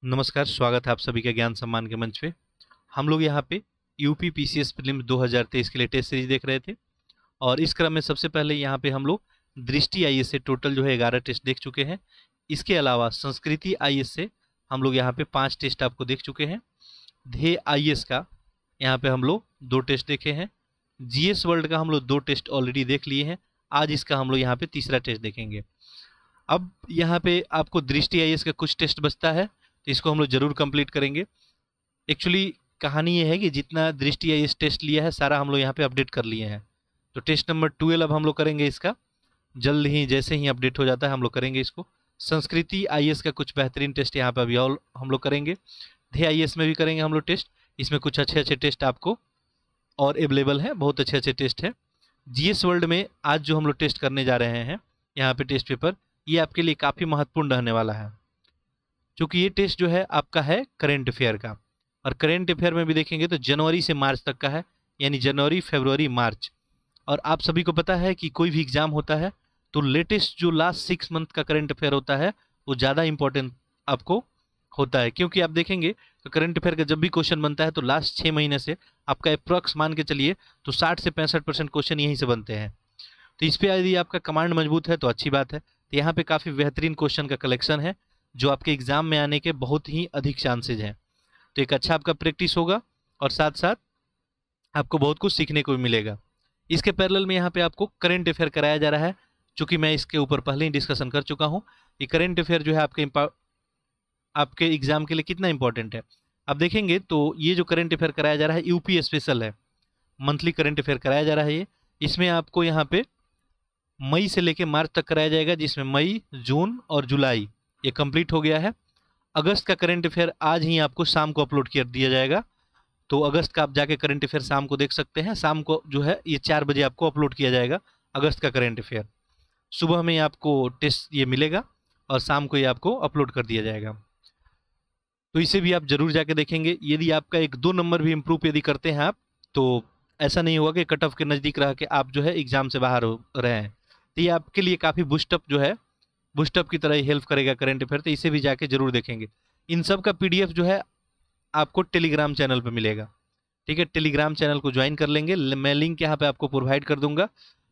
नमस्कार, स्वागत है आप सभी का ज्ञान सम्मान के मंच पे। हम लोग यहाँ पे यूपी पीसीएस प्रीलिम्स 2023 के लिए टेस्ट सीरीज देख रहे थे और इस क्रम में सबसे पहले यहाँ पे हम लोग दृष्टि आईएएस से टोटल जो है 11 टेस्ट देख चुके हैं। इसके अलावा संस्कृति आईएएस से हम लोग यहाँ पे 5 टेस्ट आपको देख चुके हैं। ध्येय आईएएस का यहाँ पे हम लोग 2 टेस्ट देखे हैं। जीएस वर्ल्ड का हम लोग 2 टेस्ट ऑलरेडी देख लिए हैं। आज इसका हम लोग यहाँ पे तीसरा टेस्ट देखेंगे। अब यहाँ पे आपको दृष्टि आईएएस का कुछ टेस्ट बचता है, तो इसको हम लोग जरूर कंप्लीट करेंगे। एक्चुअली कहानी ये है कि जितना दृष्टि आईएएस टेस्ट लिया है सारा हम लोग यहाँ पे अपडेट कर लिए हैं। तो टेस्ट नंबर 12 अब हम लोग करेंगे इसका, जल्द ही जैसे ही अपडेट हो जाता है हम लोग करेंगे इसको। संस्कृति आईएएस का कुछ बेहतरीन टेस्ट यहाँ पे अभी और हम लोग करेंगे। ध्येय आईएएस में भी करेंगे हम लोग टेस्ट। इसमें कुछ अच्छे अच्छे टेस्ट आपको और अवेलेबल है, बहुत अच्छे अच्छे टेस्ट है। जीएस वर्ल्ड में आज जो हम लोग टेस्ट करने जा रहे हैं यहाँ पे टेस्ट पेपर, ये आपके लिए काफ़ी महत्वपूर्ण रहने वाला है, क्योंकि ये टेस्ट जो है आपका है करेंट अफेयर का। और करेंट अफेयर में भी देखेंगे तो जनवरी से मार्च तक का है, यानी जनवरी फरवरी मार्च। और आप सभी को पता है कि कोई भी एग्जाम होता है तो लेटेस्ट जो लास्ट 6 मंथ का करंट अफेयर होता है वो ज़्यादा इंपॉर्टेंट आपको होता है। क्योंकि आप देखेंगे तो करंट अफेयर का जब भी क्वेश्चन बनता है तो लास्ट 6 महीने से आपका अप्रॉक्स मान के चलिए तो 60 से 65% क्वेश्चन यहीं से बनते हैं। तो इस पर यदि आपका कमांड मजबूत है तो अच्छी बात है। तो यहाँ पे काफ़ी बेहतरीन क्वेश्चन का कलेक्शन है जो आपके एग्जाम में आने के बहुत ही अधिक चांसेज हैं। तो एक अच्छा आपका प्रैक्टिस होगा और साथ साथ आपको बहुत कुछ सीखने को भी मिलेगा। इसके पैरेलल में यहाँ पे आपको करंट अफेयर कराया जा रहा है, चूँकि मैं इसके ऊपर पहले ही डिस्कशन कर चुका हूँ। ये करंट अफेयर जो है आपके एग्जाम के लिए कितना इंपॉर्टेंट है। आप देखेंगे तो ये जो करंट अफेयर कराया जा रहा है यूपी स्पेशल है, मंथली करंट अफेयर कराया जा रहा है। ये इसमें आपको यहाँ पे मई से लेकर मार्च तक कराया जाएगा, जिसमें मई, जून और जुलाई ये कंप्लीट हो गया है। अगस्त का करंट अफेयर आज ही आपको शाम को अपलोड कर दिया जाएगा, तो अगस्त का आप जाके करंट अफेयर शाम को देख सकते हैं। शाम को जो है ये 4 बजे आपको अपलोड किया जाएगा अगस्त का करंट अफेयर। सुबह में आपको टेस्ट ये मिलेगा और शाम को ये आपको अपलोड कर दिया जाएगा। तो इसे भी आप जरूर जाके देखेंगे। यदि आपका 1-2 नंबर भी इम्प्रूव यदि करते हैं आप, तो ऐसा नहीं होगा कि कट ऑफ के नज़दीक रह के आप जो है एग्जाम से बाहर हो रहे हैं। तो ये आपके लिए काफ़ी बूस्टअप जो है, बूस्टअप की तरह ही हेल्प करेगा करंट अफेयर। तो इसे भी जाके जरूर देखेंगे। इन सब का पीडीएफ जो है आपको टेलीग्राम चैनल पे मिलेगा, ठीक है। टेलीग्राम चैनल को ज्वाइन कर लेंगे, मैं लिंक यहाँ पे आपको प्रोवाइड कर दूंगा।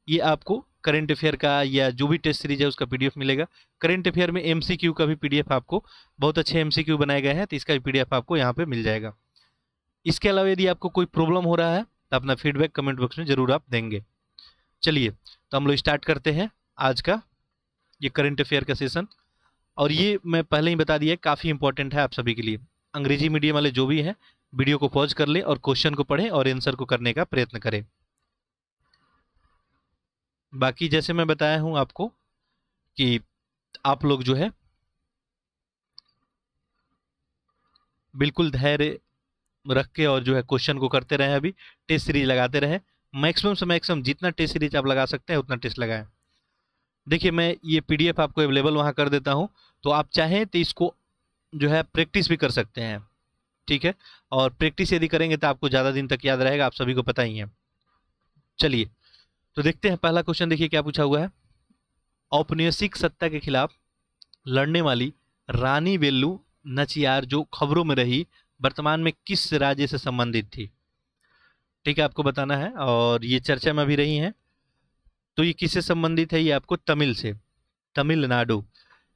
ये आपको करंट अफेयर का या जो भी टेस्ट सीरीज है उसका पीडीएफ मिलेगा। करंट अफेयर में एमसीक्यू का भी पीडीएफ आपको, बहुत अच्छे एमसीक्यू बनाए गए हैं, तो इसका भी पीडीएफ आपको यहाँ पे मिल जाएगा। इसके अलावा यदि आपको कोई प्रॉब्लम हो रहा है तो अपना फीडबैक कमेंट बॉक्स में जरूर आप देंगे। चलिए तो हम लोग स्टार्ट करते हैं आज का ये करंट अफेयर का सेशन। और ये मैं पहले ही बता दिया काफ़ी इंपॉर्टेंट है आप सभी के लिए। अंग्रेजी मीडियम वाले जो भी हैं वीडियो को पॉज कर लें और क्वेश्चन को पढ़ें और आंसर को करने का प्रयत्न करें। बाकी जैसे मैं बताया हूं आपको कि आप लोग जो है बिल्कुल धैर्य रख के और जो है क्वेश्चन को करते रहें। अभी टेस्ट सीरीज लगाते रहें, मैक्सिमम से मैक्सिमम जितना टेस्ट सीरीज आप लगा सकते हैं उतना टेस्ट लगाएं। देखिए मैं ये पीडीएफ आपको अवेलेबल वहाँ कर देता हूँ, तो आप चाहें तो इसको जो है प्रैक्टिस भी कर सकते हैं, ठीक है। और प्रैक्टिस यदि करेंगे तो आपको ज़्यादा दिन तक याद रहेगा, आप सभी को पता ही है। चलिए तो देखते हैं पहला क्वेश्चन। देखिए क्या पूछा हुआ है। औपनिवेशिक सत्ता के खिलाफ लड़ने वाली रानी वेलु नचियार जो खबरों में रही, वर्तमान में किस राज्य से संबंधित थी, ठीक है, आपको बताना है। और ये चर्चा में भी रही हैं, तो ये किससे संबंधित है, ये आपको तमिल से, तमिलनाडु।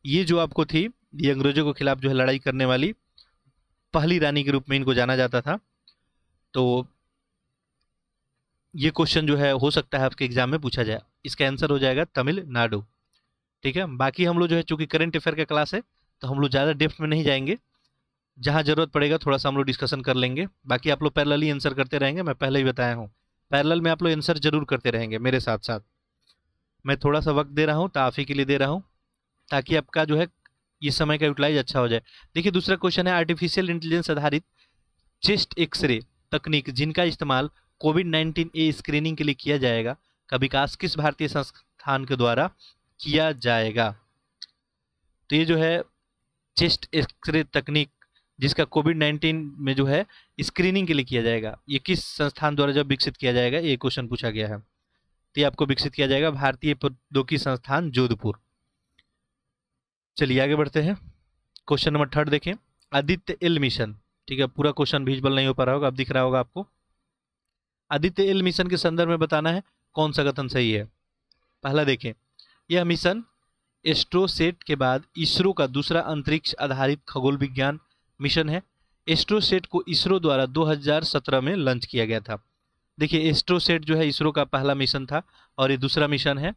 ये जो आपको थी, ये अंग्रेजों के खिलाफ जो है लड़ाई करने वाली पहली रानी के रूप में इनको जाना जाता था। तो ये क्वेश्चन जो है हो सकता है आपके एग्जाम में पूछा जाए। इसका आंसर हो जाएगा तमिलनाडु, ठीक है। बाकी हम लोग जो है चूंकि करंट अफेयर का क्लास है तो हम लोग ज़्यादा डेप्थ में नहीं जाएंगे, जहाँ जरूरत पड़ेगा थोड़ा सा हम लोग डिस्कशन कर लेंगे। बाकी आप लोग पैरेलल ही आंसर करते रहेंगे, मैं पहले ही बताया हूँ पैरेलल में आप लोग आंसर जरूर करते रहेंगे मेरे साथ साथ। मैं थोड़ा सा वक्त दे रहा हूँ तो आप ही के लिए दे रहा हूँ, ताकि आपका जो है ये समय का यूटिलाइज अच्छा हो जाए। देखिए दूसरा क्वेश्चन है, आर्टिफिशियल इंटेलिजेंस आधारित चेस्ट एक्सरे तकनीक जिनका इस्तेमाल कोविड-19 ए स्क्रीनिंग के लिए किया जाएगा का विकास किस भारतीय संस्थान के द्वारा किया जाएगा। तो ये जो है चेस्ट एक्सरे तकनीक जिसका कोविड-19 में जो है स्क्रीनिंग के लिए किया जाएगा, ये किस संस्थान द्वारा जब विकसित किया जाएगा, ये क्वेश्चन पूछा गया है। तो ये आपको विकसित किया जाएगा भारतीय प्रौद्योगिकी संस्थान जोधपुर। चलिए आगे बढ़ते हैं। क्वेश्चन नंबर 3 देखें। आदित्य एल मिशन, ठीक है, पूरा क्वेश्चन विजुअल नहीं हो पा रहा होगा, अब दिख रहा होगा आपको। आदित्य एल मिशन के संदर्भ में बताना है कौन सा कथन सही है। पहला देखें, यह मिशन एस्ट्रोसेट के बाद इसरो का दूसरा अंतरिक्ष आधारित खगोल विज्ञान मिशन है। एस्ट्रोसेट को इसरो द्वारा 2017 में लॉन्च किया गया था। देखिए, एस्ट्रोसेट जो है इसरो का पहला मिशन था और ये दूसरा मिशन है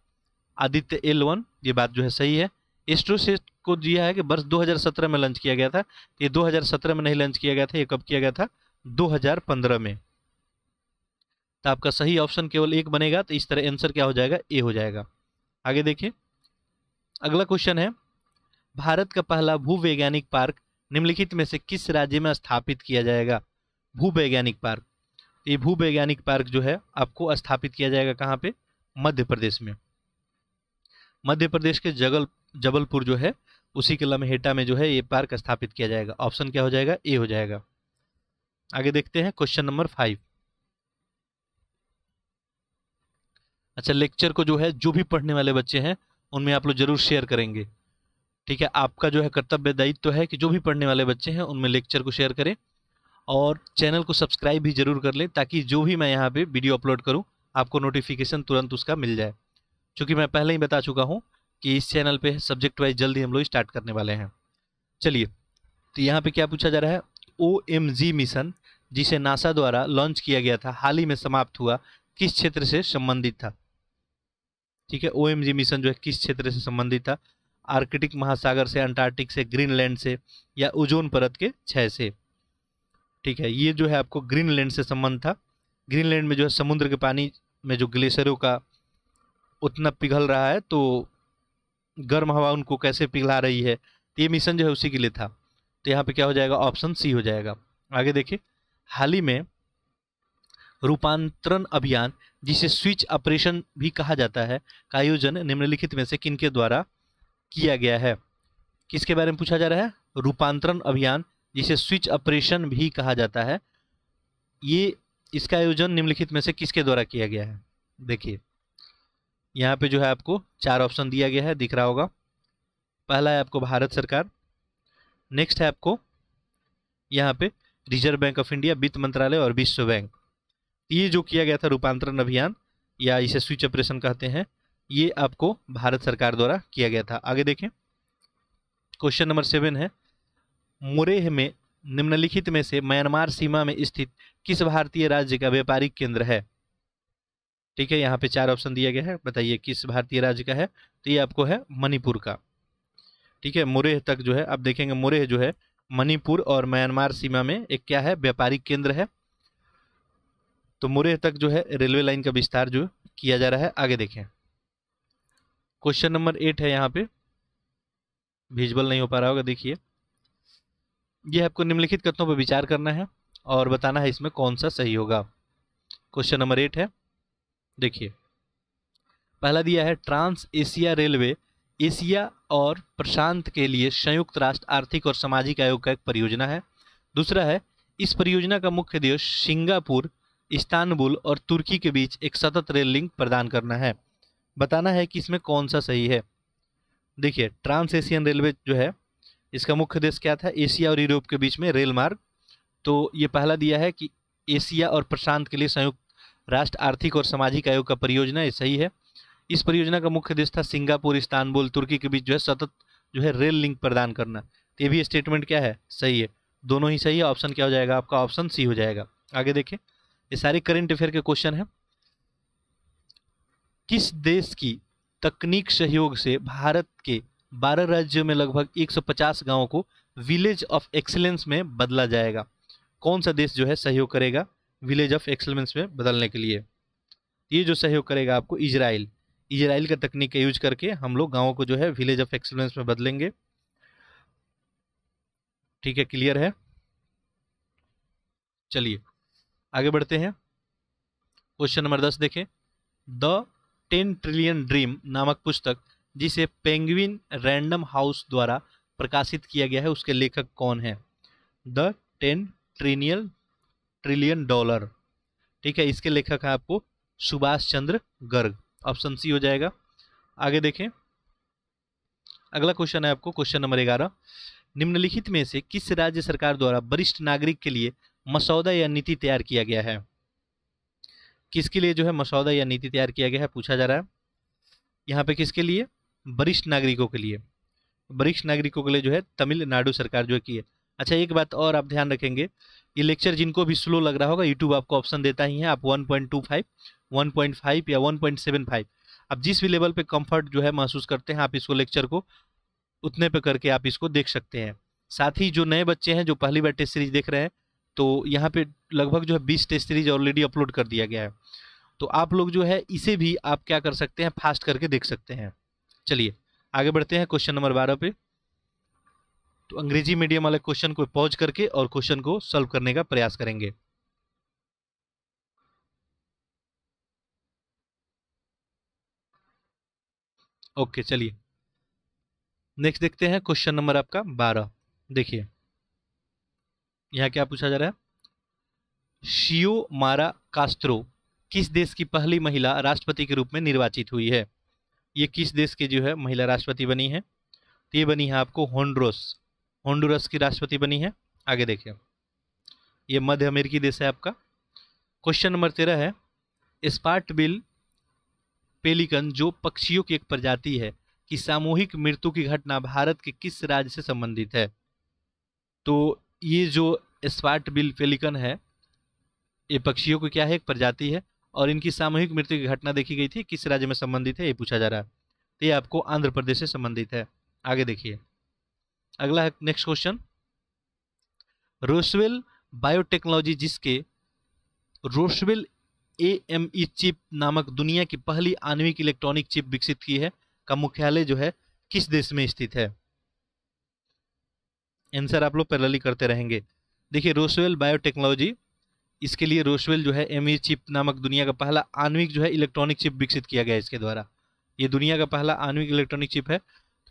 आदित्य L1, ये बात जो है सही है। एस्ट्रोसेट को दिया है कि वर्ष 2017 में लॉन्च किया गया था, ये 2017 में नहीं लॉन्च किया गया था, ये कब किया गया था, 2015 में। तो आपका सही ऑप्शन केवल एक बनेगा, तो इस तरह आंसर क्या हो जाएगा, ए हो जाएगा। आगे देखिए, अगला क्वेश्चन है, भारत का पहला भूवैज्ञानिक पार्क निम्नलिखित में से किस राज्य में स्थापित किया जाएगा। भूवैज्ञानिक पार्क, ये भूवैज्ञानिक पार्क जो है आपको स्थापित किया जाएगा कहाँ पे, मध्य प्रदेश में। मध्य प्रदेश के जबलपुर जो है उसी के लम्हेटा में जो है ये पार्क स्थापित किया जाएगा। ऑप्शन क्या हो जाएगा, ए हो जाएगा। आगे देखते हैं क्वेश्चन नंबर 5। अच्छा, लेक्चर को जो है जो भी पढ़ने वाले बच्चे हैं उनमें आप लोग जरूर शेयर करेंगे, ठीक है। आपका जो है कर्तव्य दायित्व है कि जो भी पढ़ने वाले बच्चे हैं उनमें लेक्चर को शेयर करें और चैनल को सब्सक्राइब भी जरूर कर लें, ताकि जो भी मैं यहाँ पे वीडियो अपलोड करूँ आपको नोटिफिकेशन तुरंत उसका मिल जाए। क्योंकि मैं पहले ही बता चुका हूँ कि इस चैनल पे सब्जेक्ट वाइज जल्दी हम लोग स्टार्ट करने वाले हैं। चलिए, तो यहाँ पे क्या पूछा जा रहा है, OMG मिशन जिसे नासा द्वारा लॉन्च किया गया था हाल ही में समाप्त हुआ, किस क्षेत्र से संबंधित था। ठीक है, OMG मिशन जो है किस क्षेत्र से संबंधित था, आर्कटिक महासागर से, अंटार्कटिक से, ग्रीनलैंड से, या ओजोन परत के क्षय से। ठीक है, ये जो है आपको ग्रीनलैंड से संबंध था। ग्रीनलैंड में जो है समुद्र के पानी में जो ग्लेशियरों का उतना पिघल रहा है, तो गर्म हवा उनको कैसे पिघला रही है, तो ये मिशन जो है उसी के लिए था। तो यहाँ पे क्या हो जाएगा, ऑप्शन सी हो जाएगा। आगे देखिए, हाल ही में रूपांतरण अभियान जिसे स्विच ऑपरेशन भी कहा जाता है का आयोजन निम्नलिखित में से किनके द्वारा किया गया है। किसके बारे में पूछा जा रहा है, रूपांतरण अभियान जिसे स्विच ऑपरेशन भी कहा जाता है, ये इसका आयोजन निम्नलिखित में से किसके द्वारा किया गया है। देखिए, यहाँ पे जो है आपको 4 ऑप्शन दिया गया है, दिख रहा होगा। पहला है आपको भारत सरकार, नेक्स्ट है आपको यहाँ पे रिजर्व बैंक ऑफ इंडिया, वित्त मंत्रालय और विश्व बैंक। ये जो किया गया था रूपांतरण अभियान, या इसे स्विच ऑपरेशन कहते हैं, ये आपको भारत सरकार द्वारा किया गया था। आगे देखें, क्वेश्चन नंबर 7 है, मोरेह में निम्नलिखित में से म्यांमार सीमा में स्थित किस भारतीय राज्य का व्यापारिक केंद्र है। ठीक है, यहाँ पे 4 ऑप्शन दिया गया है, बताइए किस भारतीय राज्य का है। तो ये आपको है मणिपुर का। ठीक है, मोरेह तक जो है आप देखेंगे, मोरेह जो है मणिपुर और म्यांमार सीमा में एक क्या है, व्यापारिक केंद्र है। तो मोरेह तक जो है रेलवे लाइन का विस्तार जो किया जा रहा है। आगे देखें, क्वेश्चन नंबर 8 है, यहाँ पे विजुअल नहीं हो पा रहा होगा, देखिए। यह आपको निम्नलिखित कथनों पर विचार करना है और बताना है इसमें कौन सा सही होगा। क्वेश्चन नंबर 8 है, देखिए, पहला दिया है, ट्रांस एशिया रेलवे एशिया और प्रशांत के लिए संयुक्त राष्ट्र आर्थिक और सामाजिक आयोग का एक परियोजना है। दूसरा है, इस परियोजना का मुख्य उद्देश्य सिंगापुर, इस्तांबुल और तुर्की के बीच एक सतत रेल लिंक प्रदान करना है। बताना है कि इसमें कौन सा सही है। देखिए, ट्रांस एशियन रेलवे जो है इसका मुख्य उद्देश्य क्या था, एशिया और यूरोप के बीच में रेल मार्ग। तो ये पहला दिया है कि एशिया और प्रशांत के लिए संयुक्त राष्ट्र आर्थिक और सामाजिक आयोग का परियोजना, ये सही है। इस परियोजना का मुख्य उद्देश्य था सिंगापुर, इस्तांबुल, तुर्की के बीच जो है सतत जो है रेल लिंक प्रदान करना। तो ये भी स्टेटमेंट क्या है, सही है, दोनों ही सही है। ऑप्शन क्या हो जाएगा आपका, ऑप्शन सी हो जाएगा। आगे देखें, ये सारे करंट अफेयर के क्वेश्चन है। किस देश की तकनीक सहयोग से भारत के 12 राज्यों में लगभग 150 गांवों को विलेज ऑफ एक्सीलेंस में बदला जाएगा। कौन सा देश जो है सहयोग करेगा विलेज ऑफ एक्सीलेंस में बदलने के लिए। ये जो सहयोग करेगा आपको इजराइल, इजराइल का तकनीक का यूज करके हम लोग गांवों को जो है विलेज ऑफ एक्सीलेंस में बदलेंगे। ठीक है, क्लियर है। चलिए आगे बढ़ते हैं, क्वेश्चन नंबर 10 देखें। द 10 ट्रिलियन ड्रीम नामक पुस्तक जिसे पेंगुइन रैंडम हाउस द्वारा प्रकाशित किया गया है, उसके लेखक कौन है। द 10 ट्रिलियन डॉलर, ठीक है, इसके लेखक है आपको सुभाष चंद्र गर्ग। ऑप्शन सी हो जाएगा। आगे देखें, अगला क्वेश्चन है आपको क्वेश्चन नंबर 11। निम्नलिखित में से किस राज्य सरकार द्वारा वरिष्ठ नागरिक के लिए मसौदा या नीति तैयार किया गया है? किसके लिए जो है मसौदा या नीति तैयार किया गया है पूछा जा रहा है। यहाँ पे किसके लिए? वरिष्ठ नागरिकों के लिए। वरिष्ठ नागरिकों के लिए जो है तमिलनाडु सरकार जो है की है। अच्छा, एक बात और आप ध्यान रखेंगे, ये लेक्चर जिनको भी स्लो लग रहा होगा, यूट्यूब आपको ऑप्शन देता ही है, आप 1.25, 1.5 या 1.75, आप जिस भी लेवल पे कंफर्ट जो है महसूस करते हैं, आप इसको लेक्चर को उतने पे करके आप इसको देख सकते हैं। साथ ही जो नए बच्चे हैं जो पहली बार टेस्ट सीरीज देख रहे हैं, तो यहाँ पे लगभग जो है 20 टेस्ट सीरीज ऑलरेडी अपलोड कर दिया गया है, तो आप लोग जो है इसे भी आप क्या कर सकते हैं, फास्ट करके देख सकते हैं। चलिए आगे बढ़ते हैं क्वेश्चन नंबर 12 पे। तो अंग्रेजी मीडियम वाले क्वेश्चन को पॉज करके और क्वेश्चन को सॉल्व करने का प्रयास करेंगे। ओके, चलिए नेक्स्ट देखते हैं क्वेश्चन नंबर आपका 12। देखिए यहाँ क्या पूछा जा रहा है, शियोमारा कास्त्रो किस देश की पहली महिला राष्ट्रपति के रूप में निर्वाचित हुई है? ये किस देश की जो है महिला राष्ट्रपति बनी है? तो ये बनी है आपको होंडुरस की राष्ट्रपति बनी है। आगे देखिए, ये मध्य अमेरिकी देश है आपका। क्वेश्चन नंबर 13 है, स्पार्टबिल पेलिकन जो पक्षियों की एक प्रजाति है कि सामूहिक मृत्यु की घटना भारत के किस राज्य से संबंधित है? तो ये जो स्पार्टबिल पेलिकन है, ये पक्षियों की क्या है, एक प्रजाति है, और इनकी सामूहिक मृत्यु की घटना देखी गई थी, किस राज्य में संबंधित है ये पूछा जा रहा है। तो ये आपको आंध्र प्रदेश से संबंधित है। आगे देखिए अगला है नेक्स्ट क्वेश्चन, रोस्वेल बायोटेक्नोलॉजी जिसके रोस्वेल AME चिप नामक दुनिया की पहली आणविक इलेक्ट्रॉनिक चिप विकसित की है का मुख्यालय जो है किस देश में स्थित है? आंसर आप लोग पैरेलली करते रहेंगे। देखिए रोस्वेल बायोटेक्नोलॉजी, इसके लिए रोस्वेल जो है AME चिप नामक दुनिया का पहला आणविक जो है इलेक्ट्रॉनिक चिप विकसित किया गया है इसके द्वारा। ये दुनिया का पहला आणविक इलेक्ट्रॉनिक चिप है।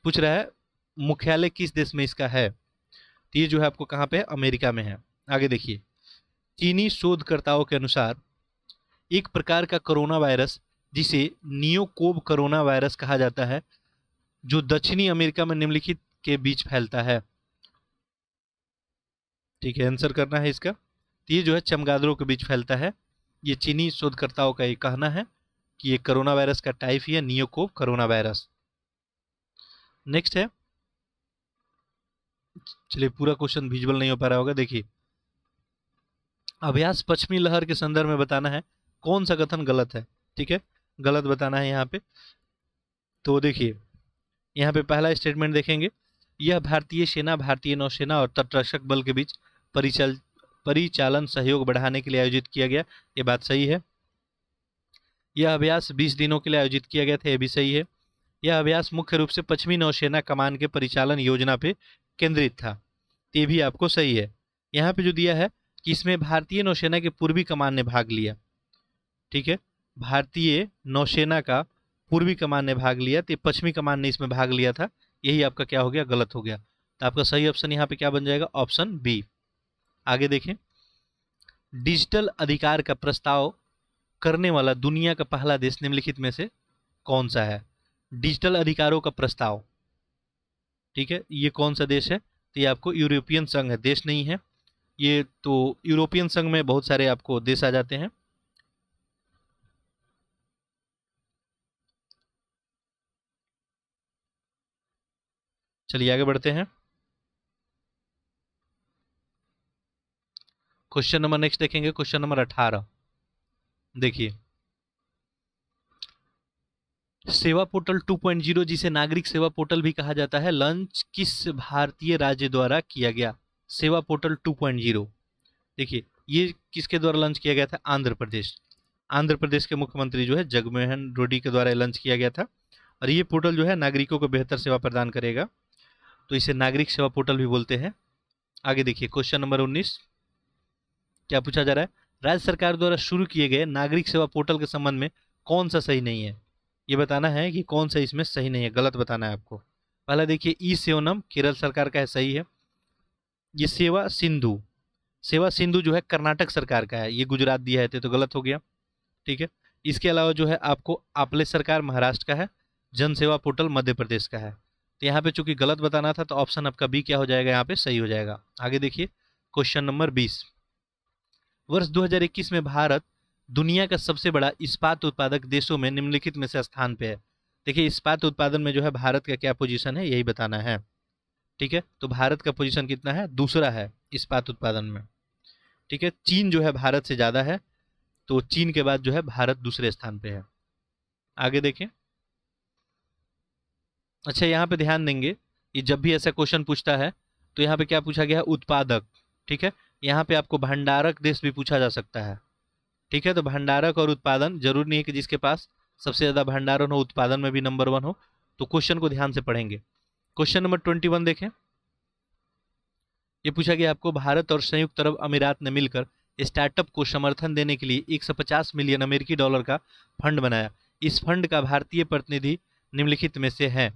पूछ रहा है मुख्यालय किस देश में इसका है, तो ये जो है आपको कहाँ पे है, अमेरिका में है। आगे देखिए, चीनी शोधकर्ताओं के अनुसार एक प्रकार का कोरोना वायरस जिसे नियोकोव कोरोना वायरस कहा जाता है जो दक्षिणी अमेरिका में निम्नलिखित के बीच फैलता है। ठीक है, आंसर करना है इसका। तो ये जो है चमगादड़ों के बीच फैलता है। ये चीनी शोधकर्ताओं का ये कहना है कि ये कोरोना वायरस का टाइप ही है नियोकोव कोरोना वायरस। नेक्स्ट है, चलिए पूरा क्वेश्चन विजुअल नहीं हो पा रहा होगा, देखिए अभ्यास पश्चिमी लहर के संदर्भ में बताना है कौन सा कथन गलत है। ठीक है, गलत बताना है यहाँ पे। तो देखिए यहाँ पे पहला स्टेटमेंट देखेंगे, यह भारतीय सेना, भारतीय नौसेना और तटरक्षक बल के बीच परिचालन सहयोग बढ़ाने के लिए आयोजित किया गया, ये बात सही है। यह अभ्यास 20 दिनों के लिए आयोजित किया गया था, ये भी सही है। यह अभ्यास मुख्य रूप से पश्चिमी नौसेना कमान के परिचालन योजना पे केंद्रित था, ये भी आपको सही है। यहाँ पे जो दिया है कि इसमें भारतीय नौसेना के पूर्वी कमान ने भाग लिया। ठीक है, भारतीय नौसेना का पूर्वी कमान ने भाग लिया, तो पश्चिमी कमान ने इसमें भाग लिया था, यही आपका क्या हो गया, गलत हो गया। तो आपका सही ऑप्शन यहाँ पे क्या बन जाएगा, ऑप्शन बी। आगे देखें, डिजिटल अधिकार का प्रस्ताव करने वाला दुनिया का पहला देश निम्नलिखित में से कौन सा है? डिजिटल अधिकारों का प्रस्ताव, ठीक है, ये कौन सा देश है? तो ये आपको यूरोपियन संघ है, देश नहीं है ये। तो यूरोपियन संघ में बहुत सारे आपको देश आ जाते हैं। चलिए आगे बढ़ते हैं, क्वेश्चन नंबर नेक्स्ट देखेंगे, क्वेश्चन नंबर 18। देखिए सेवा पोर्टल 2.0 जिसे नागरिक सेवा पोर्टल भी कहा जाता है, लॉन्च किस भारतीय राज्य द्वारा किया गया? सेवा पोर्टल 2.0, देखिए ये किसके द्वारा लॉन्च किया गया था? आंध्र प्रदेश। आंध्र प्रदेश के मुख्यमंत्री जो है जगनमोहन रेड्डी के द्वारा लॉन्च किया गया था। और ये पोर्टल जो है नागरिकों को बेहतर सेवा प्रदान करेगा, तो इसे नागरिक सेवा पोर्टल भी बोलते हैं। आगे देखिए क्वेश्चन नंबर 19, क्या पूछा जा रहा है, राज्य सरकार द्वारा शुरू किए गए नागरिक सेवा पोर्टल के संबंध में कौन सा सही नहीं है? ये बताना है कि कौन सा इसमें सही नहीं है, गलत बताना है आपको। पहला देखिए ई सेवनम केरल सरकार का है, सही है। ये सेवा सिंधु जो है कर्नाटक सरकार का है, ये गुजरात दिया है तो गलत हो गया। ठीक है, इसके अलावा जो है आपको आपले सरकार महाराष्ट्र का है, जन सेवा पोर्टल मध्य प्रदेश का है, तो यहाँ पे चूंकि गलत बताना था तो ऑप्शन आपका बी क्या हो जाएगा, यहाँ पे सही हो जाएगा। आगे देखिए क्वेश्चन नंबर 20। वर्ष 2021 में भारत दुनिया का सबसे बड़ा इस्पात उत्पादक देशों में निम्नलिखित में से स्थान पे है। देखिए इस्पात उत्पादन में जो है भारत का क्या पोजीशन है, यही बताना है। ठीक है, तो भारत का पोजीशन कितना है, दूसरा है इस्पात उत्पादन में। ठीक है, चीन जो है भारत से ज्यादा है, तो चीन के बाद जो है भारत दूसरे स्थान पे है। आगे देखें। अच्छा, यहाँ पे ध्यान देंगे, ये जब भी ऐसा क्वेश्चन पूछता है तो यहाँ पे क्या पूछा गया है, उत्पादक। ठीक है, यहाँ पे आपको भंडारक देश भी पूछा जा सकता है। ठीक है, तो भंडारक और उत्पादन, जरूर नहीं है कि जिसके पास सबसे ज्यादा भंडारण हो उत्पादन में भी नंबर 1 हो। तो क्वेश्चन को ध्यान से पढ़ेंगे। क्वेश्चन नंबर 21 देखें। ये पूछा गया आपको, भारत और संयुक्त अरब अमीरात ने मिलकर स्टार्टअप को समर्थन देने के लिए 150 मिलियन अमेरिकी डॉलर का फंड बनाया। इस फंड का भारतीय प्रतिनिधि निम्नलिखित में से है।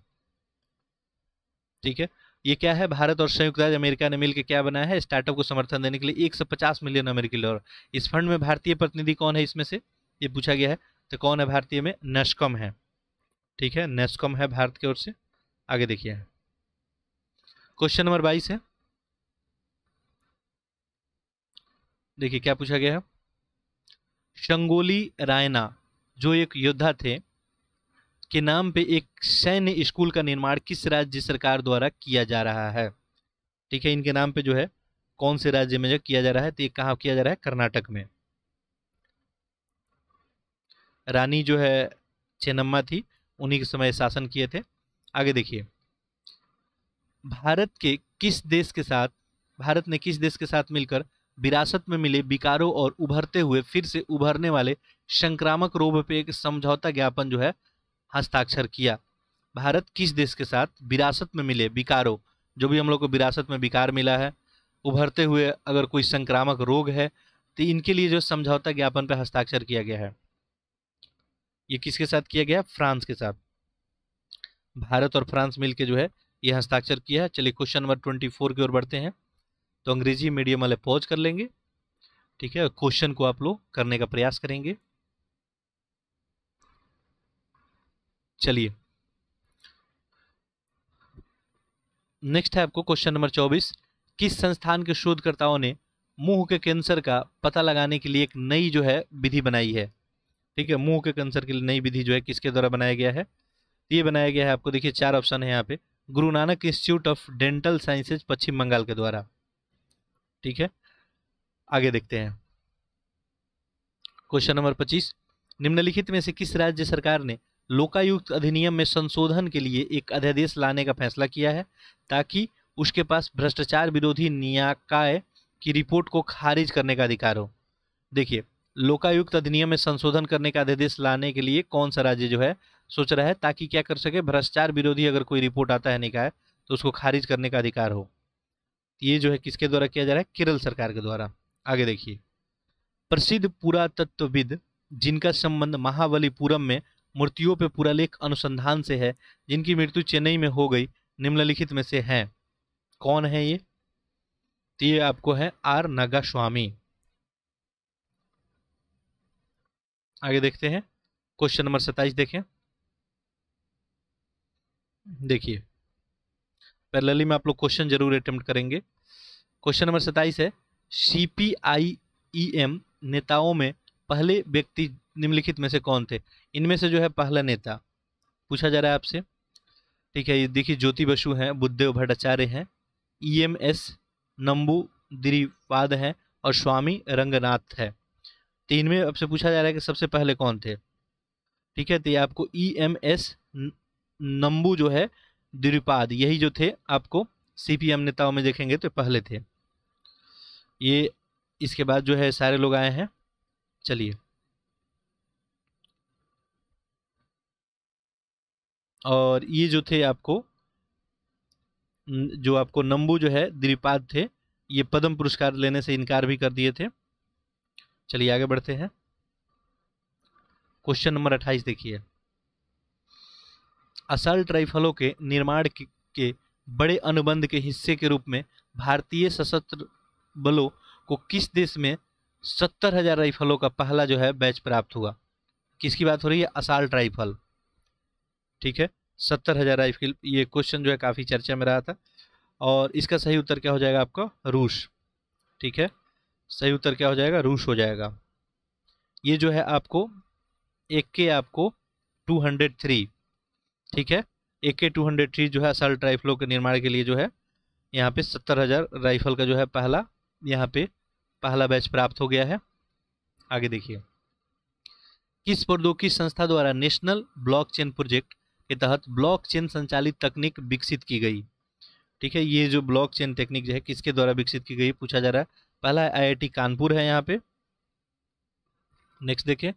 ठीक है, ये क्या है, भारत और संयुक्त राज्य अमेरिका ने मिलकर क्या बनाया है, स्टार्टअप को समर्थन देने के लिए 150 मिलियन अमेरिकी डॉलर। इस फंड में भारतीय प्रतिनिधि कौन है, इसमें से ये पूछा गया है। तो कौन है भारतीय में, नेस्कॉम है। ठीक है, नेस्कॉम है भारत की ओर से। आगे देखिए क्वेश्चन नंबर 22 है। देखिए क्या पूछा गया है, संगोली रायना जो एक योद्धा थे के नाम पे एक सैन्य स्कूल का निर्माण किस राज्य सरकार द्वारा किया जा रहा है। ठीक है, इनके नाम पे जो है कौन से राज्य में जो किया जा रहा है, तो ये कहाँ किया जा रहा है, कर्नाटक में। रानी जो है चेन्नम्मा थी, उन्हीं के समय शासन किए थे। आगे देखिए, भारत ने किस देश के साथ मिलकर विरासत में मिले विकारों और उभरते हुए फिर से उभरने वाले संक्रामक रोग पे एक समझौता ज्ञापन जो है हस्ताक्षर किया। भारत किस देश के साथ विरासत में मिले विकारों, जो भी हम लोग को विरासत में विकार मिला है, उभरते हुए अगर कोई संक्रामक रोग है, तो इनके लिए जो समझौता ज्ञापन पे हस्ताक्षर किया गया है, ये किसके साथ किया गया, फ्रांस के साथ। भारत और फ्रांस मिलके जो है ये हस्ताक्षर किया है। चलिए क्वेश्चन नंबर 24 की ओर बढ़ते हैं। तो अंग्रेजी मीडियम वाले पॉज कर लेंगे। ठीक है, क्वेश्चन को आप लोग करने का प्रयास करेंगे। चलिए नेक्स्ट है आपको क्वेश्चन नंबर 24। किस संस्थान के शोधकर्ताओं ने मुंह के कैंसर का पता लगाने के लिए एक नई जो है विधि बनाई है। ठीक है, मुंह के कैंसर के लिए नई विधि जो है किसके द्वारा बनाया गया है, ये बनाया गया है आपको, देखिए 4 ऑप्शन है यहाँ पे, Guru Nanak institute of dental sciences Paschim Bangal के द्वारा। ठीक है, आगे देखते हैं क्वेश्चन नंबर 25। निम्नलिखित में से किस राज्य सरकार ने लोकायुक्त अधिनियम में संशोधन के लिए एक अध्यादेश लाने का फैसला किया है ताकि उसके पास भ्रष्टाचार विरोधी निकाय की रिपोर्ट को खारिज करने का अधिकार हो। देखिए, लोकायुक्त अधिनियम में संशोधन करने का अध्यादेश लाने के लिए कौन सा राज्य जो है सोच रहा है, ताकि क्या कर सके, भ्रष्टाचार विरोधी अगर कोई रिपोर्ट आता है निकाय तो उसको खारिज करने का अधिकार हो। ये जो है किसके द्वारा किया जा रहा है, केरल सरकार के द्वारा। आगे देखिए, प्रसिद्ध पुरातत्वविद जिनका संबंध महाबलीपुरम में मूर्तियों पे पुरालेख अनुसंधान से है, जिनकी मृत्यु चेन्नई में हो गई, निम्नलिखित में से हैं, कौन है ये, तो ये आपको है आर नागास्वामी। आगे देखते हैं क्वेश्चन नंबर 27 देखें। देखिए पैरेलली में आप लोग क्वेश्चन जरूर अटेम्प्ट करेंगे। क्वेश्चन नंबर 27 है, CPIEM नेताओं में पहले व्यक्ति निम्नलिखित में से कौन थे। इनमें से जो है पहला नेता पूछा जा रहा है आपसे। ठीक है, ये देखिए ज्योति बसु हैं, बुद्धदेव भट्टाचार्य हैं, EMS नंबूदिरीपाद हैं और स्वामी रंगनाथ है। तो इनमें आपसे पूछा जा रहा है कि सबसे पहले कौन थे। ठीक है, तो ये आपको EMS नंबू जो है द्विपाद, यही जो थे आपको CPM नेताओं में देखेंगे तो पहले थे ये। इसके बाद जो है सारे लोग आए हैं। चलिए और ये जो थे आपको, जो आपको नंबू जो है द्विपाद थे, ये पद्म पुरस्कार लेने से इनकार भी कर दिए थे। चलिए आगे बढ़ते हैं। क्वेश्चन नंबर 28 देखिए, असल्ट राइफलों के निर्माण के बड़े अनुबंध के हिस्से के रूप में भारतीय सशस्त्र बलों को किस देश में 70,000 राइफलों का पहला जो है बैच प्राप्त हुआ। किसकी बात हो रही है, असल्ट राइफल। ठीक है, 70,000 राइफल। ये क्वेश्चन जो है काफ़ी चर्चा में रहा था, और इसका सही उत्तर क्या हो जाएगा आपका? रूस। ठीक है, सही उत्तर क्या हो जाएगा? रूस हो जाएगा। ये जो है आपको AK आपको 203, ठीक है, AK 203 जो है असल्ट राइफलों के निर्माण के लिए जो है यहाँ पे 70,000 राइफल का जो है यहाँ पे पहला बैच प्राप्त हो गया है। आगे देखिए, किस प्रौद्योगिकी संस्था द्वारा नेशनल ब्लॉकचेन प्रोजेक्ट के तहत ब्लॉकचेन संचालित तकनीक विकसित की गई? ठीक है, ये जो ब्लॉकचेन टेक्निक जो है किसके द्वारा विकसित की गई पूछा जा रहा है। पहला IIT कानपुर है यहाँ पे। नेक्स्ट देखिए,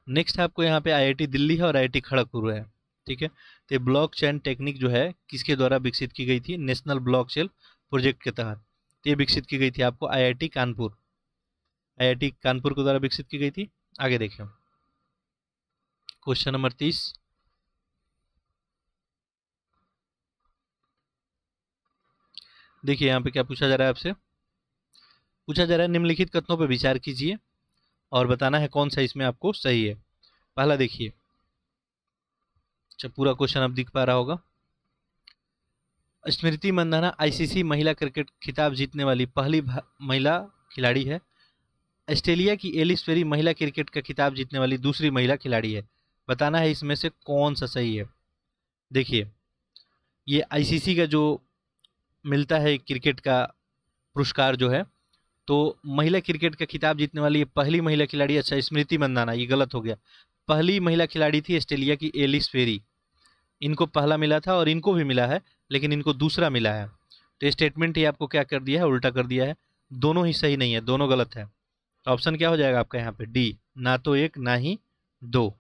नेक्स्ट आपको यहाँ पे IIT दिल्ली है और IIT खड़गपुर है। ठीक है, तो ब्लॉकचेन टेक्निक जो है किसके द्वारा विकसित की गई थी? नेशनल ब्लॉकचेन प्रोजेक्ट के तहत। ये विकसित की गई थी आपको IIT कानपुर, IIT कानपुर के द्वारा विकसित की गई थी। आगे देखिए, क्वेश्चन नंबर 30, देखिए यहाँ पे क्या पूछा जा रहा है आपसे। पूछा जा रहा है निम्नलिखित कथनों पर विचार कीजिए और बताना है कौन सा इसमें आपको सही है। पहला देखिए, अच्छा पूरा क्वेश्चन अब दिख पा रहा होगा। स्मृति मंदाना ICC महिला क्रिकेट खिताब जीतने वाली पहली महिला खिलाड़ी है। ऑस्ट्रेलिया की एलिस पेरी महिला क्रिकेट का खिताब जीतने वाली दूसरी महिला खिलाड़ी है। बताना है इसमें से कौन सा सही है। देखिए, ये ICC का जो मिलता है क्रिकेट का पुरस्कार जो है, तो महिला क्रिकेट का खिताब जीतने वाली ये पहली महिला खिलाड़ी, अच्छा स्मृति मंदाना, ये गलत हो गया। पहली महिला खिलाड़ी थी ऑस्ट्रेलिया की एलिस पेरी, इनको पहला मिला था और इनको भी मिला है, लेकिन इनको दूसरा मिला है। तो स्टेटमेंट ही आपको क्या कर दिया है? उल्टा कर दिया है। दोनों ही सही नहीं है, दोनों गलत है। तो ऑप्शन क्या हो जाएगा आपका यहाँ पे? डी, ना तो एक ना ही दो।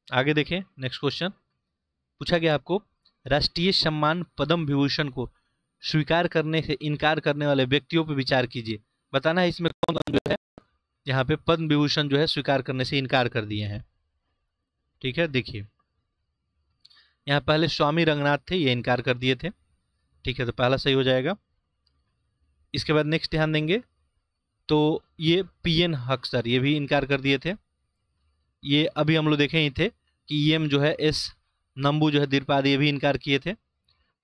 आगे देखें, नेक्स्ट क्वेश्चन पूछा गया आपको, राष्ट्रीय सम्मान पद्म विभूषण को स्वीकार करने से इनकार करने वाले व्यक्तियों पर विचार कीजिए। बताना है इसमें कौन कौन जो है यहाँ पे पद्म विभूषण जो है स्वीकार करने से इनकार कर दिए हैं। ठीक है, देखिए यहाँ पहले स्वामी रंगनाथ थे, ये इनकार कर दिए थे। ठीक है, तो पहला सही हो जाएगा। इसके बाद नेक्स्ट ध्यान देंगे तो ये PN हक्सर, ये भी इनकार कर दिए थे। ये अभी हम लोग देखे ही थे कि EM जो है S नंबू जो है द्विपाद, ये भी इनकार किए थे।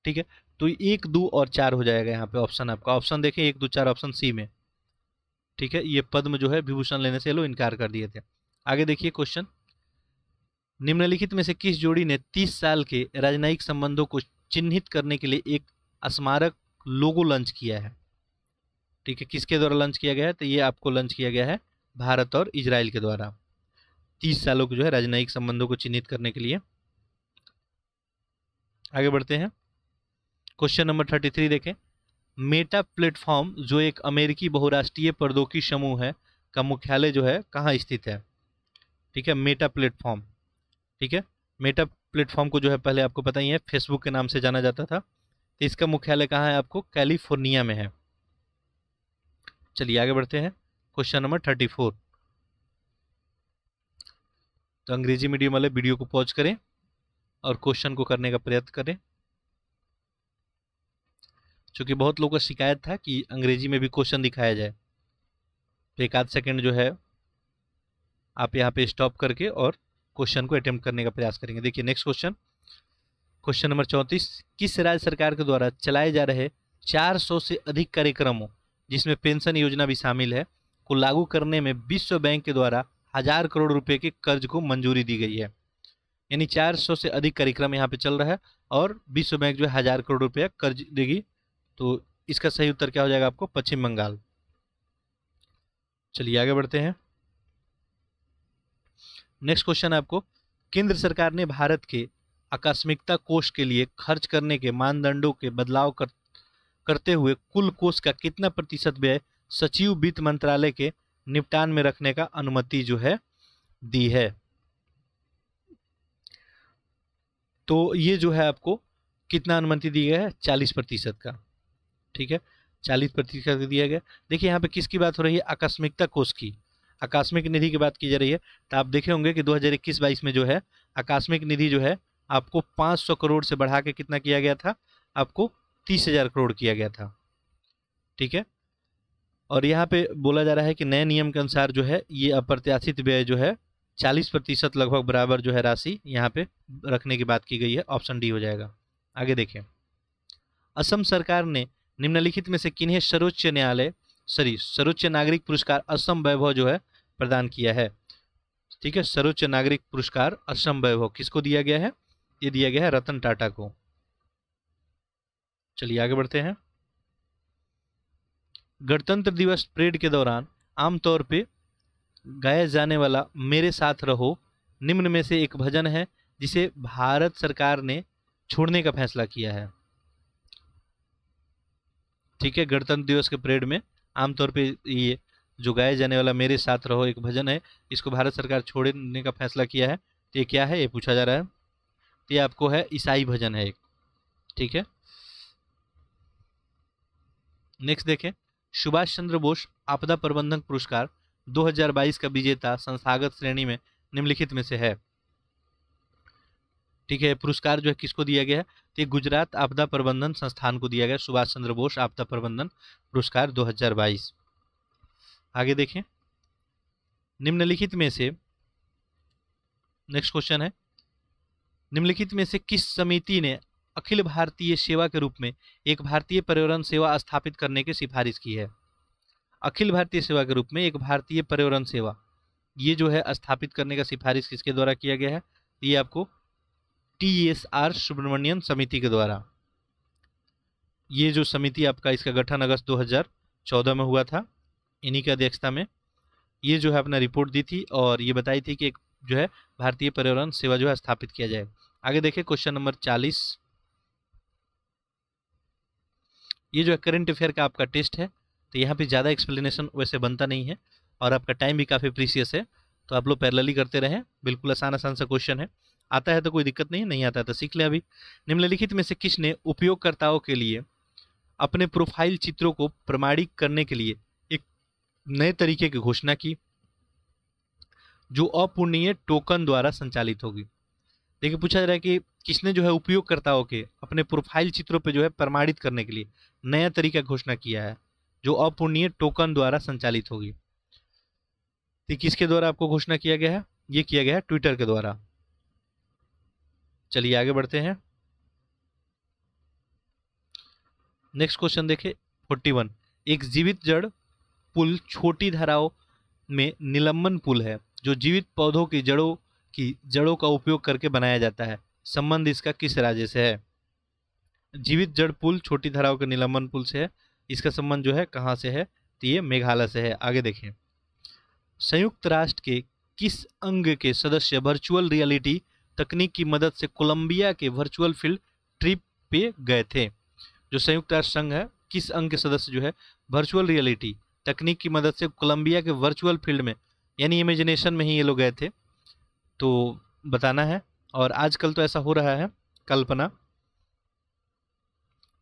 ठीक है, तो 1, 2 और 4 हो जाएगा यहाँ पे ऑप्शन आपका। ऑप्शन देखें 1, 2, 4 ऑप्शन C में। ठीक है, ये पद्म जो है विभूषण लेने से लोग इनकार कर दिए थे। आगे देखिए क्वेश्चन, निम्नलिखित में से किस जोड़ी ने 30 साल के राजनयिक संबंधों को चिन्हित करने के लिए एक स्मारक लोगो लॉन्च किया है? ठीक है, किसके द्वारा लॉन्च किया गया है? तो ये आपको लॉन्च किया गया है भारत और इजराइल के द्वारा, 30 सालों के जो है राजनयिक संबंधों को चिन्हित करने के लिए। आगे बढ़ते हैं, क्वेश्चन नंबर 33 देखें, मेटा प्लेटफॉर्म जो एक अमेरिकी बहुराष्ट्रीय प्रौद्योगिकी समूह है का मुख्यालय जो है कहाँ स्थित है? ठीक है, मेटा प्लेटफॉर्म। ठीक है, मेटा प्लेटफॉर्म को जो है पहले आपको पता ही है फेसबुक के नाम से जाना जाता था, तो इसका मुख्यालय कहाँ है? आपको कैलिफोर्निया में है। चलिए आगे बढ़ते हैं, क्वेश्चन नंबर 34। तो अंग्रेजी मीडियम वाले वीडियो को पॉज करें और क्वेश्चन को करने का प्रयत्न करें, क्योंकि बहुत लोगों का शिकायत था कि अंग्रेजी में भी क्वेश्चन दिखाया जाए। तो एक आध सेकेंड जो है आप यहाँ पे स्टॉप करके और क्वेश्चन को अटेम्प्ट करने का प्रयास करेंगे। देखिए नेक्स्ट क्वेश्चन, क्वेश्चन नंबर 34, किस राज्य सरकार के द्वारा चलाए जा रहे 400 से अधिक कार्यक्रमों जिसमें पेंशन योजना भी शामिल है को लागू करने में विश्व बैंक के द्वारा 1000 करोड़ रुपए के कर्ज को मंजूरी दी गई है? यानी 400 से अधिक कार्यक्रम यहाँ पे चल रहा है और विश्व बैंक जो है 1000 करोड़ रुपया कर्ज देगी। तो इसका सही उत्तर क्या हो जाएगा आपको? पश्चिम बंगाल। चलिए आगे बढ़ते हैं, नेक्स्ट क्वेश्चन आपको, केंद्र सरकार ने भारत के आकस्मिकता कोष के लिए खर्च करने के मानदंडों के बदलाव करते हुए कुल कोष का कितना प्रतिशत व्यय सचिव वित्त मंत्रालय के निपटान में रखने का अनुमति जो है दी है? तो ये जो है आपको कितना अनुमति दी गया है? 40% का। ठीक है, 40% दिया गया। देखिए यहाँ पे किसकी बात हो रही है? आकस्मिकता कोष की, आकस्मिक निधि की बात की जा रही है। तो आप देखे होंगे कि 2021-22 में जो है आकस्मिक निधि जो है आपको 500 करोड़ से बढ़ा के कितना किया गया था? आपको 30,000 करोड़ किया गया था। ठीक है, और यहाँ पे बोला जा रहा है कि नए नियम के अनुसार जो है ये अप्रत्याशित व्यय जो है 40% लगभग बराबर जो है राशि यहाँ पे रखने की बात की गई है। ऑप्शन डी हो जाएगा। आगे देखें, असम सरकार ने निम्नलिखित में से किन्हें सर्वोच्च नागरिक पुरस्कार असम वैभव जो है प्रदान किया है। ठीक है, सर्वोच्च नागरिक पुरस्कार असम वैभव किसको दिया गया है? ये दिया गया है रतन टाटा को। चलिए आगे बढ़ते हैं। गणतंत्र दिवस परेड के दौरान आमतौर पे गाया जाने वाला मेरे साथ रहो निम्न में से एक भजन है जिसे भारत सरकार ने छोड़ने का फैसला किया है। ठीक है, गणतंत्र दिवस के परेड में आमतौर पे ये जो गाया जाने वाला मेरे साथ रहो एक भजन है, इसको भारत सरकार छोड़ने का फैसला किया है। तो ये क्या है, ये पूछा जा रहा है। तो ये आपको है ईसाई भजन है एक। ठीक है, नेक्स्ट देखें, सुभाष चंद्र बोस आपदा प्रबंधन पुरस्कार 2022 का विजेता संस्थागत श्रेणी में निम्नलिखित में से है। ठीक है, पुरस्कार जो है किसको दिया गया है? तो ये गुजरात आपदा प्रबंधन संस्थान को दिया गया सुभाष चंद्र बोस आपदा प्रबंधन पुरस्कार 2022। आगे देखें, निम्नलिखित में से नेक्स्ट क्वेश्चन है, निम्नलिखित में से किस समिति ने अखिल भारतीय सेवा के रूप में एक भारतीय पर्यावरण सेवा स्थापित करने की सिफारिश की है? अखिल भारतीय सेवा के रूप में एक भारतीय पर्यावरण सेवा ये जो है स्थापित करने का सिफारिश किसके द्वारा किया गया है? ये आपको TSR सुब्रमण्यन समिति के द्वारा। ये जो समिति आपका, इसका गठन अगस्त 2014 में हुआ था। इन्हीं की अध्यक्षता में ये जो है अपना रिपोर्ट दी थी और ये बताई थी कि एक जो है भारतीय पर्यावरण सेवा जो है स्थापित किया जाए। आगे देखिए क्वेश्चन नंबर 40। ये जो है करंट अफेयर का आपका टेस्ट है, तो यहाँ पे ज़्यादा एक्सप्लेनेशन वैसे बनता नहीं है और आपका टाइम भी काफ़ी प्रीसियस है, तो आप लोग पैरेलली करते रहें। बिल्कुल आसान आसान सा क्वेश्चन है, आता है तो कोई दिक्कत नहीं है, नहीं आता है तो सीख ले। अभी निम्नलिखित में से किसने उपयोगकर्ताओं के लिए अपने प्रोफाइल चित्रों को प्रमाणित करने के लिए एक नए तरीके की घोषणा की जो अपूर्णीय टोकन द्वारा संचालित होगी? देखिए, पूछा जा रहा है कि किसने जो है उपयोगकर्ताओं के अपने प्रोफाइल चित्रों पे जो है प्रमाणित करने के लिए नया तरीका घोषणा किया है जो अपूर्णीय टोकन द्वारा संचालित होगी। तो किसके द्वारा आपको घोषणा किया गया है? ये किया गया है ट्विटर के द्वारा। चलिए आगे बढ़ते हैं। नेक्स्ट क्वेश्चन देखें 41। एक जीवित जड़ पुल छोटी धाराओं में निलंबन पुल है जो जीवित पौधों की जड़ों का उपयोग करके बनाया जाता है। संबंध इसका किस राज्य से है? जीवित जड़ पुल छोटी धाराओं के निलंबन पुल से है। इसका संबंध जो है कहाँ से है? तो ये मेघालय से है। आगे देखें, संयुक्त राष्ट्र के किस अंग के सदस्य वर्चुअल रियलिटी तकनीक की मदद से कोलंबिया के वर्चुअल फील्ड ट्रिप पे गए थे? जो संयुक्त राष्ट्र संघ है, किस अंग के सदस्य जो है वर्चुअल रियलिटी तकनीक की मदद से कोलंबिया के वर्चुअल फील्ड में यानी इमेजिनेशन में ही ये लोग गए थे, तो बताना है। और आजकल तो ऐसा हो रहा है, कल्पना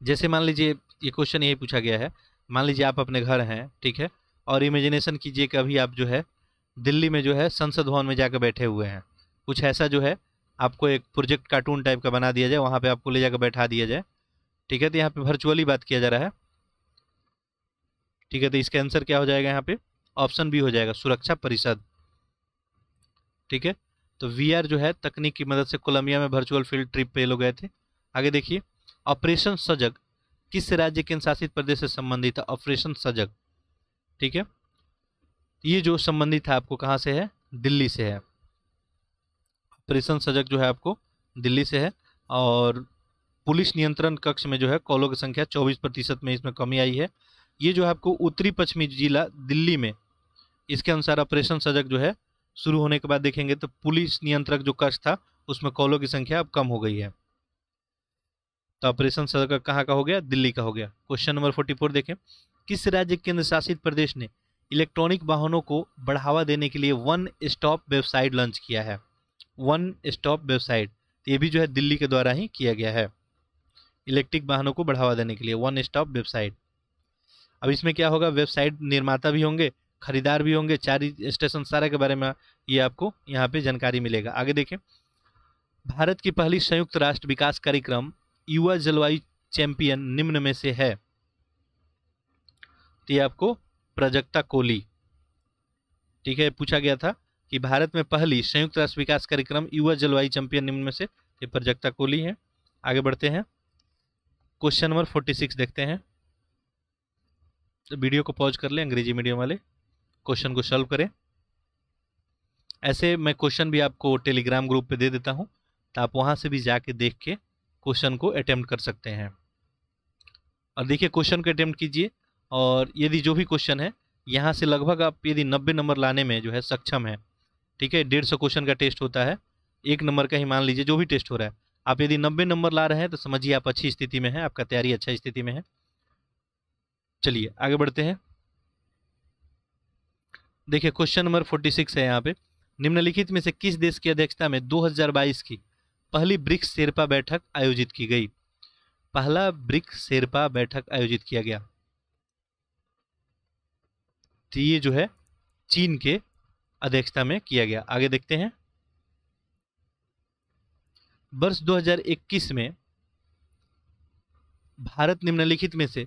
जैसे मान लीजिए ये क्वेश्चन यही पूछा गया है, मान लीजिए आप अपने घर हैं, ठीक है, और इमेजिनेशन कीजिए कि अभी आप जो है दिल्ली में जो है संसद भवन में जाकर बैठे हुए हैं। कुछ ऐसा जो है आपको एक प्रोजेक्ट कार्टून टाइप का बना दिया जाए, वहाँ पे आपको ले जाकर बैठा दिया जाए। ठीक है, तो यहाँ पे वर्चुअली बात किया जा रहा है। ठीक है, तो इसका आंसर क्या हो जाएगा? यहाँ पे ऑप्शन बी हो जाएगा, सुरक्षा परिषद। ठीक है, तो VR जो है तकनीक की मदद से कोलंबिया में वर्चुअल फील्ड ट्रिप पे लोग गए थे। आगे देखिए, ऑपरेशन सजग किस राज्य केंद्र शासित प्रदेश से संबंधित है? ऑपरेशन सजग, ठीक है, ये जो संबंधित है आपको कहाँ से है? दिल्ली से है। ऑपरेशन सजग जो है आपको दिल्ली से है। और पुलिस नियंत्रण कक्ष में जो है कॉलों की संख्या 24% में इसमें कमी आई है। ये जो है आपको उत्तरी पश्चिमी जिला दिल्ली में, इसके अनुसार ऑपरेशन सजग जो है शुरू होने के बाद देखेंगे तो पुलिस नियंत्रक जो कक्ष था उसमें कॉलों की संख्या अब कम हो गई है। तो ऑपरेशन सजग कहाँ का हो गया? दिल्ली का हो गया। क्वेश्चन नंबर 44 देखें, किस राज्य केंद्र शासित प्रदेश ने इलेक्ट्रॉनिक वाहनों को बढ़ावा देने के लिए वन स्टॉप वेबसाइट लॉन्च किया है? वन स्टॉप वेबसाइट, ये भी जो है दिल्ली के द्वारा ही किया गया है, इलेक्ट्रिक वाहनों को बढ़ावा देने के लिए वन स्टॉप वेबसाइट। अब इसमें क्या होगा? वेबसाइट निर्माता भी होंगे, खरीदार भी होंगे, चार्जिंग स्टेशन, सारे के बारे में ये आपको यहाँ पे जानकारी मिलेगा। आगे देखें, भारत की पहली संयुक्त राष्ट्र विकास कार्यक्रम युवा जलवायु चैंपियन निम्न में से है? तो ये आपको प्राजक्ता कोली। ठीक है, पूछा गया था कि भारत में पहली संयुक्त राष्ट्र विकास कार्यक्रम युवा जलवायु चैंपियन निम्न में से, ये प्राजक्ता कोली है। आगे बढ़ते हैं, क्वेश्चन नंबर 46 देखते हैं। तो वीडियो को पॉज कर लें, अंग्रेजी मीडियम वाले क्वेश्चन को सॉल्व करें। ऐसे मैं क्वेश्चन भी आपको टेलीग्राम ग्रुप पे दे देता हूं, तो आप वहां से भी जाके देख के क्वेश्चन को अटेम्प्ट कर सकते हैं। और देखिए क्वेश्चन को अटेम्प्ट कीजिए, और यदि जो भी क्वेश्चन है यहाँ से लगभग आप यदि 90 नंबर लाने में जो है सक्षम है, ठीक है, 150 क्वेश्चन का टेस्ट होता है, 1 नंबर का ही मान लीजिए जो भी टेस्ट हो रहा है, आप यदि 90 नंबर ला रहे हैं तो समझिए आप अच्छी स्थिति में हैं, आपका तैयारी अच्छा स्थिति में है। चलिए आगे बढ़ते हैं। देखिए क्वेश्चन नंबर 46 है यहाँ पे, निम्नलिखित में से किस देश की अध्यक्षता में 2022 की पहली ब्रिक्स शेरपा बैठक आयोजित की गई? पहला ब्रिक्स शेरपा बैठक आयोजित किया गया, तो ये जो है चीन के अध्यक्षता में किया गया। आगे देखते हैं, वर्ष 2021 में भारत निम्नलिखित में से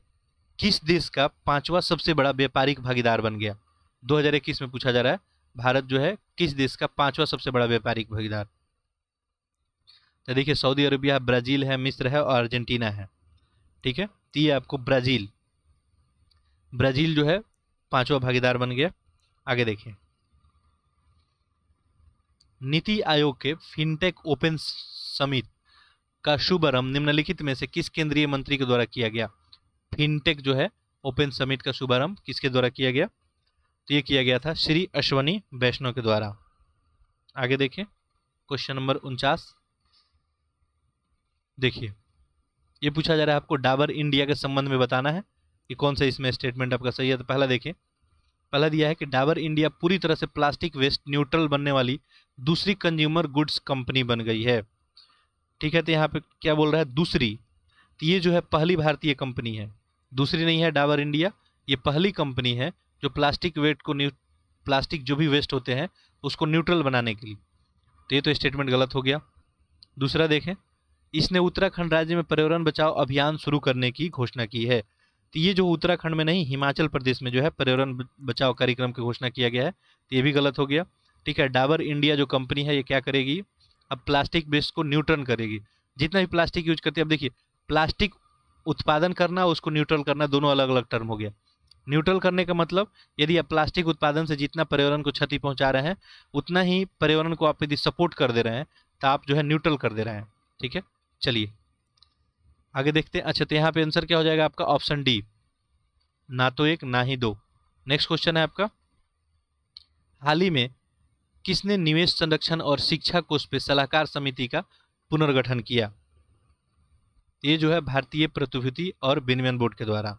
किस देश का 5वां सबसे बड़ा व्यापारिक भागीदार बन गया? 2021 में पूछा जा रहा है, भारत जो है किस देश का 5वां सबसे बड़ा व्यापारिक भागीदार? तो देखिए सऊदी अरबिया, ब्राजील है, मिस्र है और अर्जेंटीना है, ठीक है। तो ये आपको ब्राजील जो है 5वां भागीदार बन गया। आगे देखिए, NITI Aayog K fintech open summit का शुभारंभ निम्नलिखित में से किस केंद्रीय मंत्री के द्वारा किया गया? फिनटेक जो है ओपन समिट का शुभारंभ किसके द्वारा किया गया? तो ये किया गया था श्री अश्वनी वैष्णव के द्वारा। आगे देखिए क्वेश्चन नंबर 49, देखिए ये पूछा जा रहा है आपको डाबर इंडिया के संबंध में बताना है कि कौन सा इसमें स्टेटमेंट आपका सही है। तो पहला देखिए, पहला दिया है कि डाबर इंडिया पूरी तरह से प्लास्टिक वेस्ट न्यूट्रल बनने वाली दूसरी कंज्यूमर गुड्स कंपनी बन गई है, ठीक है। तो यहाँ पे क्या बोल रहा है? दूसरी, तो ये जो है पहली भारतीय कंपनी है, दूसरी नहीं है डाबर इंडिया, ये पहली कंपनी है जो प्लास्टिक वेस्ट को प्लास्टिक जो भी वेस्ट होते हैं उसको न्यूट्रल बनाने के लिए। तो ये तो स्टेटमेंट गलत हो गया। दूसरा देखें, इसने उत्तराखंड राज्य में पर्यावरण बचाओ अभियान शुरू करने की घोषणा की है। तो ये जो उत्तराखंड में नहीं, हिमाचल प्रदेश में जो है पर्यावरण बचाओ कार्यक्रम की घोषणा किया गया है, तो ये भी गलत हो गया, ठीक है। डाबर इंडिया जो कंपनी है ये क्या करेगी? अब प्लास्टिक वेस्ट को न्यूट्रल करेगी। जितना भी प्लास्टिक यूज करते हैं, अब देखिए प्लास्टिक उत्पादन करना और उसको न्यूट्रल करना दोनों अलग अलग टर्म हो गया। न्यूट्रल करने का मतलब, यदि आप प्लास्टिक उत्पादन से जितना पर्यावरण को क्षति पहुंचा रहे हैं उतना ही पर्यावरण को आप यदि सपोर्ट कर दे रहे हैं तो आप जो है न्यूट्रल कर दे रहे हैं, ठीक है। चलिए आगे देखते हैं। अच्छा, तो यहाँ पे आंसर क्या हो जाएगा आपका? ऑप्शन डी, ना तो एक ना ही दो। नेक्स्ट क्वेश्चन है आपका, हाल ही में किसने निवेश संरक्षण और शिक्षा कोष पे सलाहकार समिति का पुनर्गठन किया? ये जो है भारतीय प्रतिभूति और विनिमय बोर्ड के द्वारा।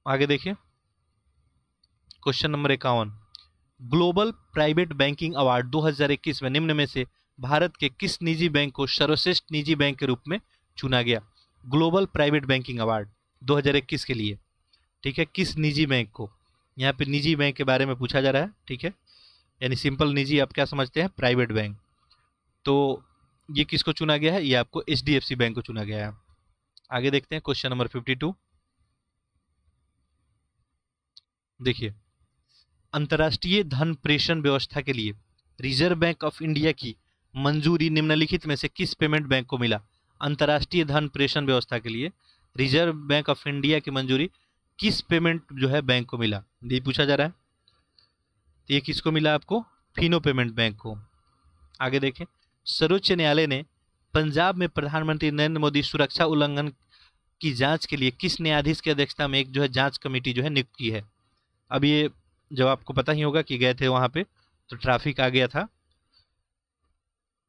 आगे देखिए question number 51, global private banking award 2021 में निम्न में से भारत के किस निजी बैंक को सर्वश्रेष्ठ निजी बैंक के रूप में चुना गया? ग्लोबल प्राइवेट बैंकिंग अवार्ड 2021 के लिए, ठीक है। किस निजी बैंक को? यहाँ पे निजी बैंक के बारे में पूछा जा रहा है, ठीक है, यानी सिंपल निजी आप क्या समझते हैं? Private bank. तो ये किसको चुना गया है? ये आपको HDFC बैंक को चुना गया है। आगे देखते हैं क्वेश्चन नंबर 52, देखिए अंतर्राष्ट्रीय धन प्रेषण व्यवस्था के लिए रिजर्व बैंक ऑफ इंडिया की मंजूरी निम्नलिखित में से किस पेमेंट बैंक को मिला? अंतर्राष्ट्रीय धन प्रेषण व्यवस्था के लिए रिजर्व बैंक ऑफ इंडिया की मंजूरी किस पेमेंट जो है बैंक को मिला? ये पूछा जा रहा है। तो ये किसको मिला आपको? फिनो पेमेंट बैंक को। आगे देखें, सर्वोच्च न्यायालय ने पंजाब में प्रधानमंत्री नरेंद्र मोदी सुरक्षा उल्लंघन की जांच के लिए किस न्यायाधीश की अध्यक्षता में एक जो है जांच कमेटी जो है नियुक्त की है? अब ये जब आपको पता ही होगा कि गए थे वहां पे तो ट्रैफिक आ गया था,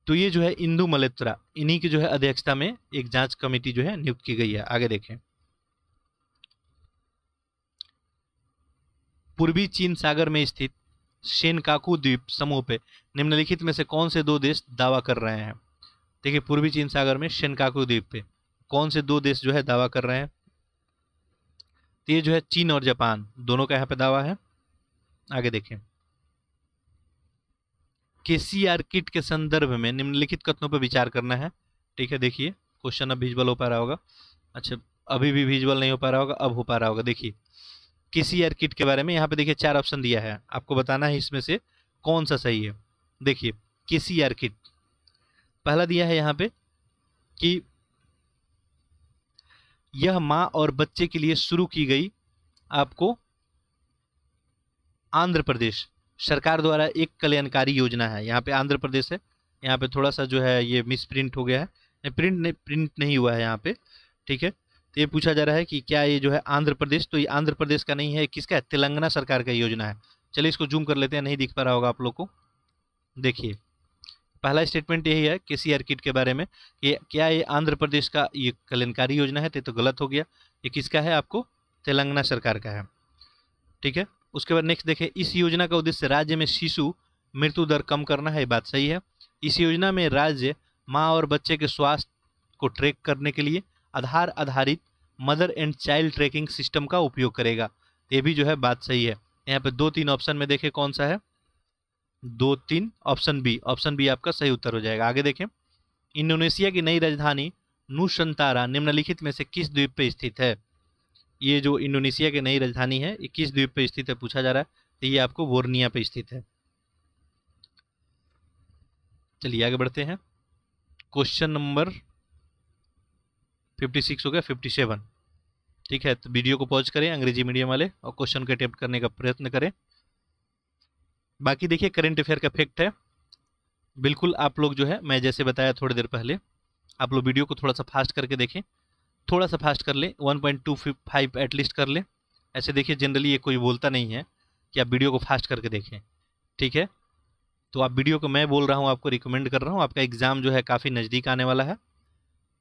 तो ये जो है इंदु मल्होत्रा, इन्हीं की जो है अध्यक्षता में एक जांच कमेटी जो है नियुक्त की गई है। आगे देखें, पूर्वी चीन सागर में स्थित शेनकाकू द्वीप समूह पे निम्नलिखित में से कौन से 2 देश दावा कर रहे हैं? देखिए पूर्वी चीन सागर में शेनकाकू द्वीप पे कौन से 2 देश जो है दावा कर रहे हैं? तो ये जो है चीन और जापान दोनों का यहाँ पे दावा है। आगे देखें, KCR किट के संदर्भ में निम्नलिखित कथनों पर विचार करना है, ठीक है। देखिए क्वेश्चन अब विजुअल हो पा रहा होगा, अच्छा अभी भी विजुअल नहीं हो पा रहा होगा, अब हो पा रहा होगा। देखिए केसीआर किट के बारे में। यहाँ पे देखिए 4 ऑप्शन दिया है, आपको बताना है इसमें से कौन सा सही है। देखिए केसीआर किट पहला दिया है यहाँ पे कि यह माँ और बच्चे के लिए शुरू की गई आपको आंध्र प्रदेश सरकार द्वारा एक कल्याणकारी योजना है। यहाँ पे आंध्र प्रदेश है, यहाँ पे थोड़ा सा जो है ये मिस प्रिंट हो गया है, प्रिंट नहीं हुआ है यहाँ पे, ठीक है। तो ये पूछा जा रहा है कि क्या ये जो है आंध्र प्रदेश, तो ये आंध्र प्रदेश का नहीं है, किसका है, तेलंगाना सरकार का योजना है। चलिए इसको जूम कर लेते हैं, नहीं दिख पा रहा होगा आप लोग को। देखिए पहला स्टेटमेंट यही है केसीआर किट के बारे में कि क्या ये आंध्र प्रदेश का ये कल्याणकारी योजना है, तो गलत हो गया। ये किसका है, आपको तेलंगाना सरकार का है, ठीक है। उसके बाद नेक्स्ट देखें, इस योजना का उद्देश्य राज्य में शिशु मृत्यु दर कम करना है, ये बात सही है। इस योजना में राज्य माँ और बच्चे के स्वास्थ्य को ट्रैक करने के लिए आधार आधारित mother and child tracking system का उपयोग करेगा, ये भी जो है बात सही है। यहाँ पे 2-3 ऑप्शन में देखें कौन सा है, 2-3 ऑप्शन बी आपका सही उत्तर हो जाएगा। आगे देखें, इंडोनेशिया की नई राजधानी नुसंतारा निम्नलिखित में से किस द्वीप पे स्थित है। ये जो इंडोनेशिया की नई राजधानी है ये किस द्वीप पे स्थित है पूछा जा रहा है, तो ये आपको बोर्निया पे स्थित है। चलिए आगे बढ़ते हैं, क्वेश्चन नंबर 56 हो गया, 57, ठीक है। तो वीडियो को पॉज करें अंग्रेजी मीडियम वाले और क्वेश्चन को अटेम्प्ट करने का प्रयत्न करें। बाकी देखिए करंट अफेयर का फैक्ट है, बिल्कुल आप लोग जो है मैं जैसे बताया थोड़ी देर पहले, आप लोग वीडियो को थोड़ा सा फास्ट करके देखें, थोड़ा सा फास्ट कर लें, 1.25 एटलीस्ट कर लें। ऐसे देखिए जनरली ये कोई बोलता नहीं है कि आप वीडियो को फास्ट करके देखें, ठीक है। तो आप वीडियो को मैं बोल रहा हूँ, आपको रिकमेंड कर रहा हूँ, आपका एग्ज़ाम जो है काफ़ी नज़दीक आने वाला है,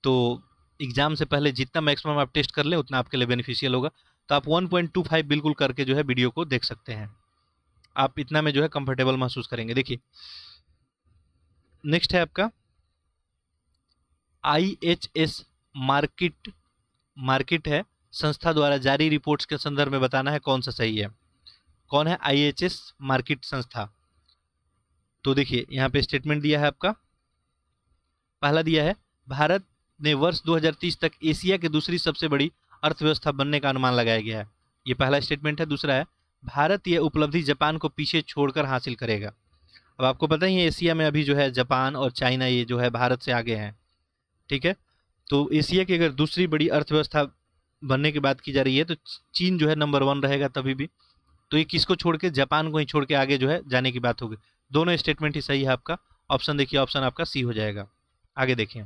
तो एग्ज़ाम से पहले जितना मैक्सिमम आप टेस्ट कर लें उतना आपके लिए बेनिफिशियल होगा। तो आप 1.25 बिल्कुल करके जो है वीडियो को देख सकते हैं, आप इतना में जो है कंफर्टेबल महसूस करेंगे। देखिए नेक्स्ट है आपका IHS मार्किट है संस्था द्वारा जारी रिपोर्ट्स के संदर्भ में बताना है कौन सा सही है। कौन है IHS मार्किट संस्था, तो देखिए यहाँ पे स्टेटमेंट दिया है आपका, पहला दिया है भारत ने वर्ष 2030 तक एशिया की दूसरी सबसे बड़ी अर्थव्यवस्था बनने का अनुमान लगाया गया है, ये पहला स्टेटमेंट है। दूसरा है भारत यह उपलब्धि जापान को पीछे छोड़कर हासिल करेगा। अब आपको पता ही है एशिया में अभी जो है जापान और चाइना ये जो है भारत से आगे हैं, ठीक है। तो एशिया की अगर दूसरी बड़ी अर्थव्यवस्था बनने की बात की जा रही है तो चीन जो है नंबर 1 रहेगा तभी भी, तो ये किसको छोड़ के, जापान को ही छोड़ के आगे जो है जाने की बात होगी। दोनों स्टेटमेंट ही सही है आपका, ऑप्शन देखिए, ऑप्शन आपका सी हो जाएगा। आगे देखिए,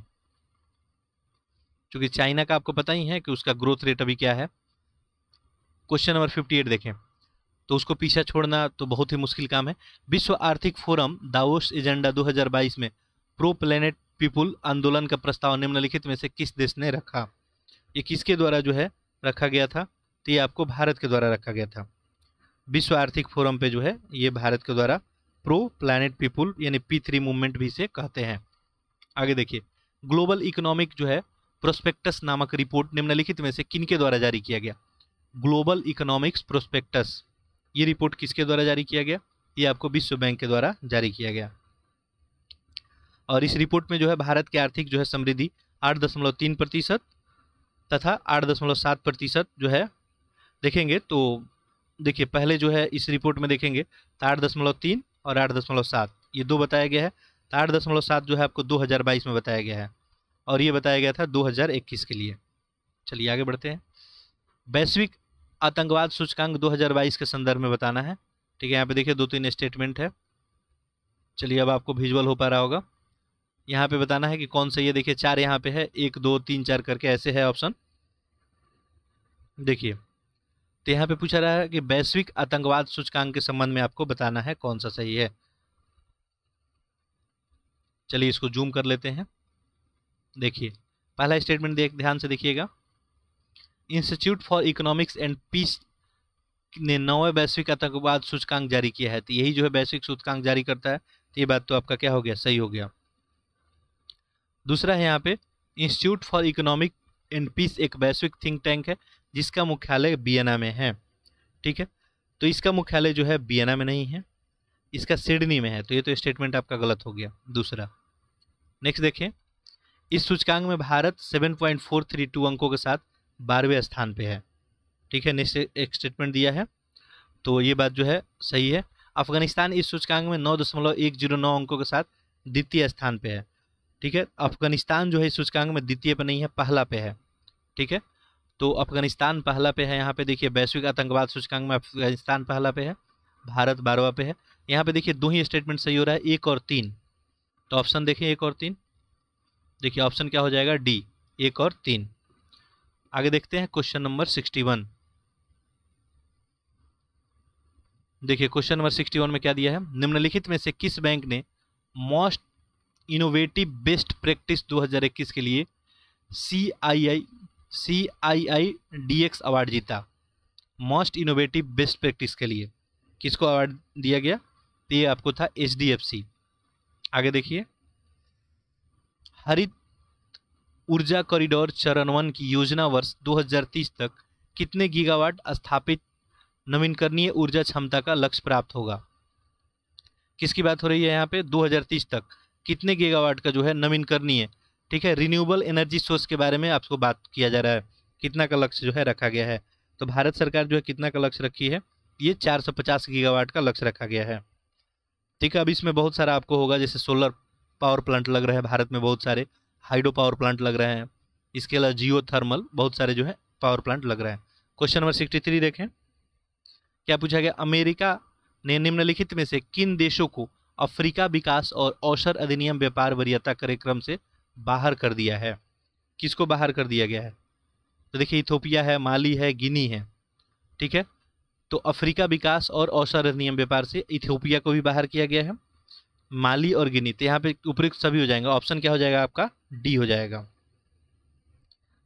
क्योंकि चाइना का आपको पता ही है कि उसका ग्रोथ रेट अभी क्या है। क्वेश्चन नंबर 58 देखें, तो उसको पीछा छोड़ना तो बहुत ही मुश्किल काम है। विश्व आर्थिक फोरम दावोस एजेंडा 2022 में प्रो प्लेनेट पीपुल आंदोलन का प्रस्ताव निम्नलिखित में से किस देश ने रखा। ये किसके द्वारा जो है रखा गया था, तो ये आपको भारत के द्वारा रखा गया था। विश्व आर्थिक फोरम पे जो है ये भारत के द्वारा प्रो प्लैनेट पीपुल यानी P3 मूवमेंट भी से कहते हैं। आगे देखिए, ग्लोबल इकोनॉमिक जो है प्रोस्पेक्टस नामक रिपोर्ट निम्नलिखित में से किनके द्वारा जारी किया गया। ग्लोबल इकोनॉमिक्स प्रोस्पेक्टस, ये रिपोर्ट किसके द्वारा जारी किया गया, ये आपको विश्व बैंक के द्वारा जारी किया गया। और इस रिपोर्ट में जो है भारत की आर्थिक जो है समृद्धि 8.3% तथा 8.7% जो है देखेंगे, तो देखिए पहले जो है इस रिपोर्ट में देखेंगे तो 8.3 और 8.7 ये दो बताया गया है। तो 8.7 जो है आपको 2022 में बताया गया है और ये बताया गया था 2021 के लिए। चलिए आगे बढ़ते हैं, वैश्विक आतंकवाद सूचकांक 2022 के संदर्भ में बताना है, ठीक है। यहाँ पे देखिए 2-3 स्टेटमेंट है, चलिए अब आपको विजुअल हो पा रहा होगा। यहाँ पे बताना है कि कौन सा, ये देखिए 4 यहाँ पे है, 1 2 3 4 करके ऐसे है ऑप्शन। देखिए तो यहाँ पे पूछा रहा है कि वैश्विक आतंकवाद सूचकांक के संबंध में आपको बताना है कौन सा सही है। चलिए इसको जूम कर लेते हैं। देखिए पहला स्टेटमेंट ध्यान से देखिएगा, institute for economics and peace ने 9वें वैश्विक आतंकवाद सूचकांक जारी किया है। तो यही जो है वैश्विक सूचकांक जारी करता है, तो ये बात तो आपका क्या हो गया, सही हो गया। दूसरा है यहाँ पे institute for economic and peace एक वैश्विक थिंक टैंक है जिसका मुख्यालय वियना में है, ठीक है। तो इसका मुख्यालय जो है वियना में नहीं है, इसका सिडनी में है, तो ये तो स्टेटमेंट आपका गलत हो गया दूसरा। नेक्स्ट देखें, इस सूचकांक में भारत 7.432 अंकों के साथ 12वें स्थान पे है, ठीक है, नेक्स्ट एक स्टेटमेंट दिया है, तो ये बात जो है सही है। अफगानिस्तान इस सूचकांक में 9.109 अंकों के साथ द्वितीय स्थान पे है। ठीक है, अफगानिस्तान जो है इस सूचकांक में द्वितीय पे नहीं है, पहला पे है। ठीक है, तो अफगानिस्तान पहला पे है। यहाँ पे देखिए वैश्विक आतंकवाद सूचकांक में अफगानिस्तान पहला पे है, भारत 12वां पे है। यहाँ पे देखिए 2 ही स्टेटमेंट सही हो रहा है, 1 और 3। तो ऑप्शन देखिए 1 और 3, देखिए ऑप्शन क्या हो जाएगा, डी, 1 और 3। आगे देखते हैं क्वेश्चन नंबर 61। देखिए क्वेश्चन नंबर 61 में क्या दिया है, निम्नलिखित में से किस बैंक ने मोस्ट इनोवेटिव बेस्ट प्रैक्टिस 2021 के लिए CII DX अवार्ड जीता। मोस्ट इनोवेटिव बेस्ट प्रैक्टिस के लिए किसको अवार्ड दिया गया, तो ये आपको था HDFC। आगे देखिए, हरित ऊर्जा कॉरिडोर चरण 1 की योजना वर्ष 2030 तक कितने गीगावाट स्थापित नवीकरणीय ऊर्जा क्षमता का लक्ष्य प्राप्त होगा। किसकी बात हो रही है यहाँ पे, 2030 तक कितने गीगावाट का जो है नवीकरणीय, ठीक है, रिन्यूएबल एनर्जी सोर्स के बारे में आपको बात किया जा रहा है, कितना का लक्ष्य जो है रखा गया है। तो भारत सरकार जो है कितना का लक्ष्य रखी है, ये 450 गीगावाट का लक्ष्य रखा गया है। ठीक है, अब इसमें बहुत सारा आपको होगा, जैसे सोलर पावर प्लांट लग रहे हैं भारत में, बहुत सारे हाइड्रो पावर प्लांट लग रहे हैं, इसके अलावा जियो थर्मल, बहुत सारे जो है पावर प्लांट लग रहे हैं। क्वेश्चन नंबर 63 देखें, क्या पूछा गया, अमेरिका ने निम्नलिखित में से किन देशों को अफ्रीका विकास और अवसर अधिनियम व्यापार वरीयता कार्यक्रम से बाहर कर दिया है। किसको बाहर कर दिया गया है, तो देखिए इथोपिया है, माली है, गिनी है। ठीक है, तो अफ्रीका विकास और अवसर अधिनियम व्यापार से इथोपिया को भी बाहर किया गया है, माली और गिनी, तो यहाँ पे उपयुक्त सभी हो जाएंगे। ऑप्शन क्या हो जाएगा आपका, डी हो जाएगा।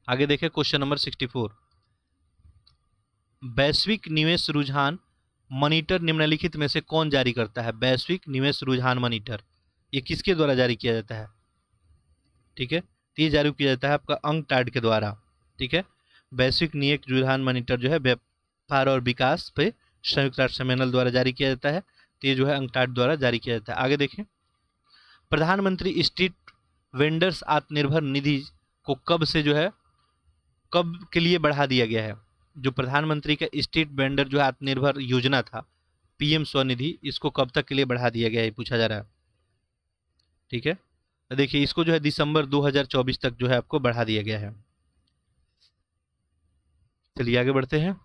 आगे देखें क्वेश्चन नंबर 64, वैश्विक निवेश रुझान मॉनिटर निम्नलिखित में से कौन जारी करता है। वैश्विक निवेश रुझान मॉनिटर ये किसके द्वारा जारी किया जाता है, ठीक है, तो ये जारी किया जाता है आपका UNCTAD के द्वारा। ठीक है, वैश्विक निवेश रुझान मॉनिटर जो है व्यापार और विकास पे संयुक्त राष्ट्र सम्मेलन द्वारा जारी किया जाता है, तो ये जो है UNCTAD द्वारा जारी किया जाता है। आगे देखें, प्रधानमंत्री स्ट्रीट वेंडर्स आत्मनिर्भर निधि को कब से जो है, कब के लिए बढ़ा दिया गया है। जो प्रधानमंत्री का स्ट्रीट वेंडर जो है आत्मनिर्भर योजना था, PM स्वनिधि, इसको कब तक के लिए बढ़ा दिया गया है पूछा जा रहा है। ठीक है, तो देखिए इसको जो है दिसंबर 2024 तक जो है आपको बढ़ा दिया गया है। चलिए आगे बढ़ते हैं।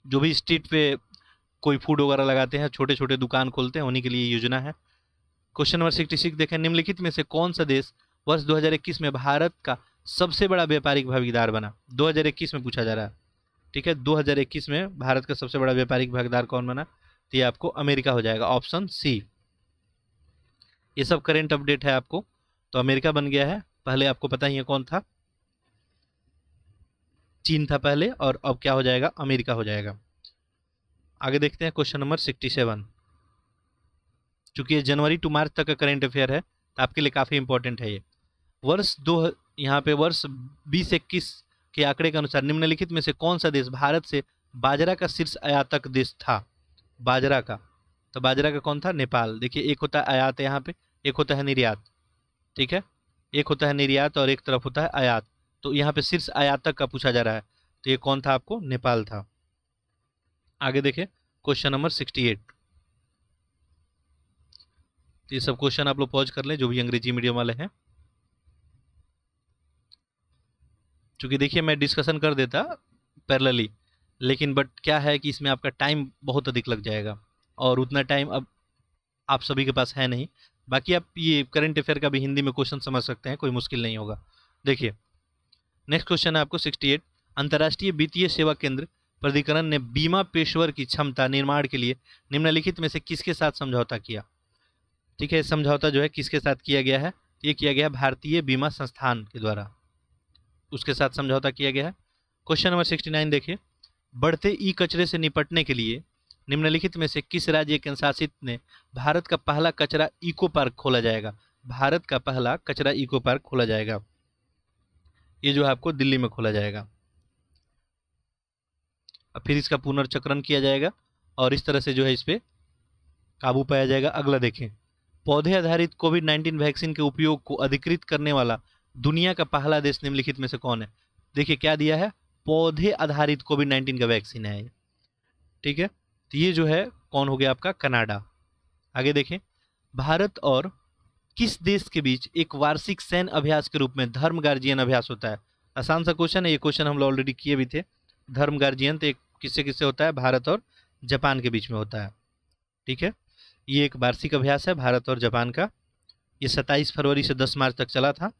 जो भी स्ट्रीट पे कोई फूड वगैरह लगाते हैं, छोटे छोटे दुकान खोलते हैं, उन्हीं के लिए योजना है। क्वेश्चन नंबर 66 देखें, निम्नलिखित में से कौन सा देश वर्ष 2021 में भारत का सबसे बड़ा व्यापारिक भागीदार बना। 2021 में पूछा जा रहा है। ठीक है, 2021 में भारत का सबसे बड़ा व्यापारिक भागीदार कौन बना, तो ये आपको अमेरिका हो जाएगा, ऑप्शन सी। ये सब करेंट अपडेट है आपको, तो अमेरिका बन गया है। पहले आपको पता ही है कौन था, चीन था पहले, और अब क्या हो जाएगा, अमेरिका हो जाएगा। आगे देखते हैं क्वेश्चन नंबर 67। चूंकि ये जनवरी टू मार्च तक का करेंट अफेयर है, तो आपके लिए काफ़ी इंपॉर्टेंट है ये। यहाँ पे वर्ष 2021 के आंकड़े के अनुसार निम्नलिखित में से कौन सा देश भारत से बाजरा का शीर्ष आयातक देश था। बाजरा का, तो बाजरा का कौन था, नेपाल। देखिए एक होता है आयात यहाँ पे, एक होता है निर्यात। ठीक है, एक होता है निर्यात और एक तरफ होता है आयात। तो यहाँ पे शीर्ष आयातक का पूछा जा रहा है, तो ये कौन था आपको, नेपाल था। आगे देखें क्वेश्चन नंबर 68। ये सब क्वेश्चन आप लोग पॉज कर लें जो भी अंग्रेजी मीडियम वाले हैं, क्योंकि देखिए मैं डिस्कशन कर देता पैरेलली, लेकिन बट क्या है कि इसमें आपका टाइम बहुत अधिक लग जाएगा, और उतना टाइम अब आप सभी के पास है नहीं। बाकी आप ये करंट अफेयर का भी हिंदी में क्वेश्चन समझ सकते हैं, कोई मुश्किल नहीं होगा। देखिए नेक्स्ट क्वेश्चन है आपको 68, अंतर्राष्ट्रीय वित्तीय सेवा केंद्र प्राधिकरण ने बीमा पेशेवर की क्षमता निर्माण के लिए निम्नलिखित में से किसके साथ समझौता किया। ठीक है, समझौता जो है किसके साथ किया गया है, ये किया गया भारतीय बीमा संस्थान के द्वारा, उसके साथ समझौता किया गया है। क्वेश्चन नंबर 69 देखिए, बढ़ते ई कचरे से निपटने के लिए निम्नलिखित में से किस राज्य केंद्र शासित ने भारत का पहला कचरा इको पार्क खोला जाएगा। भारत का पहला कचरा इको पार्क खोला जाएगा, ये जो है आपको दिल्ली में खोला जाएगा। अब फिर इसका पुनर्चक्रण किया जाएगा और इस तरह से जो है इस पर काबू पाया जाएगा। अगला देखें, पौधे आधारित कोविड-19 वैक्सीन के उपयोग को अधिकृत करने वाला दुनिया का पहला देश निम्नलिखित में से कौन है। देखिए क्या दिया है, पौधे आधारित कोविड-19 का वैक्सीन है। ठीक है, तो ये जो है कौन हो गया आपका, कनाडा। आगे देखें, भारत और किस देश के बीच एक वार्षिक सैन्य अभ्यास के रूप में धर्म गार्जियन अभ्यास होता है। आसान सा क्वेश्चन है, ये क्वेश्चन हम लोग ऑलरेडी किए भी थे। धर्म गार्जियन तो एक किससे किससे होता है, भारत और जापान के बीच में होता है। ठीक है, ये एक वार्षिक अभ्यास है भारत और जापान का। ये 27 फरवरी से 10 मार्च तक चला था।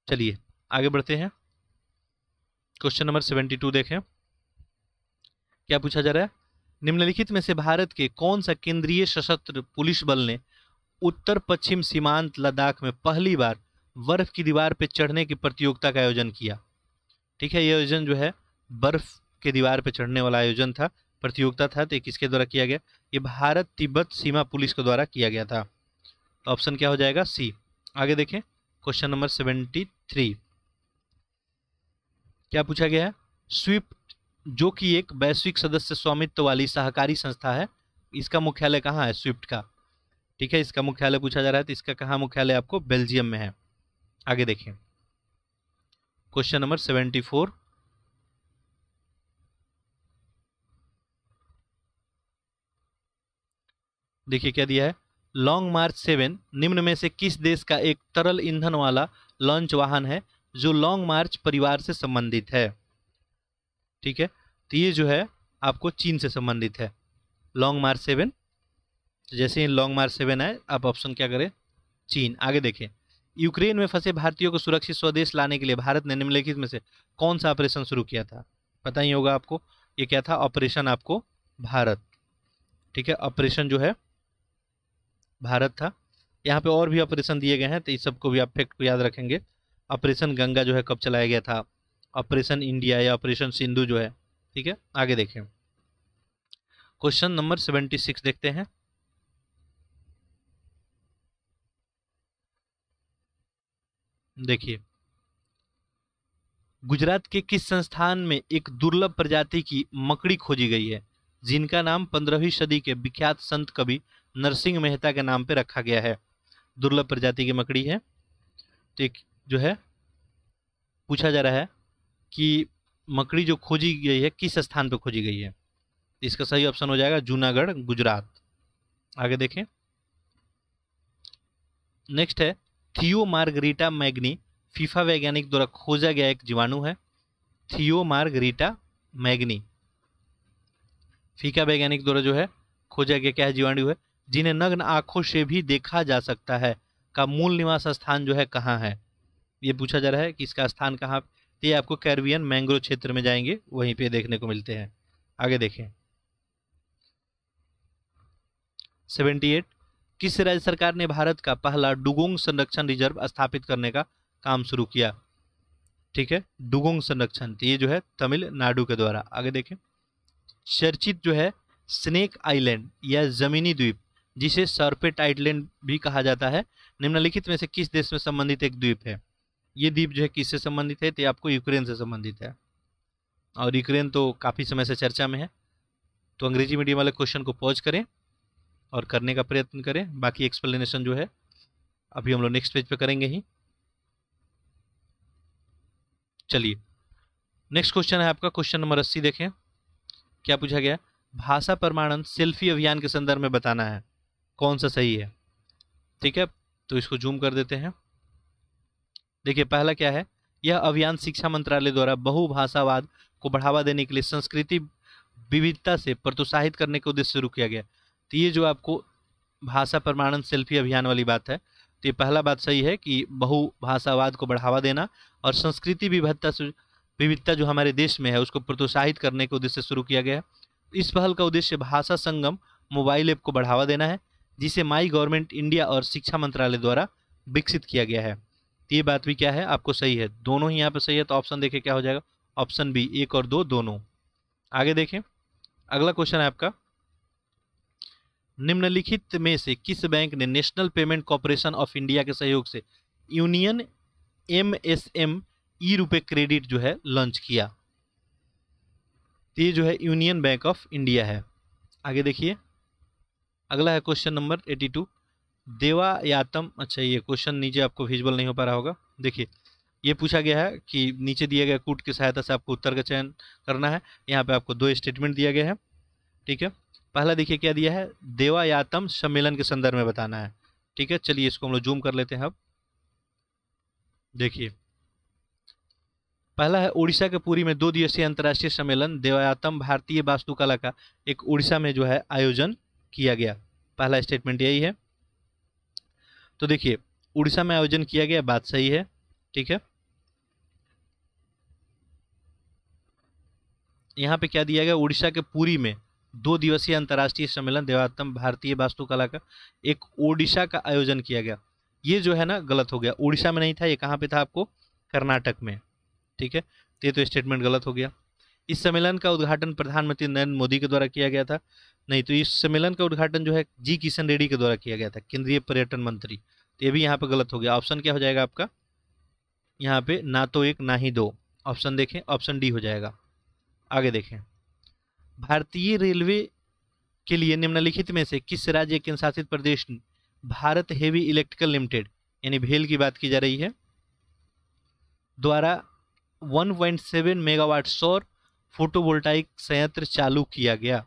चलिए आगे बढ़ते हैं। क्वेश्चन नंबर 72 देखें, क्या पूछा जा रहा है। निम्नलिखित में से भारत के कौन सा केंद्रीय सशस्त्र पुलिस बल ने उत्तर पश्चिम सीमांत लद्दाख में पहली बार बर्फ की दीवार पर चढ़ने की प्रतियोगिता का आयोजन किया। ठीक है, यह आयोजन जो है बर्फ के दीवार पर चढ़ने वाला आयोजन था, प्रतियोगिता था। तो किसके द्वारा किया गया, ये भारत तिब्बत सीमा पुलिस के द्वारा किया गया था। तो ऑप्शन क्या हो जाएगा, सी। आगे देखें, क्वेश्चन नंबर 73, क्या पूछा गया है। स्विफ्ट जो कि एक वैश्विक सदस्य स्वामित्व वाली सहकारी संस्था है, इसका मुख्यालय कहाँ है, स्विफ्ट का। ठीक है, इसका मुख्यालय पूछा जा रहा है, तो इसका कहाँ मुख्यालय आपको, बेल्जियम में है। आगे देखें, क्वेश्चन नंबर 74, देखिए क्या दिया है। लॉन्ग मार्च 7 निम्न में से किस देश का एक तरल ईंधन वाला लॉन्च वाहन है जो लॉन्ग मार्च परिवार से संबंधित है। ठीक है, तो ये जो है आपको चीन से संबंधित है, लॉन्ग मार्च 7। जैसे ही लॉन्ग मार्च 7 आए, आप ऑप्शन क्या करें, चीन। आगे देखें, यूक्रेन में फंसे भारतीयों को सुरक्षित स्वदेश लाने के लिए भारत ने निम्नलिखित में से कौन सा ऑपरेशन शुरू किया था। पता ही होगा आपको, ये क्या था, ऑपरेशन आपको भारत। ठीक है, ऑपरेशन जो है भारत था। यहाँ पे और भी ऑपरेशन दिए गए हैं, तो इस सबको भी आप फैक्ट को याद रखेंगे। ऑपरेशन गंगा जो है कब चलाया गया था, ऑपरेशन इंडिया या ऑपरेशन सिंधु जो है। ठीक है, आगे देखें, क्वेश्चन नंबर 76 देखते हैं। देखिए, गुजरात के किस संस्थान में एक दुर्लभ प्रजाति की मकड़ी खोजी गई है जिनका नाम 15वीं सदी के विख्यात संत कवि नरसिंह मेहता के नाम पे रखा गया है। दुर्लभ प्रजाति की मकड़ी है। तो एक जो है पूछा जा रहा है कि मकड़ी जो खोजी गई है किस स्थान पे खोजी गई है। इसका सही ऑप्शन हो जाएगा जूनागढ़, गुजरात। आगे देखें, नेक्स्ट है थियो मार्गरीटा मैग्नी फीफा वैज्ञानिक द्वारा खोजा गया एक जीवाणु है। थियो मार्गरीटा मैग्नी फीका वैज्ञानिक द्वारा जो है खोजा गया क्या है, जीवाणु है जिन्हें नग्न आंखों से भी देखा जा सकता है का मूल निवास स्थान जो है कहाँ है। ये पूछा जा रहा है कि इसका स्थान कहाँ। ये आपको कैरिबियन मैंग्रोव क्षेत्र में जाएंगे वहीं पे देखने को मिलते हैं। आगे देखें, 78 किस राज्य सरकार ने भारत का पहला डुगोंग संरक्षण रिजर्व स्थापित करने का काम शुरू किया। ठीक है, डुगोंग संरक्षण, तो ये जो है तमिलनाडु के द्वारा। आगे देखें, चर्चित जो है स्नेक आइलैंड या जमीनी द्वीप जिसे सर्पेट आइलैंड भी कहा जाता है, निम्नलिखित में से किस देश में संबंधित एक द्वीप है। ये द्वीप जो है किससे संबंधित है, तो आपको यूक्रेन से संबंधित है। और यूक्रेन तो काफ़ी समय से चर्चा में है। तो अंग्रेजी मीडियम वाले क्वेश्चन को पॉज करें और करने का प्रयत्न करें। बाकी एक्सप्लेनेशन जो है अभी हम लोग नेक्स्ट पेज पे करेंगे ही। चलिए नेक्स्ट क्वेश्चन है आपका क्वेश्चन नंबर 80 देखें, क्या पूछा गया। भाषा प्रमाणन सेल्फी अभियान के संदर्भ में बताना है, कौन सा सही है। ठीक है, तो इसको जूम कर देते हैं। देखिए पहला क्या है, यह अभियान शिक्षा मंत्रालय द्वारा बहुभाषावाद को बढ़ावा देने के लिए संस्कृति विविधता से प्रोत्साहित करने के उद्देश्य से शुरू किया गया। तो ये जो आपको भाषा प्रमाणन सेल्फी अभियान वाली बात है, तो ये पहला बात सही है कि बहुभाषावाद को बढ़ावा देना और संस्कृति विविधता जो हमारे देश में है उसको प्रोत्साहित करने के उद्देश्य से शुरू किया गया है। इस पहल का उद्देश्य भाषा संगम मोबाइल ऐप को बढ़ावा देना है जिसे माई गवर्नमेंट इंडिया और शिक्षा मंत्रालय द्वारा विकसित किया गया है। तो ये बात भी क्या है आपको सही है, दोनों ही यहाँ पे सही है। तो ऑप्शन देखिए क्या हो जाएगा, ऑप्शन बी 1 और 2 दोनों। आगे देखें, अगला क्वेश्चन है आपका, निम्नलिखित में से किस बैंक ने national payment corporation of India के सहयोग से यूनियन MSM ई रुपए क्रेडिट जो है लॉन्च किया। तो ये जो है यूनियन बैंक ऑफ इंडिया है। आगे देखिए, अगला है क्वेश्चन नंबर 82 देवायातम। अच्छा ये क्वेश्चन नीचे आपको विजुअल नहीं हो पा रहा होगा। देखिए ये पूछा गया है कि नीचे दिए गए कूट की सहायता से आपको उत्तर का चयन करना है। यहाँ पे आपको दो स्टेटमेंट दिया गया है, ठीक है। पहला देखिए क्या दिया है, देवायातम सम्मेलन के संदर्भ में बताना है, ठीक है। चलिए इसको हम लोग जूम कर लेते हैं। अब देखिए पहला है उड़ीसा के पुरी में 2 दिवसीय अंतर्राष्ट्रीय सम्मेलन देवायातम भारतीय वास्तुकला का एक उड़ीसा में जो है आयोजन किया गया। पहला स्टेटमेंट यही है। तो देखिए उड़ीसा में आयोजन किया गया, बात सही है, ठीक है। यहाँ पे क्या दिया गया, उड़ीसा के पुरी में 2 दिवसीय अंतर्राष्ट्रीय सम्मेलन देवायातम भारतीय वास्तुकला का एक ओडिशा का आयोजन किया गया। ये जो है ना गलत हो गया, उड़ीसा में नहीं था, ये कहाँ पे था आपको, कर्नाटक में, ठीक है। ये तो स्टेटमेंट गलत हो गया। इस सम्मेलन का उद्घाटन प्रधानमंत्री नरेंद्र मोदी के द्वारा किया गया था, नहीं, तो इस सम्मेलन का उद्घाटन जो है जी किशन रेड्डी के द्वारा किया गया था, केंद्रीय पर्यटन मंत्री। तो ये भी यहाँ पे गलत हो गया। ऑप्शन क्या हो जाएगा आपका यहाँ पे, ना तो एक ना ही दो। ऑप्शन देखें, ऑप्शन डी हो जाएगा। आगे देखें, भारतीय रेलवे के लिए निम्नलिखित में से किस राज्य केंद्र शासित प्रदेश भारत हेवी इलेक्ट्रिकल लिमिटेड यानी भेल की बात की जा रही है द्वारा 1.7 मेगावाट सौर फोटोवोल्टाइक संयंत्र चालू किया गया,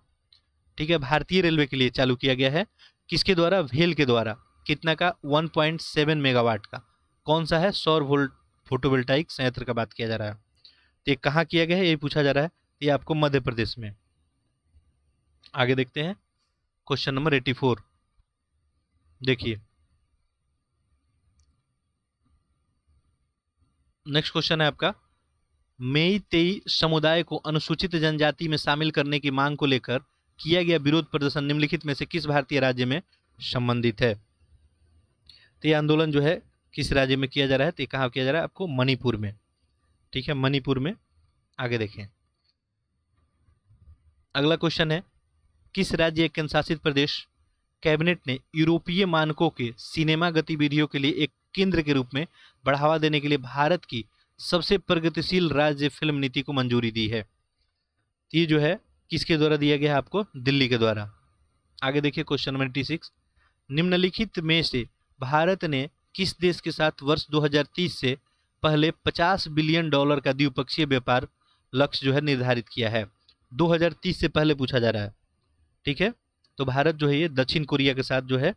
ठीक है। भारतीय रेलवे के लिए चालू किया गया है, किसके द्वारा, भेल के द्वारा। कितना का, 1.7 मेगावाट का। कौन सा है, सौर फोटोवोल्टाइक संयंत्र का बात किया जा रहा है। तो ये कहाँ किया गया है, ये पूछा जा रहा है। ये आपको मध्य प्रदेश में। आगे देखते हैं क्वेश्चन नंबर 84। देखिए नेक्स्ट क्वेश्चन है आपका, मेइतेई समुदाय को अनुसूचित जनजाति में शामिल करने की मांग को लेकर किया गया विरोध प्रदर्शन निम्नलिखित में से किस भारतीय राज्य में संबंधित है। तो ये आंदोलन जो है किस राज्य में किया जा रहा है, तो ये कहाँ किया जा रहा है आपको, मणिपुर में, ठीक है, मणिपुर में। आगे देखें, अगला क्वेश्चन है, किस राज्य केंद्र शासित प्रदेश कैबिनेट ने यूरोपीय मानकों के सिनेमा गतिविधियों के लिए एक केंद्र के रूप में बढ़ावा देने के लिए भारत की सबसे प्रगतिशील राज्य फिल्म नीति को मंजूरी दी है। ये जो है किसके द्वारा दिया गया है आपको, दिल्ली के द्वारा। आगे देखिए क्वेश्चन नंबर 86, निम्नलिखित में से भारत ने किस देश के साथ वर्ष 2030 से पहले $50 बिलियन का द्विपक्षीय व्यापार लक्ष्य जो है निर्धारित किया है। 2030 से पहले पूछा जा रहा है, ठीक है। तो भारत जो है ये दक्षिण कोरिया के साथ जो है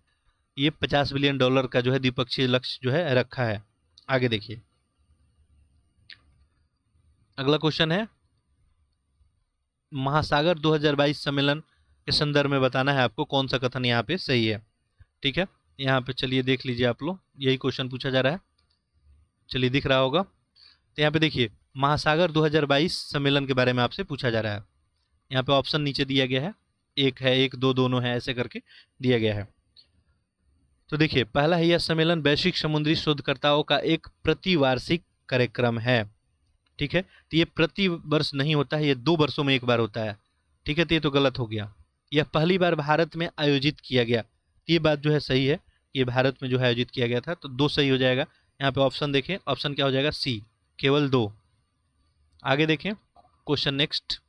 ये $50 बिलियन का जो है द्विपक्षीय लक्ष्य जो है रखा है। आगे देखिए अगला क्वेश्चन है, महासागर 2022 सम्मेलन के संदर्भ में बताना है आपको कौन सा कथन यहाँ पे सही है, ठीक है। यहाँ पे चलिए देख लीजिए आप लोग, यही क्वेश्चन पूछा जा रहा है, चलिए दिख रहा होगा। तो यहाँ पे देखिए महासागर 2022 सम्मेलन के बारे में आपसे पूछा जा रहा है। यहाँ पे ऑप्शन नीचे दिया गया है, एक है, एक दो, दोनों है, ऐसे करके दिया गया है। तो देखिए पहला है, यह सम्मेलन वैश्विक समुद्री शोधकर्ताओं का एक प्रतिवार्षिक कार्यक्रम है, ठीक है। तो ये प्रति वर्ष नहीं होता है, ये 2 वर्षों में एक बार होता है, ठीक है। तो ये तो गलत हो गया। यह पहली बार भारत में आयोजित किया गया, ये बात जो है सही है, ये भारत में जो है आयोजित किया गया था, तो 2 सही हो जाएगा। यहाँ पे ऑप्शन देखें, ऑप्शन क्या हो जाएगा, सी, केवल 2। आगे देखें question next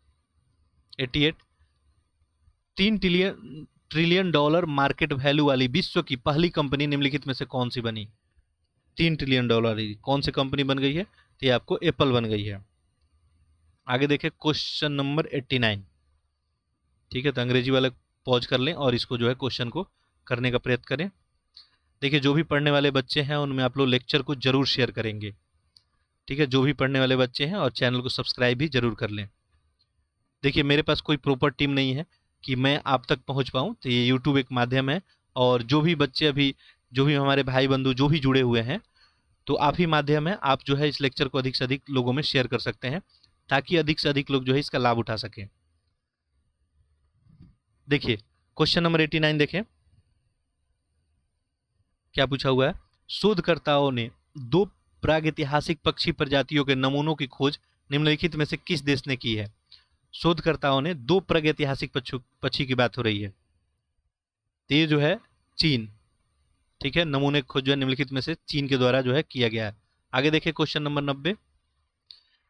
88, $3 trillion market value वाली विश्व की पहली कंपनी निम्नलिखित में से कौन सी बनी। $3 ट्रिलियन कौन सी कंपनी बन गई है, तो ये आपको एप्पल बन गई है। आगे देखें क्वेश्चन नंबर 89, ठीक है। तो अंग्रेजी वाला पॉज कर लें और इसको जो है क्वेश्चन को करने का प्रयत्न करें। देखिए जो भी पढ़ने वाले बच्चे हैं उनमें आप लोग लेक्चर को जरूर शेयर करेंगे, ठीक है, जो भी पढ़ने वाले बच्चे हैं, और चैनल को सब्सक्राइब भी जरूर कर लें। देखिए मेरे पास कोई प्रॉपर टीम नहीं है कि मैं आप तक पहुंच पाऊं, तो ये यूट्यूब एक माध्यम है, और जो भी बच्चे अभी, जो भी हमारे भाई बंधु जो भी जुड़े हुए हैं, तो आप ही माध्यम है, आप जो है इस लेक्चर को अधिक से अधिक लोगों में शेयर कर सकते हैं, ताकि अधिक से अधिक लोग जो है इसका लाभ उठा सकें। देखिए क्वेश्चन नंबर 89 देखें क्या पूछा हुआ है, शोधकर्ताओं ने 2 प्रागैतिहासिक पक्षी प्रजातियों के नमूनों की खोज निम्नलिखित में से किस देश ने की है। शोधकर्ताओं ने 2 प्रागैतिहासिक पक्षी की बात हो रही है, तो ये जो है चीन, ठीक है, नमूने की खोज जो है निम्नलिखित में से चीन के द्वारा जो है किया गया है। आगे देखिए क्वेश्चन नंबर 90,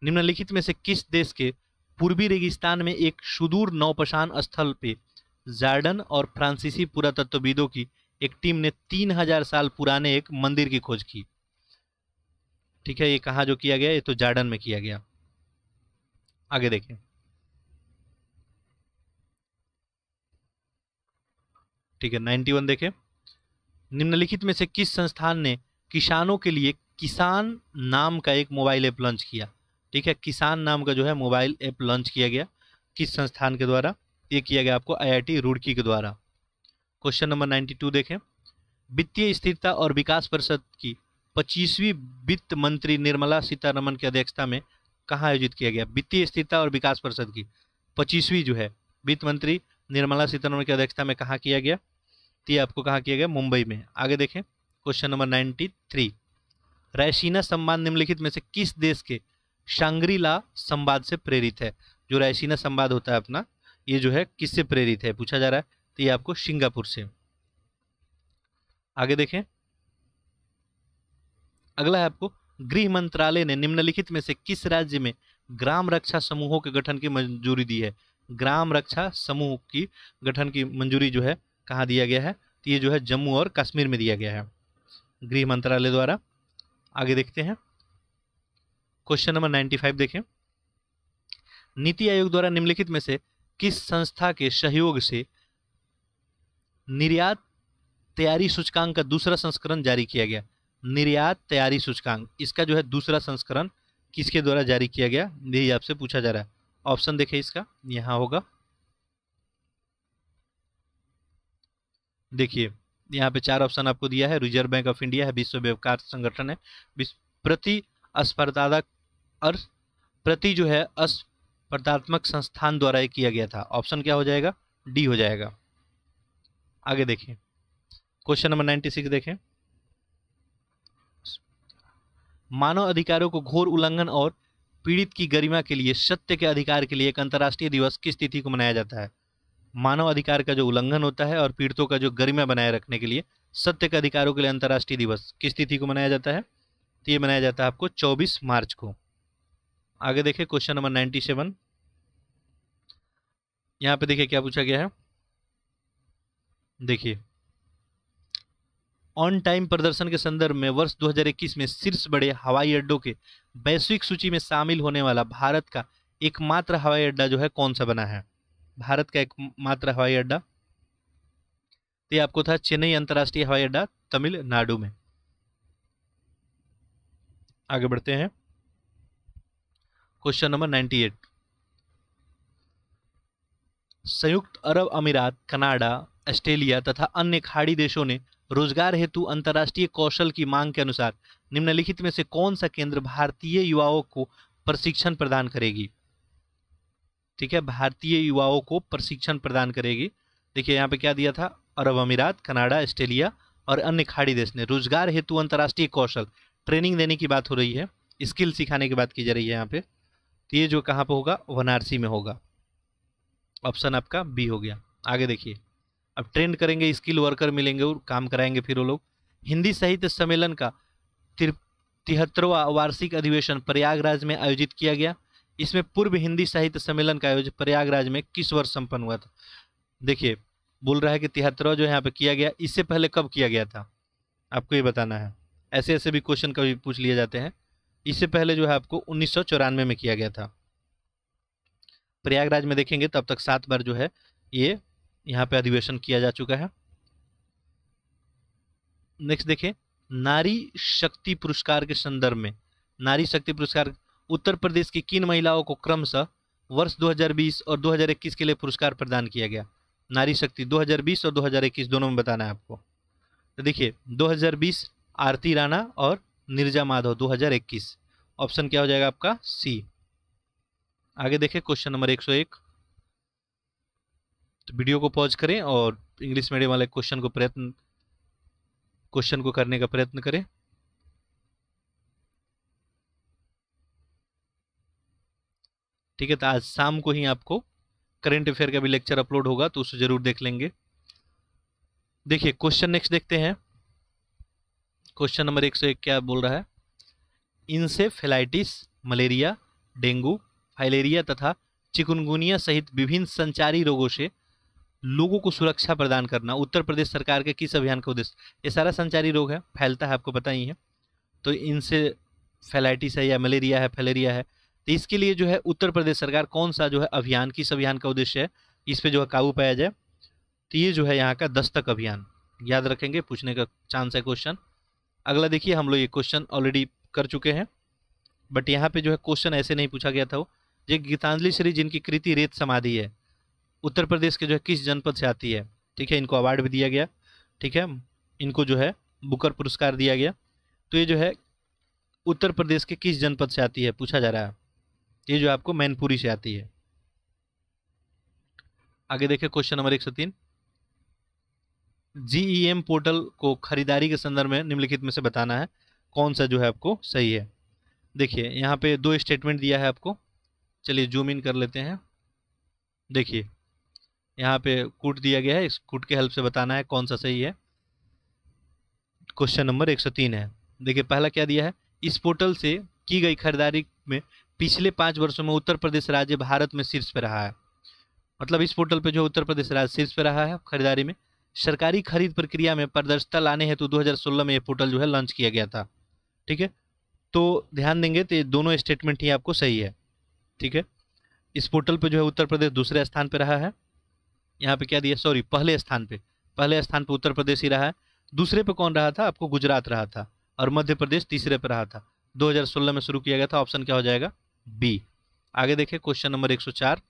निम्नलिखित में से किस देश के पूर्वी रेगिस्तान में एक सुदूर नौपशान स्थल पे जार्डन और फ्रांसीसी पुरातत्वविदों की एक टीम ने 3000 साल पुराने एक मंदिर की खोज की। ठीक है, ये कहाँ जो किया गया, ये तो जॉर्डन में किया गया। आगे देखें, ठीक है 91 देखें, निम्नलिखित में से किस संस्थान ने किसानों के लिए किसान नाम का एक मोबाइल ऐप लॉन्च किया। ठीक है, किसान नाम का जो है मोबाइल ऐप लॉन्च किया गया, किस संस्थान के द्वारा, ये किया गया आपको IIT रुड़की के द्वारा। क्वेश्चन नंबर 92 देखें, वित्तीय स्थिरता और विकास परिषद की 25वीं वित्त मंत्री निर्मला सीतारमण की अध्यक्षता में कहाँ आयोजित किया गया। वित्तीय स्थिरता और विकास परिषद की 25वीं जो है वित्त मंत्री निर्मला सीतारमण की अध्यक्षता में कहाँ किया गया, तो ये आपको कहाँ किया गया, मुंबई में। आगे देखें, क्वेश्चन नंबर 93, रैसीना संवाद निम्नलिखित में से किस देश के शांग्री-ला संवाद से प्रेरित है। जो रैसीना संवाद होता है अपना, ये जो है किससे प्रेरित है पूछा जा रहा है, तो ये आपको सिंगापुर से। आगे देखें, अगला है आपको, गृह मंत्रालय ने निम्नलिखित में से किस राज्य में ग्राम रक्षा समूहों के गठन की मंजूरी दी है। ग्राम रक्षा समूह की गठन की मंजूरी जो है कहाँ दिया गया है, तो ये जो है जम्मू और कश्मीर में दिया गया है गृह मंत्रालय द्वारा। आगे देखते हैं, क्वेश्चन नंबर 95 देखें, नीति आयोग द्वारा निम्नलिखित में से किस संस्था के सहयोग से निर्यात तैयारी सूचकांक का दूसरा संस्करण जारी किया गया। निर्यात तैयारी सूचकांक, इसका जो है दूसरा संस्करण किसके द्वारा जारी किया गया, यही आपसे पूछा जा रहा है। ऑप्शन देखें इसका, यहां होगा, देखिए यहाँ पे 4 ऑप्शन आपको दिया है। रिजर्व बैंक ऑफ इंडिया है, विश्व व्यापार संगठन है, प्रतिस्पर्धात्मक और प्रति जो है स्पर्धात्मक संस्थान द्वारा ये किया गया था। ऑप्शन क्या हो जाएगा, डी हो जाएगा। आगे देखें, क्वेश्चन नंबर 96 देखें, मानव अधिकारों को घोर उल्लंघन और पीड़ित की गरिमा के लिए सत्य के अधिकार के लिए एक अंतर्राष्ट्रीय दिवस किस तिथि को मनाया जाता है। मानव अधिकार का जो उल्लंघन होता है और पीड़ितों का जो गरिमा बनाए रखने के लिए सत्य के अधिकारों के लिए अंतर्राष्ट्रीय दिवस किस तिथि को मनाया जाता है, तो ये मनाया जाता है आपको 24 मार्च को। आगे देखें, क्वेश्चन नंबर 97, यहाँ पे देखिए क्या पूछा गया है, देखिए ऑन टाइम प्रदर्शन के संदर्भ में वर्ष 2021 में शीर्ष बड़े हवाई अड्डों के वैश्विक सूची में शामिल होने वाला भारत का एकमात्र हवाई अड्डा जो है कौन सा बना है। भारत का एकमात्र हवाई अड्डा, तो आपको था चेन्नई अंतर्राष्ट्रीय हवाई अड्डा तमिलनाडु में। आगे बढ़ते हैं, क्वेश्चन नंबर 98, संयुक्त अरब अमीरात, कनाडा, ऑस्ट्रेलिया तथा अन्य खाड़ी देशों ने रोजगार हेतु अंतर्राष्ट्रीय कौशल की मांग के अनुसार निम्नलिखित में से कौन सा केंद्र भारतीय युवाओं को प्रशिक्षण प्रदान करेगी। ठीक है, भारतीय युवाओं को प्रशिक्षण प्रदान करेगी। देखिए यहाँ पे क्या दिया था, अरब अमीरात, कनाडा, ऑस्ट्रेलिया और अन्य खाड़ी देश ने रोजगार हेतु अंतर्राष्ट्रीय कौशल ट्रेनिंग देने की बात हो रही है, स्किल सिखाने की बात की जा रही है यहाँ पे, तो ये जो कहाँ पे होगा, वाराणसी में होगा। ऑप्शन आपका बी हो गया। आगे देखिए, अब ट्रेंड करेंगे, स्किल वर्कर मिलेंगे और काम कराएंगे फिर वो लोग। हिंदी साहित्य सम्मेलन का 73वां वार्षिक अधिवेशन प्रयागराज में आयोजित किया गया। इसमें पूर्व हिंदी साहित्य सम्मेलन का आयोजन प्रयागराज में किस वर्ष संपन्न हुआ था। देखिए बोल रहा है कि 73वां जो यहाँ पे किया गया, इससे पहले कब किया गया था आपको ये बताना है। ऐसे ऐसे भी क्वेश्चन कभी पूछ लिए जाते हैं। इससे पहले जो है आपको 1994 में किया गया था प्रयागराज में। देखेंगे तब तक 7 बार जो है ये यहाँ पे अधिवेशन किया जा चुका है। नेक्स्ट देखें, नारी शक्ति पुरस्कार के संदर्भ में, नारी शक्ति पुरस्कार उत्तर प्रदेश की किन महिलाओं को क्रमशः वर्ष 2020 और 2021 के लिए पुरस्कार प्रदान किया गया। नारी शक्ति 2020 और 2021 दोनों में बताना है आपको। तो देखिए 2020 आरती राणा और नीरजा माधव, 2021 ऑप्शन क्या हो जाएगा आपका, सी। आगे देखें, क्वेश्चन नंबर 101, तो वीडियो को पॉज करें और इंग्लिश मीडियम वाले क्वेश्चन को करने का प्रयत्न करें। ठीक है, तो आज शाम को ही आपको करंट अफेयर का भी लेक्चर अपलोड होगा, तो उसे जरूर देख लेंगे। देखिए क्वेश्चन नेक्स्ट देखते हैं। क्वेश्चन नंबर 101 क्या बोल रहा है, इंसेफेलाइटिस, मलेरिया, डेंगू, फाइलेरिया तथा चिकुनगुनिया सहित विभिन्न संचारी रोगों से लोगों को सुरक्षा प्रदान करना उत्तर प्रदेश सरकार के किस अभियान का उद्देश्य। ये सारा संचारी रोग है, फैलता है, आपको पता ही है। तो इनसे फेलाइटिस है या मलेरिया है, फैलेरिया है। तो इसके लिए जो है उत्तर प्रदेश सरकार कौन सा जो है अभियान, किस अभियान का उद्देश्य है इस पे जो है काबू पाया जाए, तो ये जो है यहाँ का दस्तक अभियान। याद रखेंगे, पूछने का चांस है क्वेश्चन। अगला देखिए, हम लोग ये क्वेश्चन ऑलरेडी कर चुके हैं, बट यहाँ पे जो है क्वेश्चन ऐसे नहीं पूछा गया था। वो ये गीतांजलि श्री जिनकी कृति रेत समाधि है, उत्तर प्रदेश के जो है किस जनपद से आती है। ठीक है, इनको अवार्ड भी दिया गया। ठीक है, इनको जो है बुकर पुरस्कार दिया गया। तो ये जो है उत्तर प्रदेश के किस जनपद से आती है पूछा जा रहा है। ये जो आपको मैनपुरी से आती है। आगे देखिए क्वेश्चन नंबर 103, जीईएम पोर्टल को खरीदारी के संदर्भ में निम्नलिखित में से बताना है कौन सा जो है आपको सही है। देखिए यहाँ पे दो स्टेटमेंट दिया है आपको, चलिए जूम इन कर लेते हैं। देखिए यहाँ पे कूट दिया गया है, इस कूट के हेल्प से बताना है कौन सा सही है। क्वेश्चन नंबर 103 है। देखिए पहला क्या दिया है, इस पोर्टल से की गई खरीदारी में पिछले 5 वर्षों में उत्तर प्रदेश राज्य भारत में शीर्ष पे रहा है। मतलब इस पोर्टल पे जो उत्तर प्रदेश राज्य शीर्ष पे रहा है खरीदारी में। सरकारी खरीद प्रक्रिया में पारदर्शिता लाने हेतु 2016 में ये पोर्टल जो है लॉन्च किया गया था। ठीक है, तो ध्यान देंगे तो ये दोनों स्टेटमेंट ही आपको सही है। ठीक है, इस पोर्टल पे जो है उत्तर प्रदेश दूसरे स्थान पे रहा है। यहाँ पे क्या दिया, सॉरी पहले स्थान पे उत्तर प्रदेश ही रहा है। दूसरे पे कौन रहा था, आपको गुजरात रहा था, और मध्य प्रदेश तीसरे पे रहा था। 2016 में शुरू किया गया था। ऑप्शन क्या हो जाएगा, बी। आगे देखिए क्वेश्चन नंबर 104।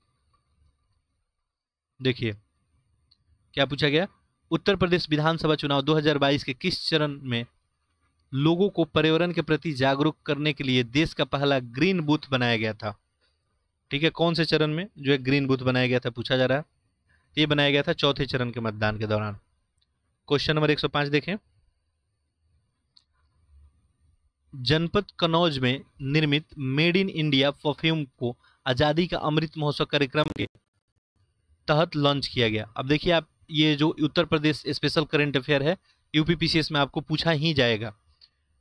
देखिए क्या पूछा गया, उत्तर प्रदेश विधानसभा चुनाव 2022 के किस चरण में लोगों को पर्यावरण के प्रति जागरूक करने के लिए देश का पहला ग्रीन बूथ बनाया गया था। ठीक है, कौन से चरण में जो है ग्रीन बूथ बनाया गया था पूछा जा रहा है। ये बनाया गया था चौथे चरण के मतदान के दौरान। क्वेश्चन नंबर 105 देखें, जनपद कन्नौज में निर्मित मेड इन इंडिया परफ्यूम को आजादी का अमृत महोत्सव कार्यक्रम के तहत लॉन्च किया गया। अब देखिए आप, ये जो Uttar Pradesh special current affair है यूपीपीसीएस में आपको पूछा ही जाएगा।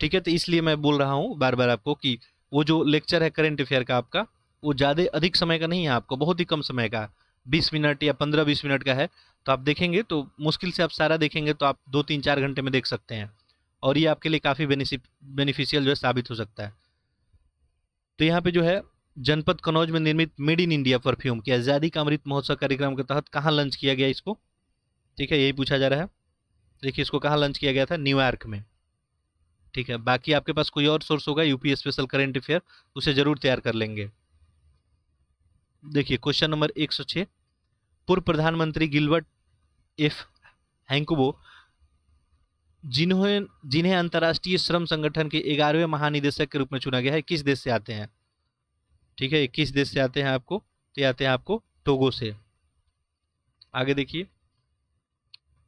ठीक है, तो इसलिए मैं बोल रहा हूँ बार बार आपको कि वो जो लेक्चर है करंट अफेयर का आपका, वो ज़्यादा अधिक समय का नहीं है, आपको बहुत ही कम समय का 20 मिनट या 15-20 मिनट का है। तो आप देखेंगे तो मुश्किल से आप सारा देखेंगे तो आप 2-3-4 घंटे में देख सकते हैं, और ये आपके लिए काफ़ी बेनिफिशियल जो है साबित हो सकता है। तो यहाँ पे जो है जनपद कन्नौज में निर्मित मेड इन इंडिया परफ्यूम की आज़ादी का अमृत महोत्सव कार्यक्रम के तहत कहाँ लॉन्च किया गया इसको। ठीक है, यही पूछा जा रहा है। देखिए इसको कहाँ लॉन्च किया गया था, न्यूयॉर्क में। ठीक है, बाकी आपके पास कोई और सोर्स होगा यूपी स्पेशल करंट अफेयर, उसे जरूर तैयार कर लेंगे। देखिए क्वेश्चन नंबर 106, पूर्व प्रधानमंत्री गिलबर्ट एफ हैंकोबो जिन्हें अंतर्राष्ट्रीय श्रम संगठन के 11वें महानिदेशक के रूप में चुना गया है, किस देश से आते हैं। ठीक है, किस देश से आते हैं आपको, तो आते हैं आपको टोगो से। आगे देखिए,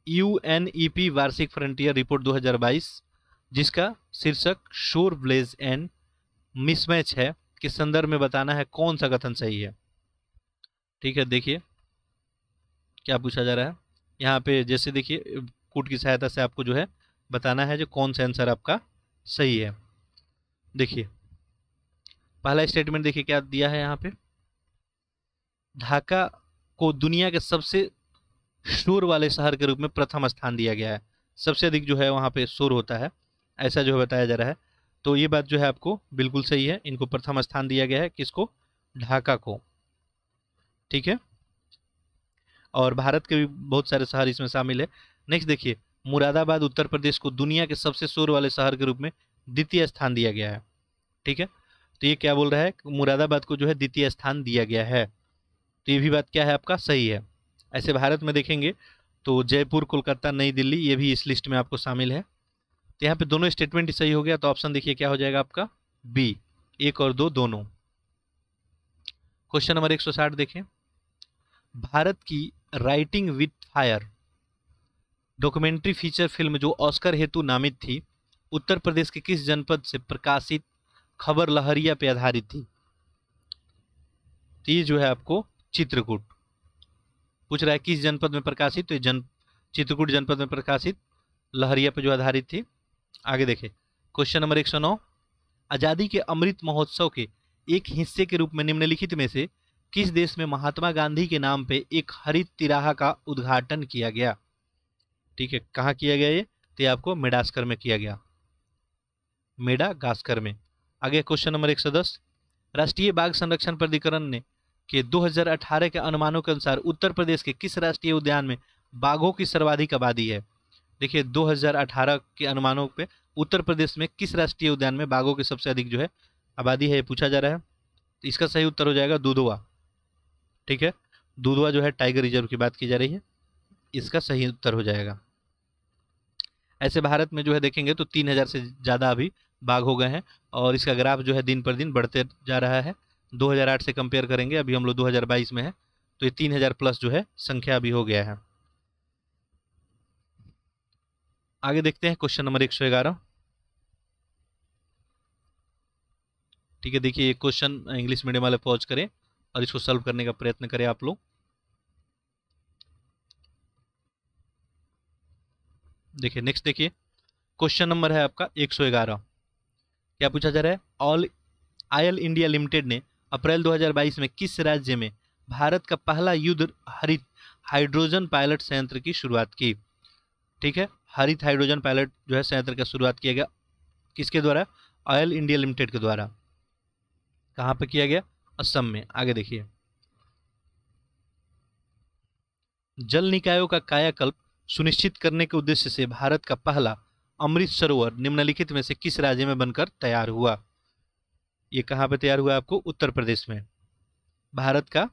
यूएनईपी वार्षिक फ्रंटियर रिपोर्ट 2022 जिसका शीर्षक शोर ब्लेज एंड मिसमैच है के संदर्भ में बताना है कौन सा कथन सही है। ठीक है, देखिए क्या पूछा जा रहा है यहाँ पे, जैसे देखिए कूट की सहायता से आपको जो है बताना है जो कौन सा आंसर आपका सही है। देखिए पहला स्टेटमेंट देखिए क्या दिया है यहाँ पे, ढाका को दुनिया के सबसे शोर वाले शहर के रूप में प्रथम स्थान दिया गया है। सबसे अधिक जो है वहाँ पे शोर होता है, ऐसा जो है बताया जा रहा है। तो ये बात जो है आपको बिल्कुल सही है, इनको प्रथम स्थान दिया गया है, किसको, ढाका को। ठीक है, और भारत के भी बहुत सारे शहर इसमें शामिल है। नेक्स्ट देखिए, मुरादाबाद उत्तर प्रदेश को दुनिया के सबसे शोर वाले शहर के रूप में द्वितीय स्थान दिया गया है। ठीक है, तो ये क्या बोल रहा है, मुरादाबाद को जो है द्वितीय स्थान दिया गया है। तो ये भी बात क्या है आपका सही है। ऐसे भारत में देखेंगे तो जयपुर, कोलकाता, नई दिल्ली ये भी इस लिस्ट में आपको शामिल है। तो यहाँ पे दोनों स्टेटमेंट ही सही हो गया, तो ऑप्शन देखिए क्या हो जाएगा आपका बी, 1 और 2 दोनों। क्वेश्चन नंबर 160 देखें, भारत की writing with fire documentary feature film जो ऑस्कर हेतु नामित थी, उत्तर प्रदेश के किस जनपद से प्रकाशित खबर लहरिया पे आधारित थी। तो ये जो है आपको चित्रकूट पूछ रहा है किस जनपद में प्रकाशित, तो चित्रकूट जनपद में प्रकाशित लहरिया पे जो आधारित थी। आगे देखें क्वेश्चन नंबर 109, आजादी के अमृत महोत्सव के एक हिस्से के रूप में निम्नलिखित में से किस देश में महात्मा गांधी के नाम पे एक हरित तिराहा का उद्घाटन किया गया। ठीक है, कहाँ किया गया ये, तो आपको मेडागास्कर में किया गया, मेडागास्कर में। आगे क्वेश्चन नंबर 110, राष्ट्रीय बाघ संरक्षण प्राधिकरण ने के 2018 के अनुमानों के अनुसार उत्तर प्रदेश के किस राष्ट्रीय उद्यान में बाघों की सर्वाधिक आबादी है? देखिए 2018 के अनुमानों पे उत्तर प्रदेश में किस राष्ट्रीय उद्यान में बाघों की सबसे अधिक जो है आबादी है, ये पूछा जा रहा है। तो इसका सही उत्तर हो जाएगा दुधवा। ठीक है, दुधवा जो है टाइगर रिजर्व की बात की जा रही है, इसका सही उत्तर हो जाएगा। ऐसे भारत में जो है देखेंगे तो 3000 से ज़्यादा अभी बाघ हो गए हैं और इसका ग्राफ जो है दिन पर दिन बढ़ते जा रहा है। 2008 से कंपेयर करेंगे, अभी हम लोग 2022 में है, तो ये 3000 प्लस जो है संख्या अभी हो गया है। आगे देखते हैं क्वेश्चन नंबर 111। ठीक है, देखिए ये क्वेश्चन इंग्लिश मीडियम वाले पॉज करें और इसको सॉल्व करने का प्रयत्न करें आप लोग। देखिए नेक्स्ट देखिए क्वेश्चन नंबर है आपका 111। क्या पूछा जा रहा है? ऑयल इंडिया लिमिटेड ने अप्रैल 2022 में किस राज्य में भारत का पहला युद्ध हरित हाइड्रोजन पायलट संयंत्र की शुरुआत की? ठीक है, हरित हाइड्रोजन पायलट जो है संयंत्र का शुरुआत किया गया किसके द्वारा? ऑयल इंडिया लिमिटेड के द्वारा। कहाँ पे किया गया? असम में। आगे देखिए, जल निकायों का कायाकल्प सुनिश्चित करने के उद्देश्य से भारत का पहला अमृत सरोवर निम्नलिखित में से किस राज्य में बनकर तैयार हुआ? ये कहाँ पे तैयार हुआ? आपको उत्तर प्रदेश में। भारत का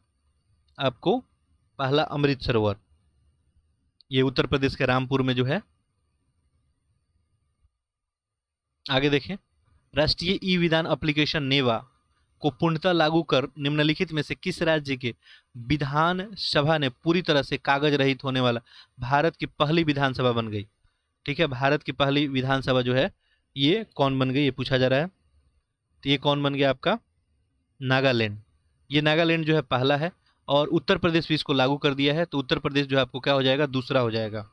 आपको पहला अमृत सरोवर ये उत्तर प्रदेश के रामपुर में जो है। आगे देखें, राष्ट्रीय ई विधान एप्लीकेशन नेवा को पूर्णतः लागू कर निम्नलिखित में से किस राज्य के विधान सभा ने पूरी तरह से कागज रहित होने वाला भारत की पहली विधानसभा बन गई? ठीक है, भारत की पहली विधानसभा जो है ये कौन बन गई, ये पूछा जा रहा है। तो ये कौन बन गया? आपका नागालैंड। ये नागालैंड जो है पहला है और उत्तर प्रदेश भी इसको लागू कर दिया है, तो उत्तर प्रदेश जो है आपको क्या हो जाएगा? दूसरा हो जाएगा।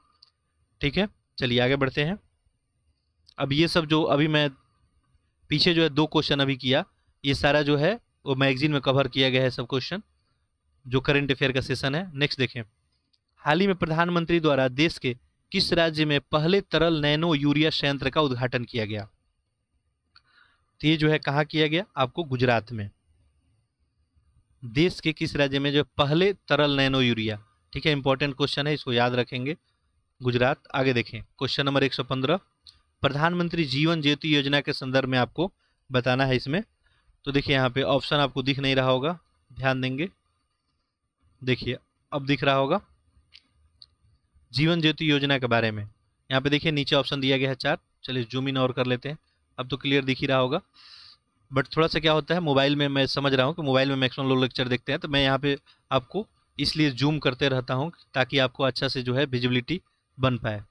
ठीक है, चलिए आगे बढ़ते हैं। अब ये सब जो अभी मैं पीछे जो है 2 क्वेश्चन अभी किया, ये सारा जो है वो मैगजीन में कवर किया गया है सब क्वेश्चन, जो करंट अफेयर का सेशन है। नेक्स्ट देखें, हाल ही में प्रधानमंत्री द्वारा देश के किस राज्य में पहले तरल नैनो यूरिया संयंत्र का उद्घाटन किया गया? तो ये जो है कहाँ किया गया? आपको गुजरात में। देश के किस राज्य में जो पहले तरल नैनो यूरिया? ठीक है, इंपॉर्टेंट क्वेश्चन है, इसको याद रखेंगे, गुजरात। आगे देखें क्वेश्चन नंबर 115, प्रधानमंत्री जीवन ज्योति योजना के संदर्भ में आपको बताना है इसमें। तो देखिए यहाँ पे ऑप्शन आपको दिख नहीं रहा होगा, ध्यान देंगे। देखिए अब दिख रहा होगा जीवन ज्योति योजना के बारे में। यहाँ पे देखिए नीचे ऑप्शन दिया गया है 4। चलिए जूम इन और कर लेते हैं, अब तो क्लियर दिख ही रहा होगा। बट थोड़ा सा क्या होता है मोबाइल में, मैं समझ रहा हूँ कि मोबाइल में मैक्सिमम लोग लेक्चर देखते हैं, तो मैं यहाँ पे आपको इसलिए जूम करते रहता हूँ ताकि आपको अच्छा से जो है विजिबिलिटी बन पाए।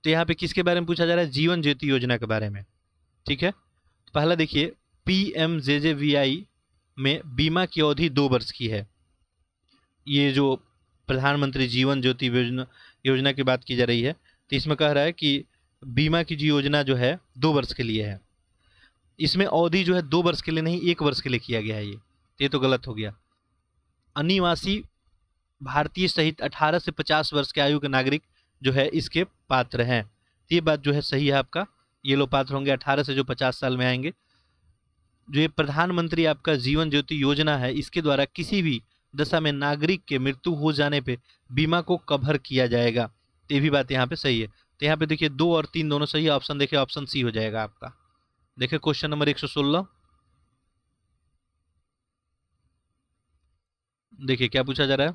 तो यहाँ पे किसके बारे में पूछा जा रहा है? जीवन ज्योति योजना के बारे में। ठीक है, पहला देखिए PMJJBY में बीमा की अवधि 2 वर्ष की है। ये जो प्रधानमंत्री जीवन ज्योति योजना की बात की जा रही है, तो इसमें कह रहा है कि बीमा की जो योजना जो है 2 वर्ष के लिए है। इसमें अवधि जो है 2 वर्ष के लिए नहीं, 1 वर्ष के लिए किया गया है। ये तो गलत हो गया। अनिवासी भारतीय सहित 18 से 50 वर्ष के आयु के नागरिक जो है इसके पात्र हैं। ये बात जो है सही है आपका, ये लोग पात्र होंगे 18 से जो 50 साल में आएंगे। जो ये प्रधानमंत्री आपका जीवन ज्योति योजना है, इसके द्वारा किसी भी दशा में नागरिक के मृत्यु हो जाने पे बीमा को कवर किया जाएगा। ये भी बात यहाँ पे सही है। तो यहाँ पे देखिए 2 और 3 दोनों सही है। ऑप्शन देखिए, ऑप्शन सी हो जाएगा आपका। देखिए क्वेश्चन नंबर 116, देखिए क्या पूछा जा रहा है?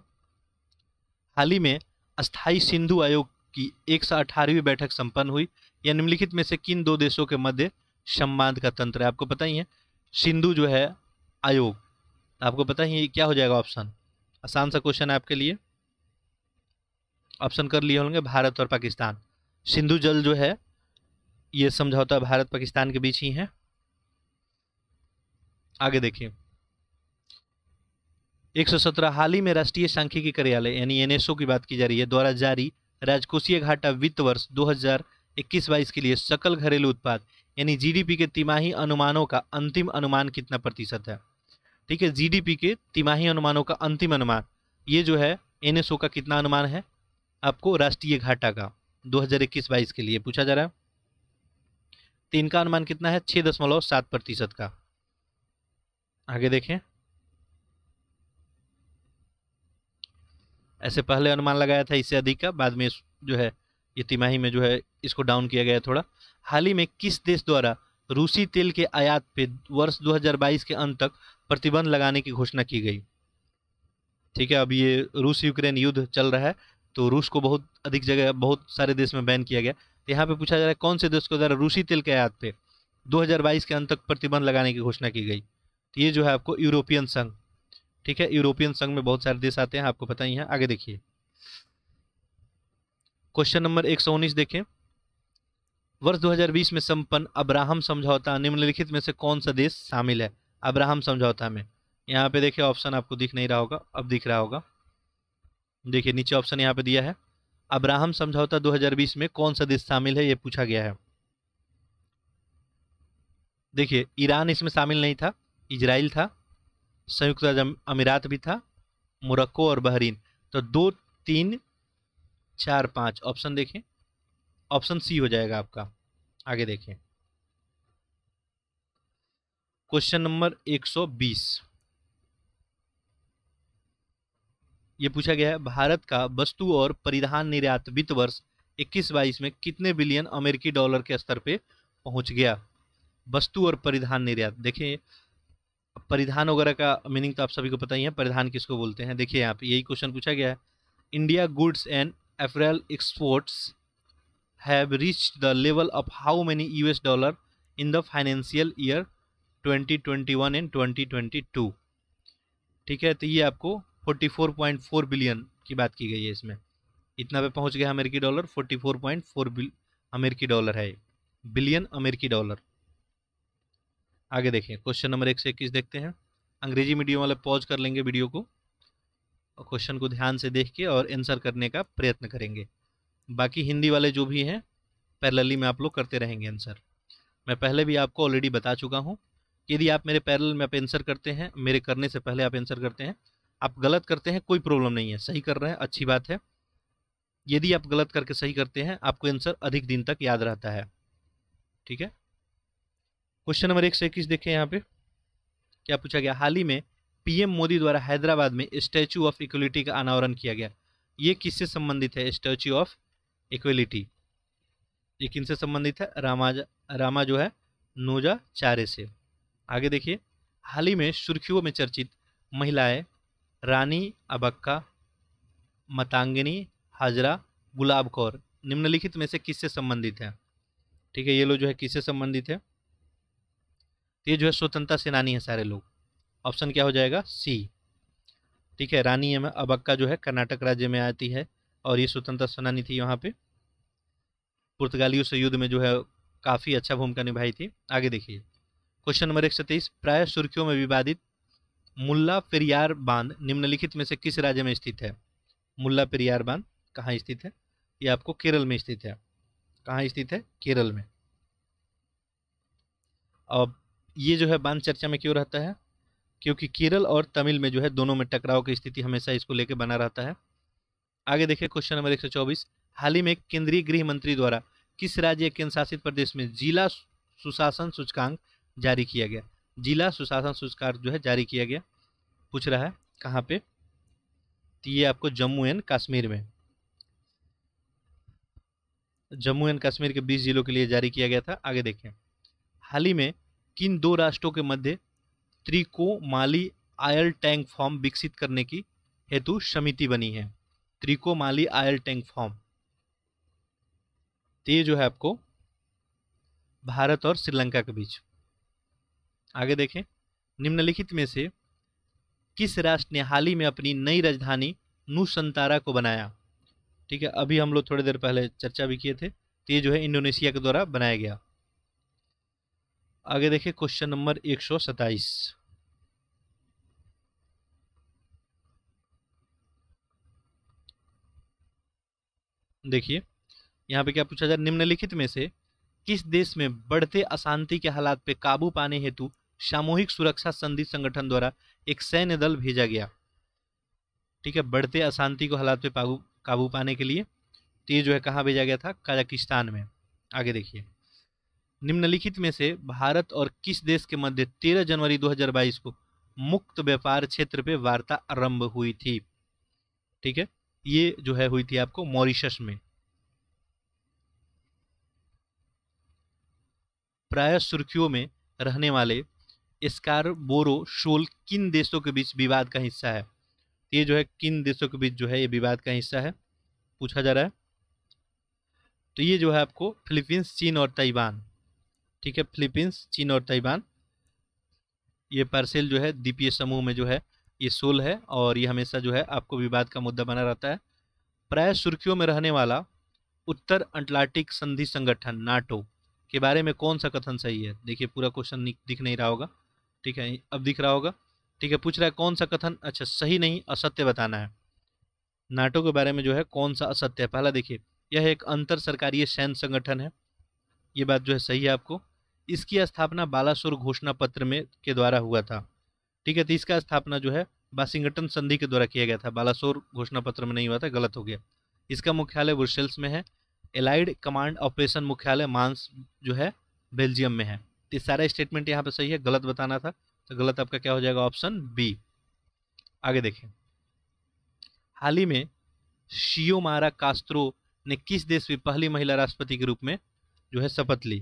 हाल ही में अस्थाई सिंधु आयोग की 118वीं बैठक संपन्न हुई। यह निम्नलिखित में से किन 2 देशों के मध्य संवाद का तंत्र है? आपको पता ही है सिंधु जो है आयोग, आपको पता ही है क्या हो जाएगा ऑप्शन। आसान सा क्वेश्चन है आपके लिए, ऑप्शन कर लिए होंगे भारत और पाकिस्तान। सिंधु जल जो है ये समझौता भारत पाकिस्तान के बीच ही है। आगे देखिए 117, हाल ही में राष्ट्रीय सांख्यिकी कार्यालय यानी NSO की बात की जा रही है द्वारा जारी राजकोषीय घाटा वित्त वर्ष 2021-22 के लिए सकल घरेलू उत्पाद यानी GDP के तिमाही अनुमानों का अंतिम अनुमान कितना प्रतिशत है? ठीक है, GDP के तिमाही अनुमानों का अंतिम अनुमान ये जो है NSO का कितना अनुमान है आपको राष्ट्रीय घाटा का 2021-22 के लिए पूछा जा रहा है। तो इनका अनुमान कितना है? 6.7% का। आगे देखें। ऐसे पहले अनुमान लगाया था इससे अधिक का, बाद में जो है ये तिमाही में जो है इसको डाउन किया गया है थोड़ा। हाल ही में किस देश द्वारा रूसी तेल के आयात पे वर्ष 2022 के अंत तक प्रतिबंध लगाने की घोषणा की गई? ठीक है, अब ये रूस यूक्रेन युद्ध चल रहा है, तो रूस को बहुत अधिक जगह बहुत सारे देश में बैन किया गया। तो यहाँ पे पूछा जा रहा है कौन से देश को द्वारा रूसी तेल के आयात पे 2022 के अंत तक प्रतिबंध लगाने की घोषणा की गई? तो ये जो है आपको यूरोपियन संघ, ठीक है, यूरोपियन संघ में बहुत सारे देश आते हैं, आपको पता ही है। आगे देखिए, क्वेश्चन नंबर 119 देखें। वर्ष 2020 में संपन्न अब्राहम समझौता निम्नलिखित में से कौन सा देश शामिल है? अब्राहम समझौता में यहाँ पे देखिए ऑप्शन आपको दिख नहीं रहा होगा, अब दिख रहा होगा। देखिए नीचे ऑप्शन यहाँ पे दिया है, अब्राहम समझौता 2020 में कौन सा देश शामिल है, ये पूछा गया है। देखिए ईरान इसमें शामिल नहीं था, इजराइल था, संयुक्त अरब अमीरात भी था, मोरक्को और बहरीन। तो 2, 3, 4, 5 ऑप्शन देखें, ऑप्शन सी हो जाएगा आपका। आगे देखें, क्वेश्चन नंबर 120 ये पूछा गया है, भारत का वस्तु और परिधान निर्यात वित्त वर्ष 21-22 में कितने बिलियन अमेरिकी डॉलर के स्तर पे पहुंच गया? वस्तु और परिधान निर्यात, देखिए परिधान वगैरह का मीनिंग तो आप सभी को पता ही है, परिधान किसको बोलते हैं। देखिए यहाँ पे यही क्वेश्चन पूछा गया है, India goods and apparel exports have reached the level of how many US dollar in the financial year 2021 and 2022। ठीक है, तो ये आपको 44.4 बिलियन की बात की गई है, इसमें इतना पे पहुंच गया अमेरिकी डॉलर, 44.4 अमेरिकी डॉलर है, बिलियन अमेरिकी डॉलर। आगे देखें, क्वेश्चन नंबर 121 देखते हैं। अंग्रेजी मीडियम वाले पॉज कर लेंगे वीडियो को और क्वेश्चन को ध्यान से देख के और आंसर करने का प्रयत्न करेंगे। बाकी हिंदी वाले जो भी हैं पैरेलली में आप लोग करते रहेंगे आंसर। मैं पहले भी आपको ऑलरेडी बता चुका हूँ, यदि आप मेरे पैरेलल में आप आंसर करते हैं, मेरे करने से पहले आप आंसर करते हैं, आप गलत करते हैं कोई प्रॉब्लम नहीं है, सही कर रहे हैं अच्छी बात है। यदि आप गलत करके सही करते हैं आपको आंसर अधिक दिन तक याद रहता है। ठीक है, क्वेश्चन नंबर 121 देखें। यहाँ पे क्या पूछा गया, हाल ही में पीएम मोदी द्वारा हैदराबाद में स्टैचू ऑफ इक्वलिटी का अनावरण किया गया, ये किससे संबंधित है? स्टैचू ऑफ इक्वलिटी ये किनसे संबंधित है? रामा जो है नोजाचारे से। आगे देखिए, हाल ही में सुर्खियों में चर्चित महिलाएं रानी अबक्का, मतांगिनी हाजरा, गुलाब कौर निम्नलिखित में से किससे संबंधित है? ठीक है, ये लोग जो है किससे संबंधित है? ये जो है स्वतंत्रता सेनानी है सारे लोग। ऑप्शन क्या हो जाएगा? सी। ठीक है, रानी अबक्का जो है कर्नाटक राज्य में आती है और ये स्वतंत्रता सेनानी थी, यहाँ पे पुर्तगालियों से युद्ध में जो है काफ़ी अच्छा भूमिका निभाई थी। आगे देखिए, क्वेश्चन नंबर 123, प्राय सुर्खियों में विवादित मुल्ला पेरियार बांध निम्नलिखित में से किस राज्य में स्थित है? मुल्ला पेरियार बांध कहाँ स्थित है? ये आपको केरल में स्थित है। कहाँ स्थित है? केरल में। अब ये जो है बांध चर्चा में क्यों रहता है? क्योंकि केरल और तमिल में जो है दोनों में टकराव की स्थिति हमेशा इसको लेकर बना रहता है। आगे देखिए, क्वेश्चन नंबर 124, हाल ही में केंद्रीय गृह मंत्री द्वारा किस राज्य केंद्र शासित प्रदेश में जिला सुशासन सूचकांक जारी किया गया? जिला सुशासन सूचकांक जो है जारी किया गया, पूछ रहा है कहाँ पे? तो ये आपको जम्मू एंड कश्मीर में, जम्मू एंड कश्मीर के 20 जिलों के लिए जारी किया गया था। आगे देखें, हाल ही में किन दो राष्ट्रों के मध्य त्रिकोमाली आयल टैंक फॉर्म विकसित करने की हेतु समिति बनी है? त्रिकोमाली आयल टैंक फॉर्म, तो ये जो है आपको भारत और श्रीलंका के बीच। आगे देखें, निम्नलिखित में से किस राष्ट्र ने हाल ही में अपनी नई राजधानी नुसंतारा को बनाया? ठीक है, अभी हम लोग थोड़ी देर पहले चर्चा भी किए थे, तो ये जो है इंडोनेशिया के द्वारा बनाया गया। आगे देखिए, क्वेश्चन नंबर 127, देखिए यहाँ पे क्या पूछा जाए, निम्नलिखित में से किस देश में बढ़ते अशांति के हालात पे काबू पाने हेतु सामूहिक सुरक्षा संधि संगठन द्वारा एक सैन्य दल भेजा गया? ठीक है, बढ़ते अशांति को हालात पे काबू पाने के लिए, तो ये जो है कहाँ भेजा गया था? कजाकिस्तान में। आगे देखिए, निम्नलिखित में से भारत और किस देश के मध्य 13 जनवरी 2022 को मुक्त व्यापार क्षेत्र पे वार्ता आरंभ हुई थी? ठीक है, ये जो है हुई थी आपको मॉरिशस में। प्राय सुर्खियों में रहने वाले स्कारबोरो शोल किन देशों के बीच विवाद का हिस्सा है? ये जो है किन देशों के बीच जो है ये विवाद का हिस्सा है पूछा जा रहा है। तो ये जो है आपको फिलीपींस, चीन और ताइवान। ठीक है, फिलीपींस, चीन और ताइवान, ये पार्सेल जो है द्वीपीय समूह में जो है ये शोल है और ये हमेशा जो है आपको विवाद का मुद्दा बना रहता है। प्राय सुर्खियों में रहने वाला उत्तर अटलांटिक संधि संगठन नाटो के बारे में कौन सा कथन सही है? देखिए पूरा क्वेश्चन दिख नहीं रहा होगा, ठीक है, अब दिख रहा होगा। ठीक है, पूछ रहा है कौन सा कथन अच्छा सही नहीं असत्य बताना है। नाटो के बारे में जो है कौन सा असत्य है? पहला देखिए, यह एक अंतर सरकारीय सैन्य संगठन है, ये बात जो है सही है आपको। इसकी स्थापना बालासोर घोषणा पत्र में के द्वारा हुआ था। ठीक है, तो इसका स्थापना जो है वाशिंगटन संधि के द्वारा किया गया था, बालासोर घोषणा पत्र में नहीं हुआ था, गलत हो गया। इसका मुख्यालय ब्रुसेल्स में है। एलाइड कमांड ऑपरेशन मुख्यालय मांस जो है बेल्जियम में है। तो सारा स्टेटमेंट यहाँ पे सही है, गलत बताना था, तो गलत आपका क्या हो जाएगा? Option B. आगे देखें, हाल ही में शियोमारा कास्त्रो ने किस देश में पहली महिला राष्ट्रपति के रूप में जो है शपथ ली?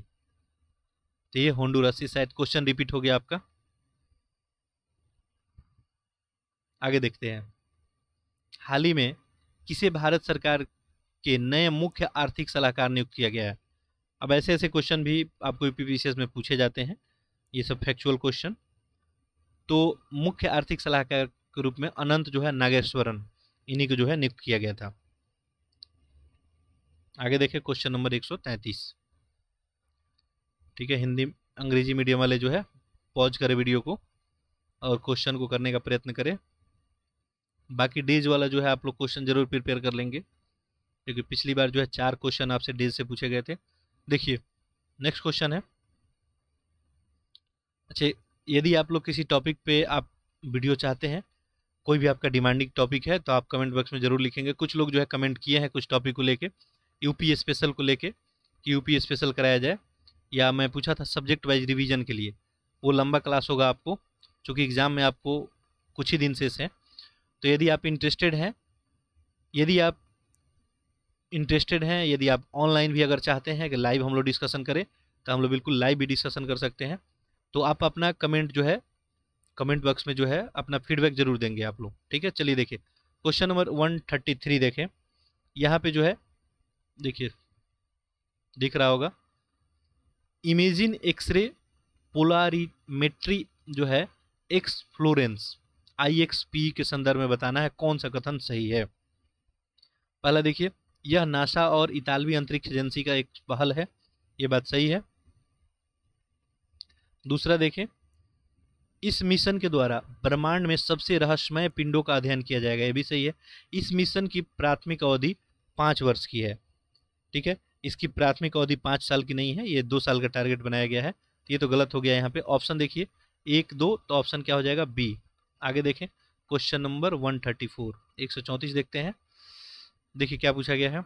तो ये होंडुरास। शायद क्वेश्चन रिपीट हो गया आपका। आगे देखते हैं, हाल ही में किसे भारत सरकार के नए मुख्य आर्थिक सलाहकार नियुक्त किया गया है? अब ऐसे ऐसे क्वेश्चन भी आपको यूपीपीसीएस में पूछे जाते हैं, ये सब फैक्चुअल क्वेश्चन। तो मुख्य आर्थिक सलाहकार के रूप में अनंत जो है नागेश्वरन, इन्हीं को जो है नियुक्त किया गया था। आगे देखें क्वेश्चन नंबर 133। ठीक है, हिंदी अंग्रेजी मीडियम वाले जो है पॉज करें वीडियो को और क्वेश्चन को करने का प्रयत्न करें। बाकी डेज वाला जो है आप लोग क्वेश्चन जरूर प्रिपेयर कर लेंगे, क्योंकि पिछली बार जो है 4 क्वेश्चन आपसे डेज से पूछे गए थे। देखिए नेक्स्ट क्वेश्चन है, अच्छा यदि आप लोग किसी टॉपिक पे आप वीडियो चाहते हैं, कोई भी आपका डिमांडिंग टॉपिक है, तो आप कमेंट बॉक्स में जरूर लिखेंगे। कुछ लोग जो है कमेंट किए हैं कुछ टॉपिक को लेके, यूपी स्पेशल को लेके कि यूपी स्पेशल कराया जाए, या मैं पूछा था सब्जेक्ट वाइज रिवीजन के लिए, वो लंबा क्लास होगा आपको, चूँकि एग्ज़ाम में आपको कुछ ही दिन शेष हैं। तो यदि आप इंटरेस्टेड हैं, यदि आप ऑनलाइन भी अगर चाहते हैं कि लाइव हम लोग डिस्कशन करें, तो हम लोग बिल्कुल लाइव भी डिस्कशन कर सकते हैं। तो आप अपना कमेंट जो है कमेंट बॉक्स में जो है अपना फीडबैक जरूर देंगे आप लोग। ठीक है, चलिए देखिए क्वेश्चन नंबर 133 देखें। यहाँ पे जो है देखिए दिख रहा होगा, इमेजिन एक्सरे पोलारिमेट्री जो है एक्स फ्लोरेंस IXP के संदर्भ में बताना है, कौन सा कथन सही है? पहला देखिए, यह नासा और इतालवी अंतरिक्ष एजेंसी का एक पहल है, ये बात सही है। दूसरा देखें, इस मिशन के द्वारा ब्रह्मांड में सबसे रहस्यमय पिंडों का अध्ययन किया जाएगा, ये भी सही है। इस मिशन की प्राथमिक अवधि 5 वर्ष की है। ठीक है, इसकी प्राथमिक अवधि 5 साल की नहीं है, ये 2 साल का टारगेट बनाया गया है, तो ये तो गलत हो गया यहाँ पे। ऑप्शन देखिए 1, 2, तो ऑप्शन क्या हो जाएगा? बी। आगे देखें क्वेश्चन नंबर 134 134 देखते हैं। देखिए क्या पूछा गया है,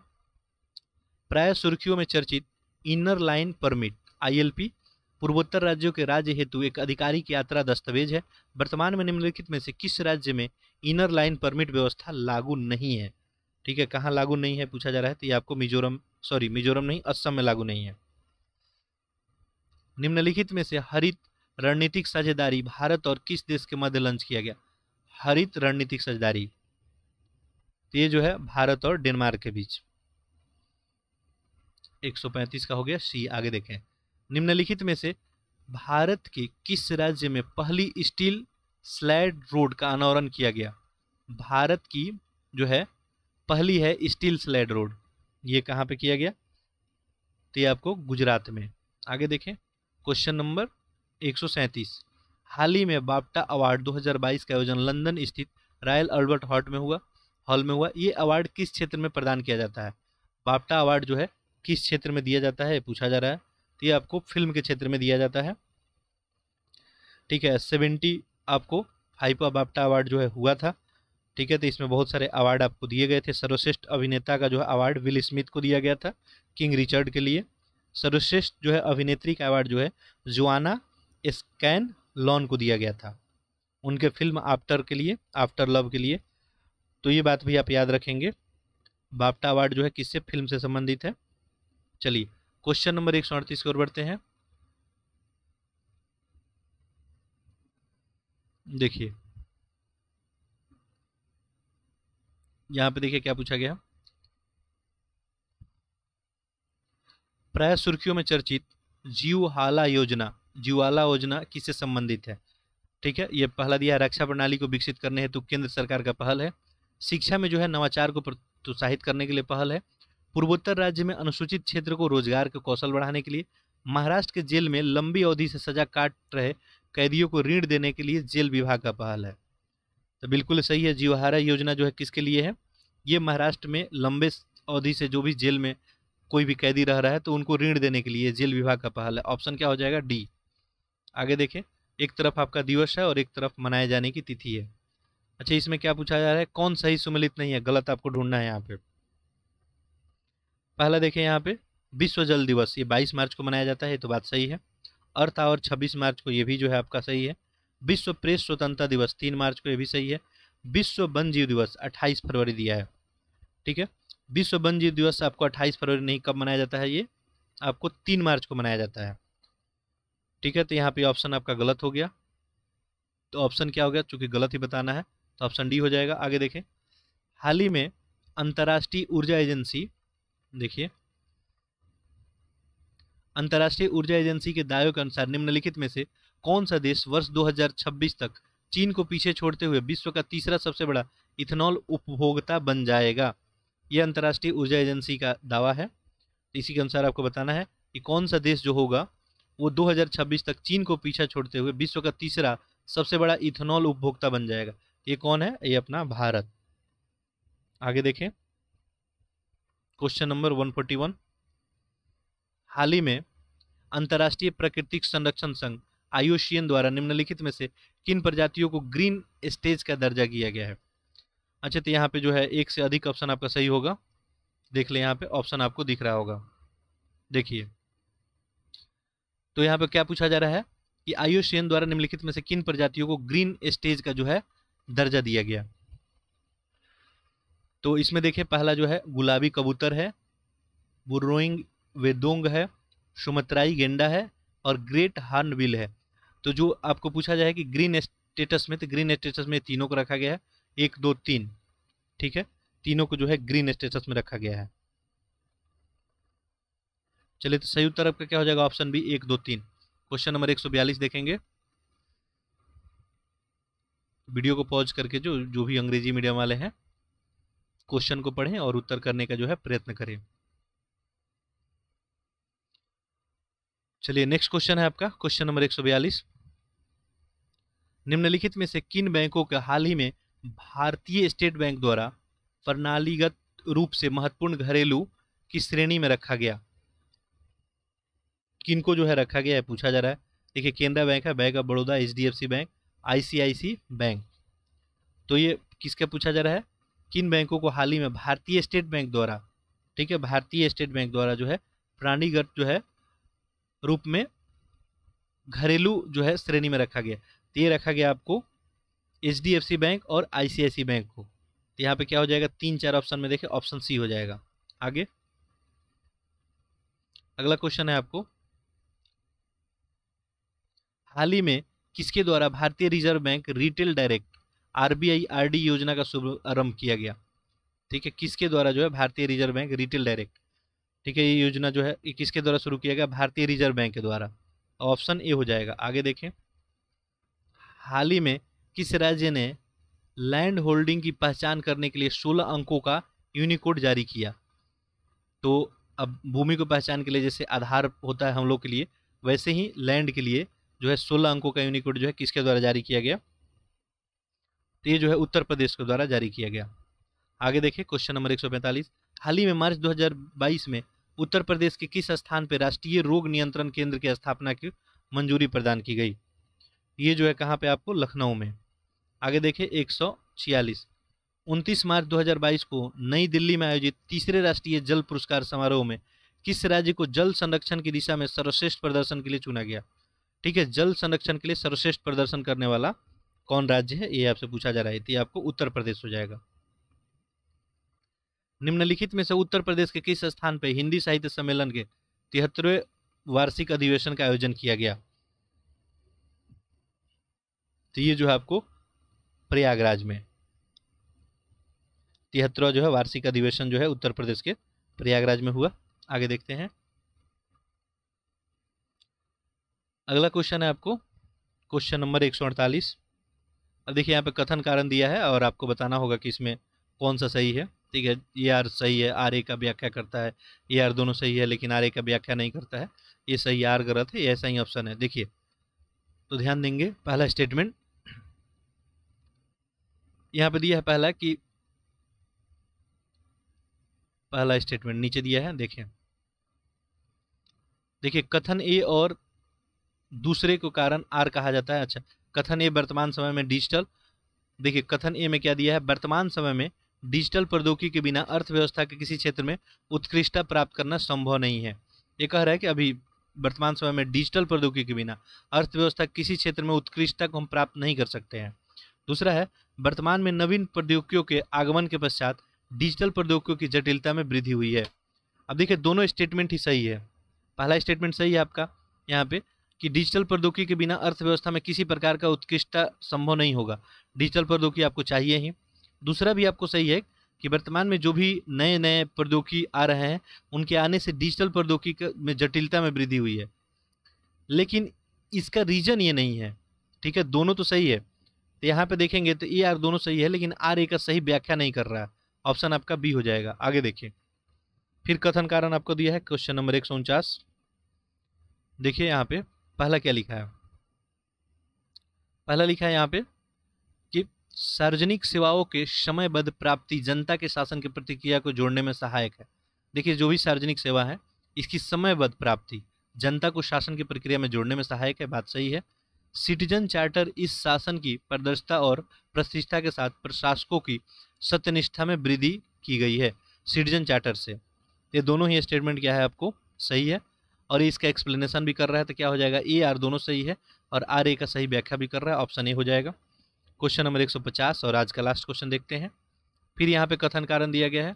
प्राय सुर्खियों में चर्चित इनर लाइन परमिट ILP पूर्वोत्तर राज्यों के राज्य हेतु एक आधिकारिक यात्रा दस्तावेज है। वर्तमान में निम्नलिखित में से किस राज्य में इनर लाइन परमिट व्यवस्था लागू नहीं है? ठीक है, कहाँ लागू नहीं है पूछा जा रहा है, तो ये आपको मिजोरम नहीं, असम में लागू नहीं है। निम्नलिखित में से हरित रणनीतिक साझेदारी भारत और किस देश के मध्य लॉन्च किया गया? हरित रणनीतिक साझेदारी, तो ये जो है भारत और डेनमार्क के बीच। 135 का हो गया सी। आगे देखें, निम्नलिखित में से भारत के किस राज्य में पहली स्टील स्लैड रोड का अनावरण किया गया? भारत की जो है पहली है स्टील स्लैड रोड, ये कहाँ पे किया गया? तो ये आपको गुजरात में। आगे देखें क्वेश्चन नंबर 137, हाल ही में बाफ्टा अवार्ड 2022 का आयोजन लंदन स्थित रॉयल अल्बर्ट हॉल में हुआ। ये अवार्ड किस क्षेत्र में प्रदान किया जाता है? बाफ्टा अवार्ड जो है किस क्षेत्र में दिया जाता है पूछा जा रहा है, तो ये आपको फिल्म के क्षेत्र में दिया जाता है। ठीक है, 70 आपको 5वां बाफ्टा अवार्ड जो है हुआ था। ठीक है, तो इसमें बहुत सारे अवार्ड आपको दिए गए थे। सर्वश्रेष्ठ अभिनेता का जो है अवार्ड विल स्मिथ को दिया गया था किंग रिचर्ड के लिए। सर्वश्रेष्ठ जो है अभिनेत्री का अवार्ड जो है जोआना स्कैनलॉन को दिया गया था, उनके फिल्म आफ्टर के लिए, आफ्टर लव के लिए। तो ये बात भी आप याद रखेंगे। बाफ्टा अवार्ड जो है किससे, फिल्म से संबंधित है। चलिए क्वेश्चन नंबर 138 की ओर बढ़ते हैं। देखिए यहाँ पे देखिए क्या पूछा गया। प्राय सुर्खियों में चर्चित जीवहाला योजना, जीवाला योजना किससे संबंधित है? ठीक है, ये पहला दिया है, रक्षा प्रणाली को विकसित करने हेतु केंद्र सरकार का पहल है। शिक्षा में जो है नवाचार को प्रोत्साहित करने के लिए पहल है। पूर्वोत्तर राज्य में अनुसूचित क्षेत्र को रोजगार के कौशल बढ़ाने के लिए। महाराष्ट्र के जेल में लंबी अवधि से सजा काट रहे कैदियों को ऋण देने के लिए जेल विभाग का पहल है। तो बिल्कुल सही है, जीवहारा योजना जो है किसके लिए है? ये महाराष्ट्र में लंबे अवधि से जो भी जेल में कोई भी कैदी रह रहा है तो उनको ऋण देने के लिए जेल विभाग का पहल है। ऑप्शन क्या हो जाएगा? डी। आगे देखें, एक तरफ आपका दिवस है और एक तरफ मनाए जाने की तिथि है। अच्छा, इसमें क्या पूछा जा रहा है? कौन सही सुमेलित नहीं है, गलत आपको ढूंढना है यहाँ पे। पहला देखें यहाँ पे, विश्व जल दिवस ये 22 मार्च को मनाया जाता है, तो बात सही है। अर्थ आवर 26 मार्च को, ये भी जो है आपका सही है। विश्व प्रेस स्वतंत्रता दिवस 3 मार्च को, ये भी सही है। विश्व वन जीव दिवस 28 फरवरी दिया है। ठीक है, विश्व वन जीव दिवस आपको 28 फरवरी नहीं, कब मनाया जाता है? ये आपको 3 मार्च को मनाया जाता है। ठीक है, तो यहाँ पे ऑप्शन आपका गलत हो गया। तो ऑप्शन क्या हो गया? चूंकि गलत ही बताना है तो ऑप्शन डी हो जाएगा। आगे देखें, हाल ही में अंतर्राष्ट्रीय ऊर्जा एजेंसी, देखिए अंतर्राष्ट्रीय ऊर्जा एजेंसी के दावों के अनुसार निम्नलिखित में से कौन सा देश वर्ष 2026 तक चीन को पीछे छोड़ते हुए विश्व का तीसरा सबसे बड़ा इथेनॉल उपभोक्ता बन जाएगा? यह अंतर्राष्ट्रीय ऊर्जा एजेंसी का दावा है। इसी के अनुसार आपको बताना है कि कौन सा देश जो होगा वो 2026 तक चीन को पीछा छोड़ते हुए विश्व का तीसरा सबसे बड़ा इथेनॉल उपभोक्ता बन जाएगा। ये कौन है? ये अपना भारत। आगे देखें, क्वेश्चन नंबर 141, हाल ही में अंतर्राष्ट्रीय प्राकृतिक संरक्षण संघ IUCN द्वारा निम्नलिखित में से किन प्रजातियों को ग्रीन स्टेज का दर्जा दिया गया है? अच्छा, तो यहाँ पे जो है एक से अधिक ऑप्शन आपका सही होगा। देख ले, यहाँ पे ऑप्शन आपको दिख रहा होगा। देखिए, तो यहाँ पे क्या पूछा जा रहा है कि IUCN द्वारा निम्नलिखित में से किन प्रजातियों को ग्रीन स्टेज का जो है दर्जा दिया गया। तो इसमें देखिए, पहला जो है गुलाबी कबूतर है, बुर्रोइंग वेदोंग है, सुमत्राई गेंडा है और ग्रेट हॉर्नबिल है। तो जो आपको पूछा जाए कि ग्रीन स्टेटस में, तो ग्रीन स्टेटस में तीनों को रखा गया है, 1 2 3। ठीक है, तीनों को जो है ग्रीन स्टेटस में रखा गया है। चलिए, तो सही उत्तर आपका क्या हो जाएगा? Option B, 1 2 3। क्वेश्चन नंबर 142 देखेंगे। वीडियो को पॉज करके जो भी अंग्रेजी मीडियम वाले हैं क्वेश्चन को पढ़ें और उत्तर करने का जो है प्रयत्न करें। चलिए, नेक्स्ट क्वेश्चन है आपका, क्वेश्चन नंबर 142, निम्नलिखित में से किन बैंकों का हाल ही में भारतीय स्टेट बैंक द्वारा प्रणालीगत रूप से महत्वपूर्ण घरेलू की श्रेणी में रखा गया? किनको जो है रखा गया है पूछा जा रहा है। देखिए, केनरा बैंक है, bank of Baroda, HDFC bank, ICICI bank. तो ये किसका पूछा जा रहा है? किन बैंकों को हाल ही में भारतीय स्टेट बैंक द्वारा, ठीक है, भारतीय स्टेट बैंक द्वारा जो है प्रणालीगत जो है रूप में घरेलू जो है श्रेणी में रखा गया? तो ये रखा गया आपको HDFC बैंक और ICICI बैंक को। तो यहाँ पे क्या हो जाएगा? 3 4 ऑप्शन में देखें, ऑप्शन सी हो जाएगा। आगे अगला क्वेश्चन है आपको, हाल ही में किसके द्वारा भारतीय reserve bank retail direct RBI RD योजना का शुभारंभ किया गया? ठीक है, किसके द्वारा जो है भारतीय रिजर्व बैंक रिटेल डायरेक्ट, ठीक है, ये योजना जो है ये किसके द्वारा शुरू किया गया? भारतीय रिजर्व बैंक के द्वारा। ऑप्शन ए हो जाएगा। आगे देखें, हाल ही में किस राज्य ने लैंड होल्डिंग की पहचान करने के लिए 16 अंकों का यूनिकोड जारी किया? तो अब भूमि को पहचान के लिए जैसे आधार होता है हम लोग के लिए, वैसे ही लैंड के लिए जो है 16 अंकों का यूनिकोड जो है किसके द्वारा जारी किया गया? तो ये जो है उत्तर प्रदेश के द्वारा जारी किया गया। आगे देखिए, क्वेश्चन नंबर 145, हाल ही में मार्च 2022 में उत्तर प्रदेश के किस स्थान पर राष्ट्रीय रोग नियंत्रण केंद्र की स्थापना की मंजूरी प्रदान की गई? ये जो है कहाँ पे? आपको लखनऊ में। आगे देखिए, 146, 29 मार्च 2022 को नई दिल्ली में आयोजित तीसरे राष्ट्रीय जल पुरस्कार समारोह में किस राज्य को जल संरक्षण की दिशा में सर्वश्रेष्ठ प्रदर्शन के लिए चुना गया? ठीक है, जल संरक्षण के लिए सर्वश्रेष्ठ प्रदर्शन करने वाला कौन राज्य है, ये आपसे पूछा जा रहा है। तो ये आपको उत्तर प्रदेश हो जाएगा। निम्नलिखित में से उत्तर प्रदेश के किस स्थान पर हिंदी साहित्य सम्मेलन के 73वें वार्षिक अधिवेशन का आयोजन किया गया? तो ये जो है आपको प्रयागराज में 73वां जो है वार्षिक अधिवेशन जो है उत्तर प्रदेश के प्रयागराज में हुआ। आगे देखते हैं। अगला क्वेश्चन है आपको क्वेश्चन नंबर 148। अब देखिए यहाँ पे कथन कारण दिया है और आपको बताना होगा कि इसमें कौन सा सही है। ठीक है, ये आर सही है, आर ए का व्याख्या करता है, ये आर दोनों सही है लेकिन आर ए का व्याख्या नहीं करता है, ये सही आर गलत है, ये ऐसा ही ऑप्शन है। देखिए तो ध्यान देंगे, पहला स्टेटमेंट यहाँ पे दिया है पहला कि पहला स्टेटमेंट नीचे दिया है। देखिए कथन ए और दूसरे को कारण आर कहा जाता है। अच्छा, कथन ए वर्तमान समय में डिजिटल, देखिए कथन ए में क्या दिया है, वर्तमान समय में डिजिटल प्रौद्योगिकी के बिना अर्थव्यवस्था के किसी क्षेत्र में उत्कृष्टता प्राप्त करना संभव नहीं है। ये कह रहा है कि अभी वर्तमान समय में डिजिटल प्रौद्योगिकी के बिना अर्थव्यवस्था किसी क्षेत्र में उत्कृष्टता को हम प्राप्त नहीं कर सकते हैं। दूसरा है, वर्तमान में नवीन प्रौद्योगिकियों के आगमन के पश्चात डिजिटल प्रौद्योगिकियों की जटिलता में वृद्धि हुई है। अब देखिए दोनों स्टेटमेंट ही सही है। पहला स्टेटमेंट सही है आपका यहाँ पे कि डिजिटल प्रौद्योगिकी के बिना अर्थव्यवस्था में किसी प्रकार का उत्कृष्टता संभव नहीं होगा, डिजिटल प्रौद्योगिकी आपको चाहिए ही। दूसरा भी आपको सही है कि वर्तमान में जो भी नए नए प्रौद्योगिकी आ रहे हैं उनके आने से डिजिटल प्रौद्योगिकी में जटिलता में वृद्धि हुई है, लेकिन इसका रीजन ये नहीं है। ठीक है, दोनों तो सही है, तो यहाँ पे देखेंगे तो ए आर दोनों सही है लेकिन आर ए का सही व्याख्या नहीं कर रहा है। ऑप्शन आपका बी हो जाएगा। आगे देखिए, फिर कथन कारण आपको दिया है क्वेश्चन नंबर 149। देखिए यहाँ पे पहला क्या लिखा है, पहला लिखा है यहाँ पे कि सार्वजनिक सेवाओं के समयबद्ध प्राप्ति जनता के शासन की प्रतिक्रिया को जोड़ने में सहायक है। देखिए जो भी सार्वजनिक सेवा है इसकी समयबद्ध प्राप्ति जनता को शासन की प्रक्रिया में जोड़ने में सहायक है, बात सही है। सिटीजन चार्टर इस शासन की पारदर्शिता और प्रतिष्ठा के साथ प्रशासकों की सत्यनिष्ठा में वृद्धि की गई है सिटीजन चार्टर से। ये दोनों ही स्टेटमेंट क्या है आपको सही है और इसका एक्सप्लेनेशन भी कर रहा है, तो क्या हो जाएगा ए आर दोनों सही है और आर ए का सही व्याख्या भी कर रहा है, ऑप्शन ए हो जाएगा। क्वेश्चन नंबर 150 और आज का लास्ट क्वेश्चन देखते हैं। फिर यहाँ पे कथन कारण दिया गया है,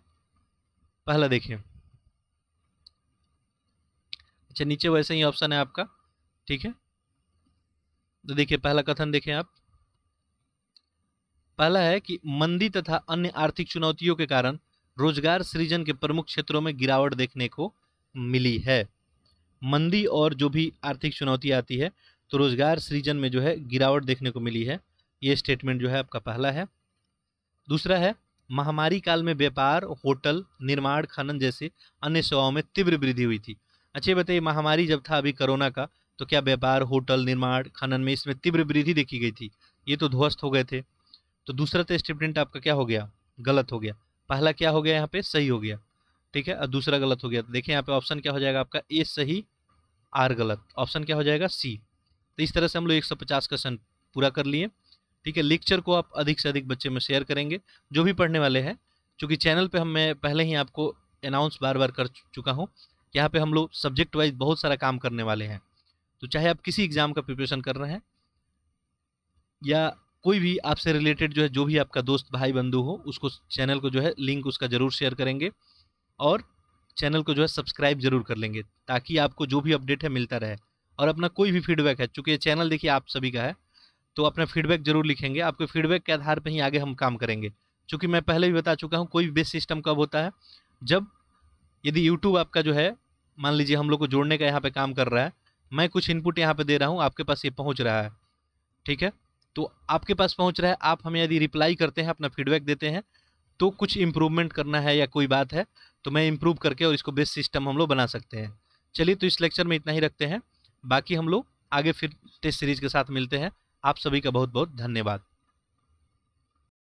पहला देखिए, अच्छा नीचे वैसे ही ऑप्शन है आपका। ठीक है, तो देखिए पहला कथन देखें आप, पहला है कि मंदी तथा अन्य आर्थिक चुनौतियों के कारण रोजगार सृजन के प्रमुख क्षेत्रों में गिरावट देखने को मिली है। मंदी और जो भी आर्थिक चुनौती आती है तो रोजगार सृजन में जो है गिरावट देखने को मिली है, ये स्टेटमेंट जो है आपका पहला है। दूसरा है, महामारी काल में व्यापार, होटल, निर्माण, खनन जैसे अन्य सेवाओं में तीव्र वृद्धि हुई थी। अच्छा बताइए, महामारी जब था अभी कोरोना का, तो क्या व्यापार, होटल, निर्माण, खनन में इसमें तीव्र वृद्धि देखी गई थी? ये तो ध्वस्त हो गए थे। तो दूसरा तो स्टेटमेंट आपका क्या हो गया, गलत हो गया। पहला क्या हो गया यहाँ पे, सही हो गया। ठीक है, और दूसरा गलत हो गया। तो देखिए यहाँ पे ऑप्शन क्या हो जाएगा आपका, ए सही आर गलत, ऑप्शन क्या हो जाएगा सी। तो इस तरह से हम लोग 150 क्वेश्चन पूरा कर लिए। ठीक है, लेक्चर को आप अधिक से अधिक बच्चे में शेयर करेंगे जो भी पढ़ने वाले हैं, क्योंकि चैनल पे मैं पहले ही आपको अनाउंस बार बार कर चुका हूँ, यहाँ पे हम लोग सब्जेक्ट वाइज बहुत सारा काम करने वाले हैं। तो चाहे आप किसी एग्जाम का प्रिपरेशन कर रहे हैं या कोई भी आपसे रिलेटेड जो है, जो भी आपका दोस्त भाई बंधु हो, उसको चैनल को जो है लिंक उसका जरूर शेयर करेंगे और चैनल को जो है सब्सक्राइब जरूर कर लेंगे, ताकि आपको जो भी अपडेट है मिलता रहे। और अपना कोई भी फीडबैक है, चूंकि ये चैनल देखिए आप सभी का है, तो अपना फीडबैक जरूर लिखेंगे। आपके फीडबैक के आधार पर ही आगे हम काम करेंगे। चूंकि मैं पहले भी बता चुका हूँ, कोई भी बेस सिस्टम कब होता है, जब यदि यूट्यूब आपका जो है, मान लीजिए हम लोग को जोड़ने का यहाँ पे काम कर रहा है, मैं कुछ इनपुट यहाँ पे दे रहा हूँ, आपके पास ये पहुँच रहा है। ठीक है, तो आपके पास पहुँच रहा है, आप हमें यदि रिप्लाई करते हैं, अपना फीडबैक देते हैं, तो कुछ इम्प्रूवमेंट करना है या कोई बात है तो मैं इम्प्रूव करके और इसको बेस्ट सिस्टम हम लोग बना सकते हैं। चलिए, तो इस लेक्चर में इतना ही रखते हैं, बाकी हम लोग आगे फिर टेस्ट सीरीज के साथ मिलते हैं। आप सभी का बहुत बहुत धन्यवाद।